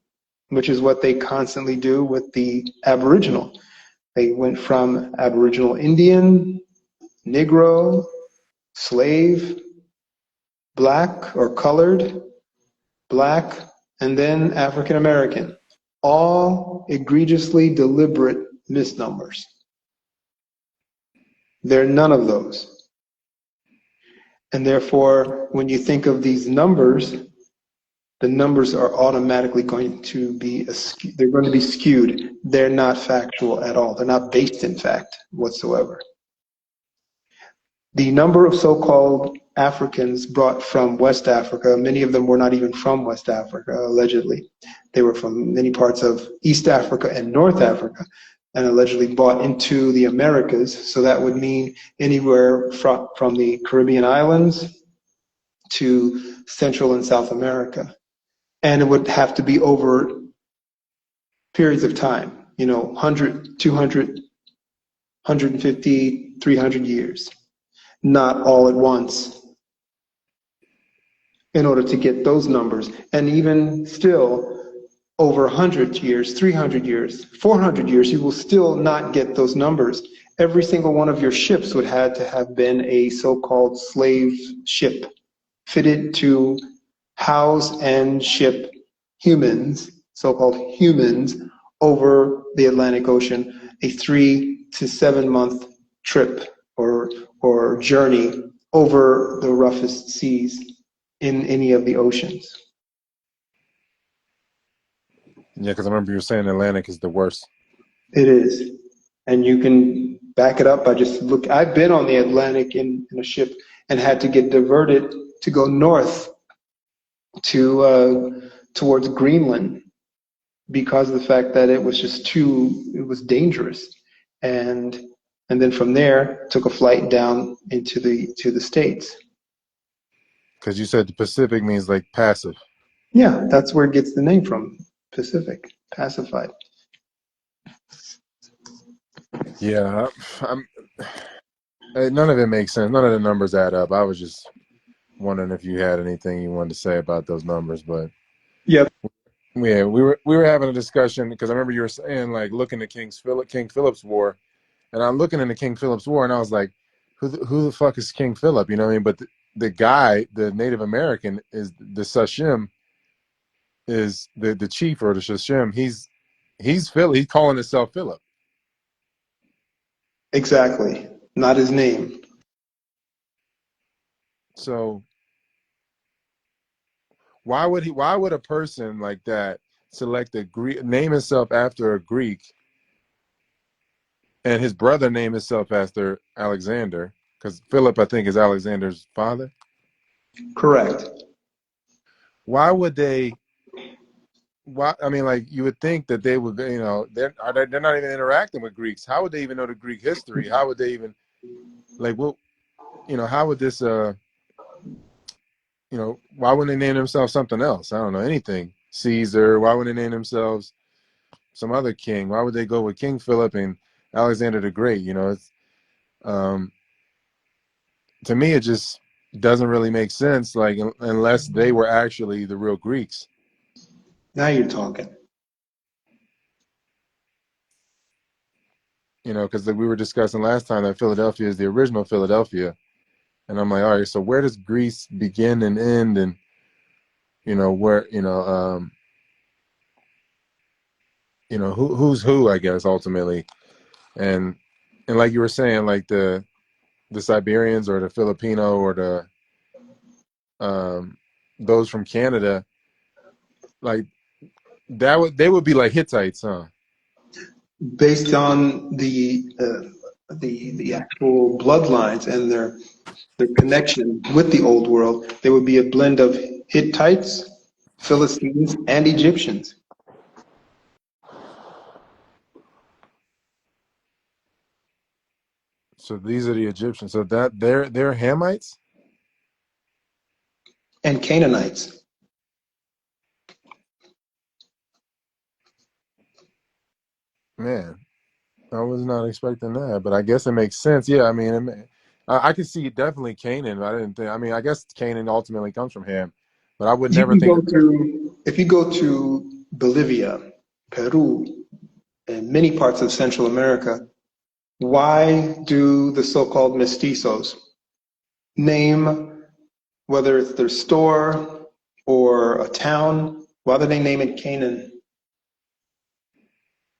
which is what they constantly do with the Aboriginal. They went from Aboriginal Indian, Negro, slave, black or colored, black, and then African American. All egregiously deliberate misnomers. There are none of those. And therefore, when you think of these numbers, the numbers are automatically going to be they're going to be skewed. They're not factual at all. They're not based in fact whatsoever. The number of so-called Africans brought from West Africa, many of them were not even from West Africa, allegedly. They were from many parts of East Africa and North Africa, and allegedly brought into the Americas. So that would mean anywhere from the Caribbean islands to Central and South America. And it would have to be over periods of time, 100, 200, 150, 300 years, not all at once, in order to get those numbers. And even still, over 100 years, 300 years, 400 years, you will still not get those numbers. Every single one of your ships would have to have been a so-called slave ship, fitted to house and ship humans, so-called humans, over the Atlantic Ocean, a 3 to 7 month trip or journey over the roughest seas in any of the oceans. Yeah, because I remember you were saying Atlantic is the worst. It is. And you can back it up by just look. I've been on the Atlantic in a ship and had to get diverted to go north to towards Greenland because of the fact that it was just it was dangerous. And then from there took a flight down into the States. Because you said the Pacific means like passive. Yeah, that's where it gets the name from. Pacific, pacified. Yeah, none of it makes sense. None of the numbers add up. I was just wondering if you had anything you wanted to say about those numbers, but Yep. yeah, we were having a discussion because I remember you were saying like looking at King Philip's War, and I'm looking into King Philip's War, and I was like, who the fuck is King Philip? You know what I mean? But the guy, the Native American, is the Sashim, is the chief or the Sashim. He's Philip. He's calling himself Philip. Exactly. Not his name. So why would a person like that select a Greek, name himself after a Greek, and his brother name himself after Alexander, because Philip, I think, is Alexander's father. Correct. Why would they? Why? I mean, like you would think that they would. You know, they're not even interacting with Greeks. How would they even know the Greek history? How would they even like what? You know, how would this? You know, why wouldn't they name themselves something else? I don't know anything. Caesar. Why wouldn't they name themselves some other king? Why would they go with King Philip and Alexander the Great? You know, it's um, to me it just doesn't really make sense. Like unless they were actually the real Greeks. Now you're talking. You know, because we were discussing last time that Philadelphia is the original Philadelphia, and I'm like, all right, so where does Greece begin and end, and you know where who's who, I guess ultimately, and like you were saying, like the Siberians or the Filipino or the those from Canada, like they would be like Hittites, huh? Based on the actual bloodlines and their connection with the old world, they would be a blend of Hittites, Philistines, and Egyptians. So these are the Egyptians. So that they're Hamites, And Canaanites. man. I was not expecting that, but I guess it makes sense. Yeah, I mean, I could see definitely Canaan. I didn't think. I mean, I guess Canaan ultimately comes from Ham, but I would If you never can think go that they're. to if you go to Bolivia, Peru, and many parts of Central America, why do the so-called mestizos name, whether it's their store or a town, why do they name it Canaan?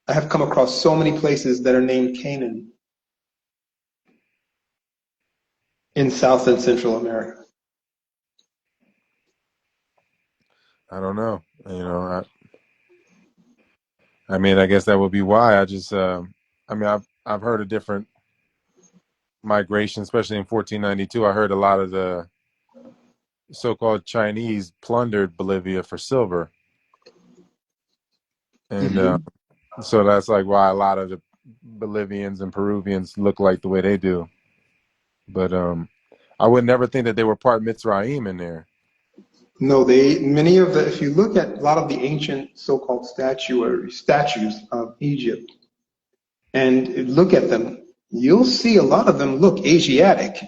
I have come across so many places that are named Canaan in South and Central America. I don't know. You know, I mean, I guess that would be why. I mean, I've heard of different migrations, especially in 1492. I heard a lot of the so-called Chinese plundered Bolivia for silver, and Mhm. so that's like why a lot of the Bolivians and Peruvians look like the way they do. But I would never think that they were part Mitzrayim in there. No, many of the, if you look at a lot of the ancient so-called statues of Egypt and look at them, you'll see a lot of them look Asiatic.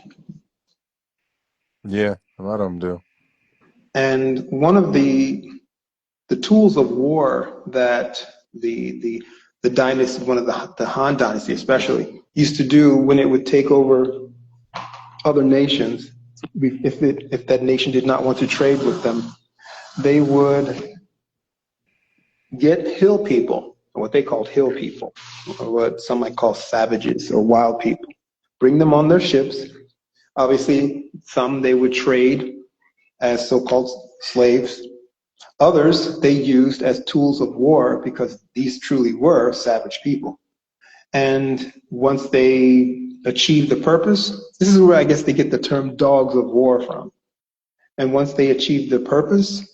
Yeah, a lot of them do. And one of the tools of war that the dynasty, one of the Han dynasty especially, used to do when it would take over other nations, if that nation did not want to trade with them, they would get hill people, or what they called hill people, or what some might call savages or wild people, bring them on their ships. Obviously, some they would trade as so-called slaves. Others they used as tools of war because these truly were savage people. And once they achieved the purpose, this is where I guess they get the term dogs of war from. And once they achieved the purpose,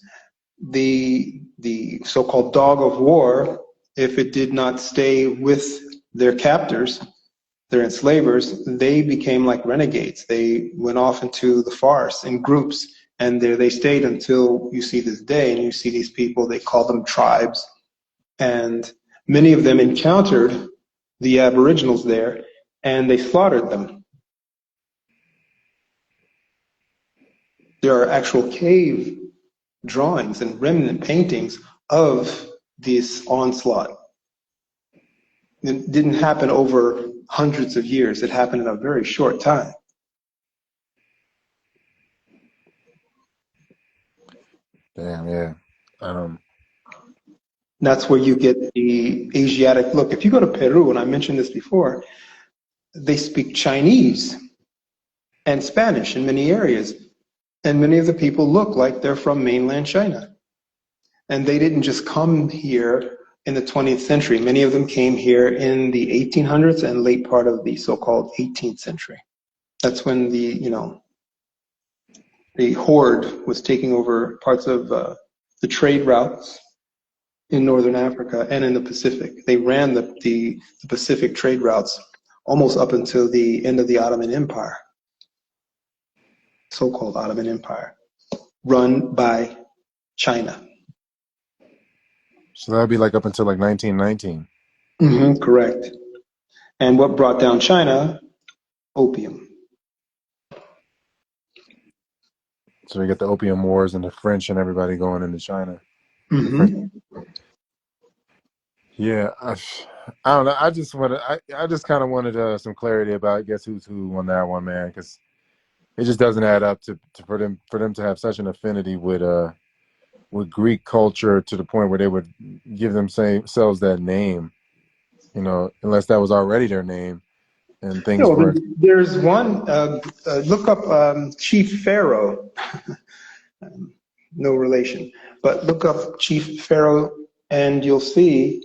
the so-called dog of war, if it did not stay with their captors, their enslavers, they became like renegades. They went off into the forest in groups, and there they stayed until you see this day. And you see these people, they call them tribes, and many of them encountered the aboriginals there, and they slaughtered them. There are actual cave drawings and remnant paintings of this onslaught. It didn't happen over hundreds of years. It happened in a very short time. Damn, yeah. Um, That's where you get the Asiatic look. If you go to Peru, and I mentioned this before, they speak Chinese and Spanish in many areas. And many of the people look like they're from mainland China. And they didn't just come here in the 20th century. Many of them came here in the 1800s and late part of the so-called 18th century. That's when the horde was taking over parts of the trade routes in northern Africa and in the Pacific. They ran the Pacific trade routes almost up until the end of the Ottoman Empire, so-called Ottoman Empire, run by China. So that would be like up until like 1919. Correct. And what brought down China? Opium. So we get the Opium Wars and the French and everybody going into China. The French. Mm-hmm. Yeah, I don't know. I just kind of wanted some clarity about guess who's who on that one, man, because it just doesn't add up for them to have such an affinity with Greek culture to the point where they would give themselves that name, unless that was already their name and things No, weren't. there's one. Look up Chief Pharaoh. No relation, but look up Chief Pharaoh, and you'll see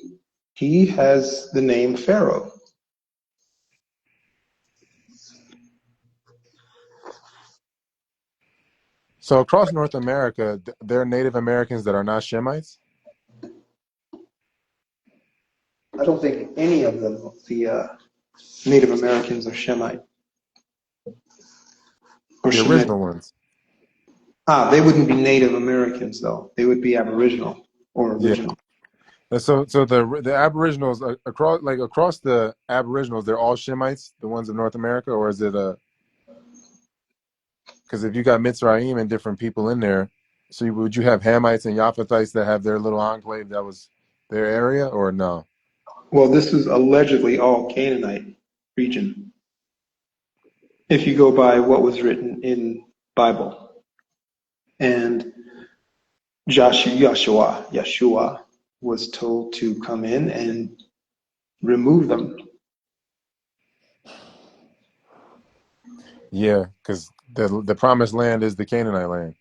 he has the name Pharaoh. So across North America, there are Native Americans that are not Shemites. I don't think any of them, the Native Americans, are Shemite or The Shemitic. original ones. They wouldn't be Native Americans though. They would be Aboriginal or Yeah. original. And so the Aboriginals across the Aboriginals, they're all Shemites, the ones in North America, or is it because if you got Mitzrayim and different people in there, so would you have Hamites and Yaphethites that have their little enclave that was their area, or no? Well, this is allegedly all Canaanite region. If you go by what was written in Bible, and Yeshua was told to come in and remove them. Yeah, because the promised land is the Canaanite land.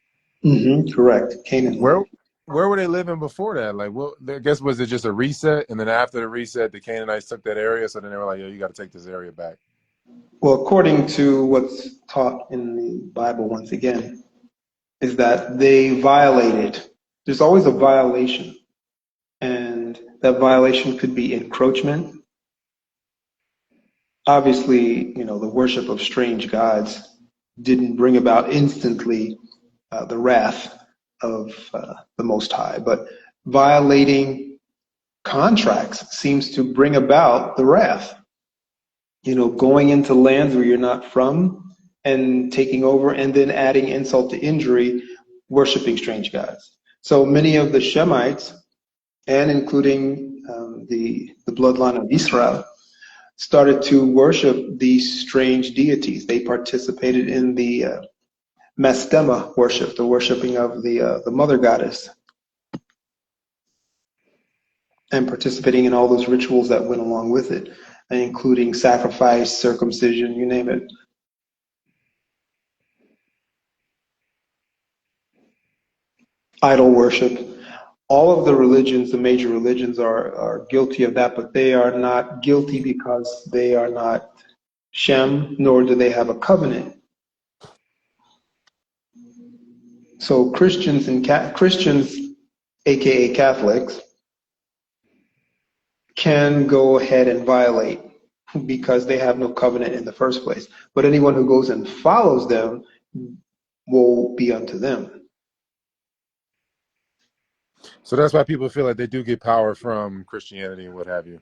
Correct, Canaan Where land. where were they living before that? Like, what? I guess was it just a reset, and then after the reset, the Canaanites took that area, so then they were like, "Yo, you got to take this area back." Well, according to what's taught in the Bible, once again, is that they violated. There's always a violation, and that violation could be encroachment. Obviously, the worship of strange gods didn't bring about instantly the wrath of the Most High, but violating contracts seems to bring about the wrath. Going into lands where you're not from and taking over and then adding insult to injury, worshiping strange gods. So many of the Shemites, and including the bloodline of Israel, started to worship these strange deities. They participated in the Mastema worship, the worshiping of the mother goddess, and participating in all those rituals that went along with it, including sacrifice, circumcision, you name it. Idol worship. All of the religions, the major religions, are guilty of that, but they are not guilty because they are not Shem, nor do they have a covenant. So Christians, aka Catholics, can go ahead and violate because they have no covenant in the first place. But anyone who goes and follows them will be unto them. So that's why people feel like they do get power from Christianity and what have you.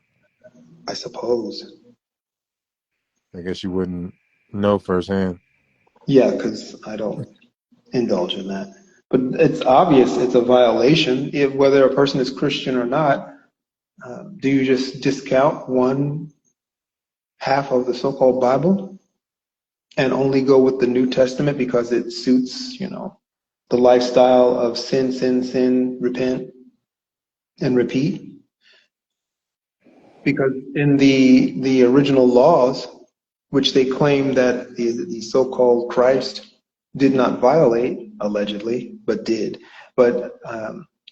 I suppose. I guess you wouldn't know firsthand. Yeah, because I don't indulge in that. But it's obvious it's a violation. Whether a person is Christian or not, do you just discount one half of the so-called Bible and only go with the New Testament because it suits, the lifestyle of sin, sin, sin, repent, and repeat? Because in the original laws, which they claim that the so-called Christ did not violate, allegedly, but did. But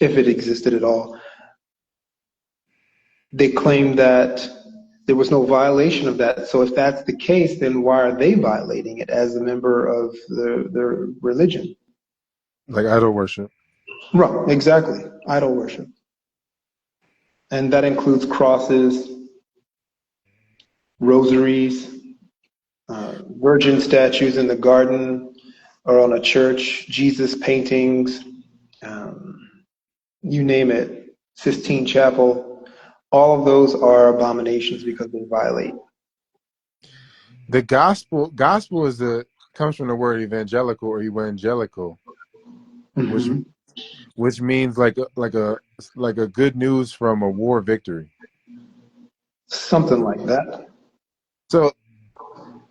if it existed at all, they claim that There was no violation of that. So if that's the case, then why are they violating it as a member of their religion? Like idol worship. Right, exactly. Idol worship. And that includes crosses, rosaries, virgin statues in the garden or on a church, Jesus paintings, um, you name it, Sistine Chapel. All of those are abominations because they violate. The gospel is the comes from the word evangelical or evangelical, which Hmm. which means like a good news from a war victory. Something like that. So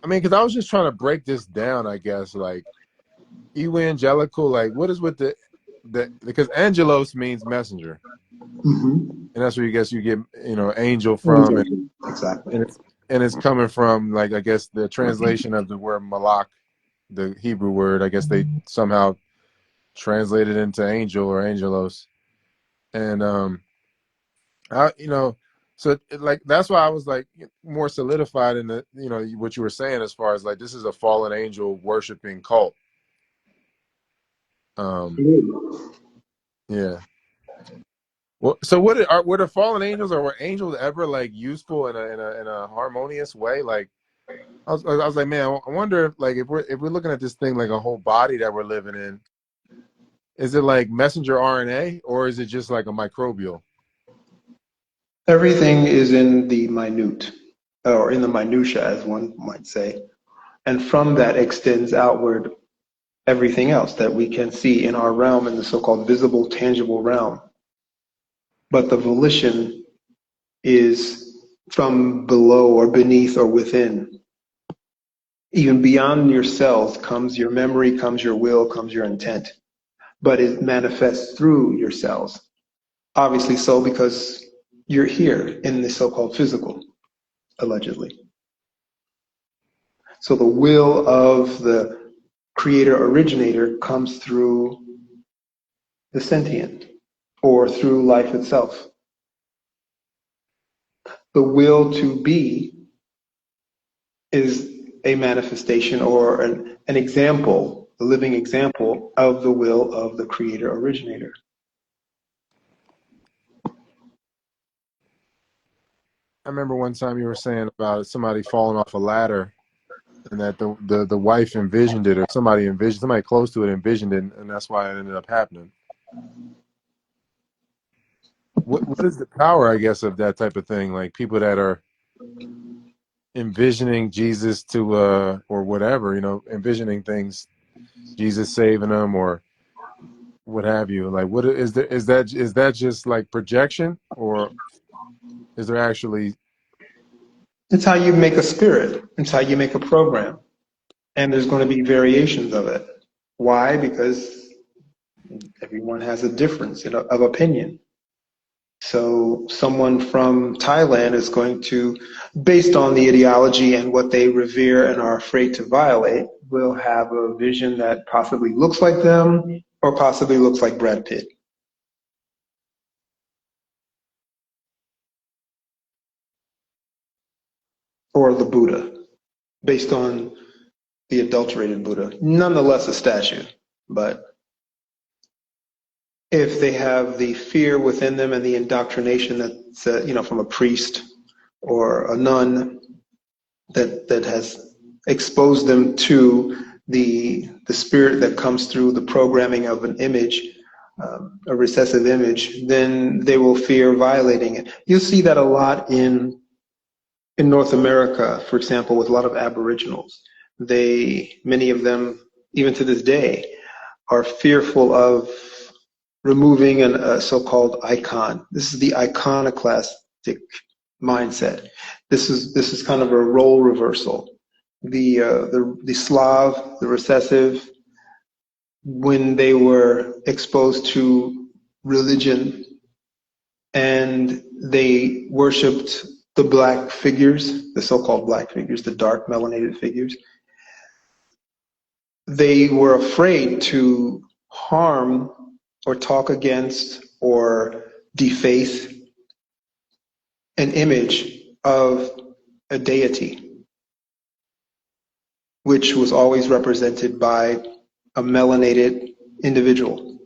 I mean, because I was just trying to break this down, I guess, like evangelical, like what is with the because angelos means messenger, Hmm. and that's where you guess you get angel from, Exactly. and it's coming from like I guess the translation of the word malak, the Hebrew word. I guess they somehow translated into angel or angelos, and I so like that's why I was like more solidified in the what you were saying as far as like this is a fallen angel worshiping cult. Um, yeah. Well, so were the fallen angels or were angels ever like useful in a harmonious way? Like I was like, man, I wonder if like if we're looking at this thing like a whole body that we're living in, is it like messenger RNA or is it just like a microbial? Everything is in the minute, or in the minutia, as one might say. And from that extends outward everything else that we can see in our realm, in the so-called visible, tangible realm. But the volition is from below or beneath or within. Even beyond your cells comes your memory, comes your will, comes your intent. But it manifests through your cells. Obviously so because you're here in the so-called physical, allegedly. So the will of the creator originator comes through the sentient or through life itself. The will to be is a manifestation or an example, a living example of the will of the creator originator. I remember one time you were saying about somebody falling off a ladder and that the wife envisioned it or somebody close to it envisioned it and that's why it ended up happening. What is the power, I guess, of that type of thing? Like people that are envisioning Jesus to or whatever, envisioning things, Jesus saving them or what have you. Like what is that just like projection or is there actually It's how you make a spirit. It's how you make a program. And there's going to be variations of it. Why? Because everyone has a difference of opinion. So someone from Thailand is going to, based on the ideology and what they revere and are afraid to violate, will have a vision that possibly looks like them or possibly looks like Brad Pitt or the Buddha, based on the adulterated Buddha. Nonetheless, a statue. But if they have the fear within them and the indoctrination that's, from a priest or a nun that has exposed them to the spirit that comes through the programming of an image, a recessive image, then they will fear violating it. You'll see that a lot in North America, for example, with a lot of Aboriginals. Many of them, even to this day, are fearful of removing a so-called icon. This is the iconoclastic mindset. This is kind of a role reversal. The Slav, the recessive, when they were exposed to religion and they worshipped the black figures, the so-called black figures, the dark melanated figures, they were afraid to harm or talk against or deface an image of a deity, which was always represented by a melanated individual,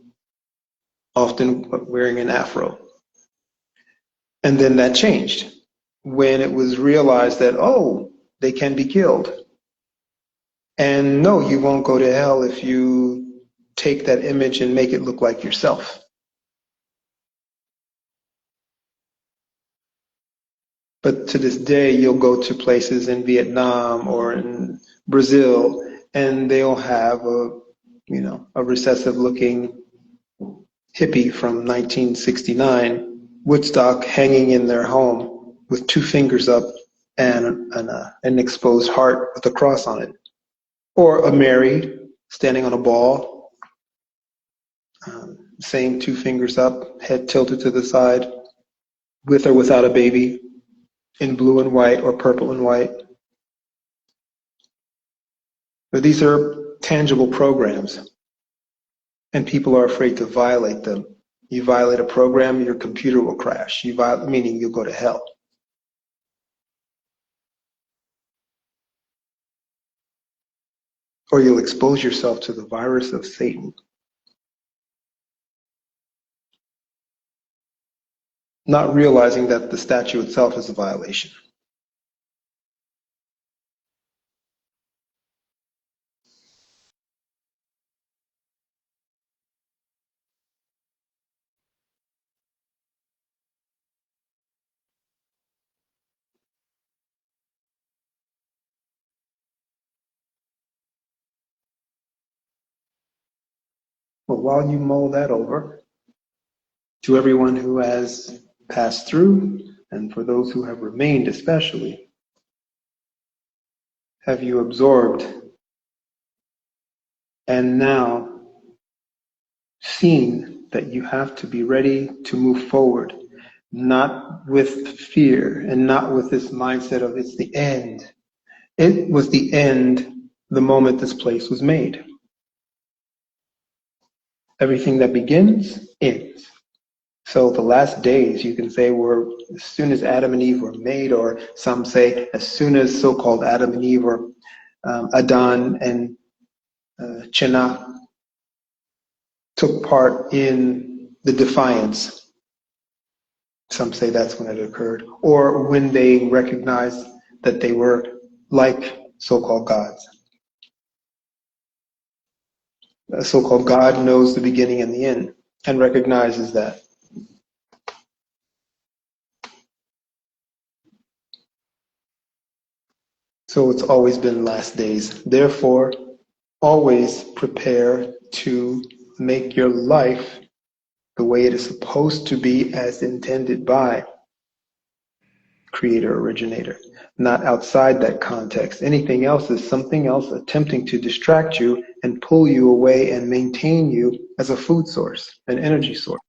often wearing an afro. And then that changed when it was realized that, oh, they can be killed. And no, you won't go to hell if you take that image and make it look like yourself. But to this day, you'll go to places in Vietnam or in Brazil, and they'll have a recessive looking hippie from 1969, Woodstock, hanging in their home with two fingers up and an exposed heart with a cross on it. Or a Mary standing on a ball, same two fingers up, head tilted to the side, with or without a baby, in blue and white or purple and white. But these are tangible programs, and people are afraid to violate them. You violate a program, your computer will crash, meaning you'll go to hell. Or you'll expose yourself to the virus of Satan. Not realizing that the statue itself is a violation. But while you mull that over, to everyone who has passed through, and for those who have remained especially, have you absorbed and now seen that you have to be ready to move forward, not with fear and not with this mindset of it's the end. It was the end the moment this place was made. Everything that begins ends. So the last days, you can say, were as soon as Adam and Eve were made, or some say as soon as so-called Adam and Eve, or Adon and Chena took part in the defiance. Some say that's when it occurred, or when they recognized that they were like so-called gods. A so-called God knows the beginning and the end and recognizes that. So it's always been last days. Therefore, always prepare to make your life the way it is supposed to be as intended by creator originator, not outside that context. Anything else is something else attempting to distract you and pull you away and maintain you as a food source, an energy source.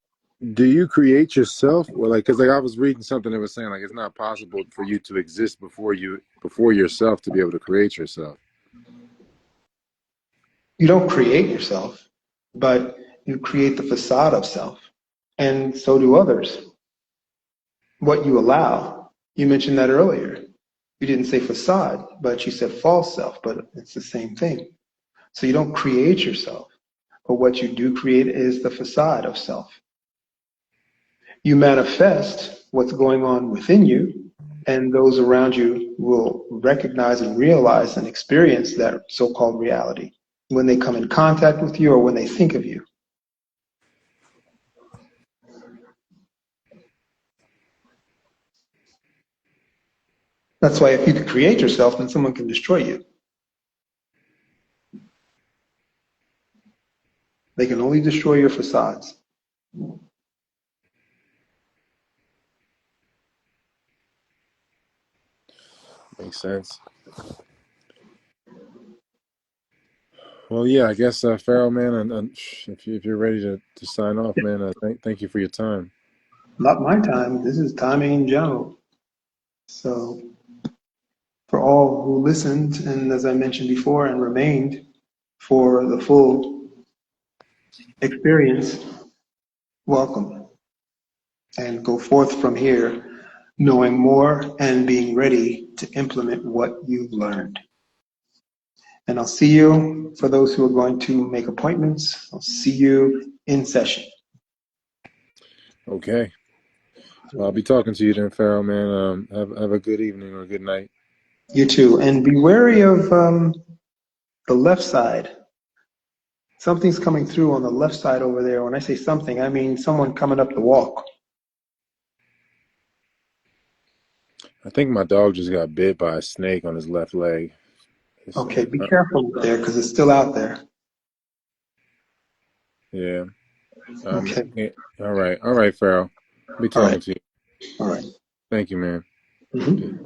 Do you create yourself? Or because I was reading something that was saying it's not possible for you to exist before yourself to be able to create yourself. You don't create yourself, but you create the facade of self, and so do others. What you allow, you mentioned that earlier. You didn't say facade, but you said false self, but it's the same thing. So you don't create yourself, but what you do create is the facade of self. You manifest what's going on within you, and those around you will recognize and realize and experience that so-called reality when they come in contact with you or when they think of you. That's why if you can create yourself, then someone can destroy you. They can only destroy your facades. Makes sense. Well, yeah, I guess Pharaoh, man, and if you're ready to sign off, man, thank you for your time. Not my time. This is timing in general. So for all who listened, and as I mentioned before, and remained for the full experience, welcome. And go forth from here knowing more and being ready to implement what you've learned. And I'll see you, for those who are going to make appointments, I'll see you in session. Okay. Well, I'll be talking to you then, Pharaoh, man. Have a good evening or good night. You too. And be wary of the left side. Something's coming through on the left side over there. When I say something, I mean someone coming up the walk. I think my dog just got bit by a snake on his left leg. Okay, be careful there because it's still out there. Yeah. Okay. Yeah. All right, Pharaoh. I'll be All talking right. to you. All right. Thank you, man. Mm-hmm.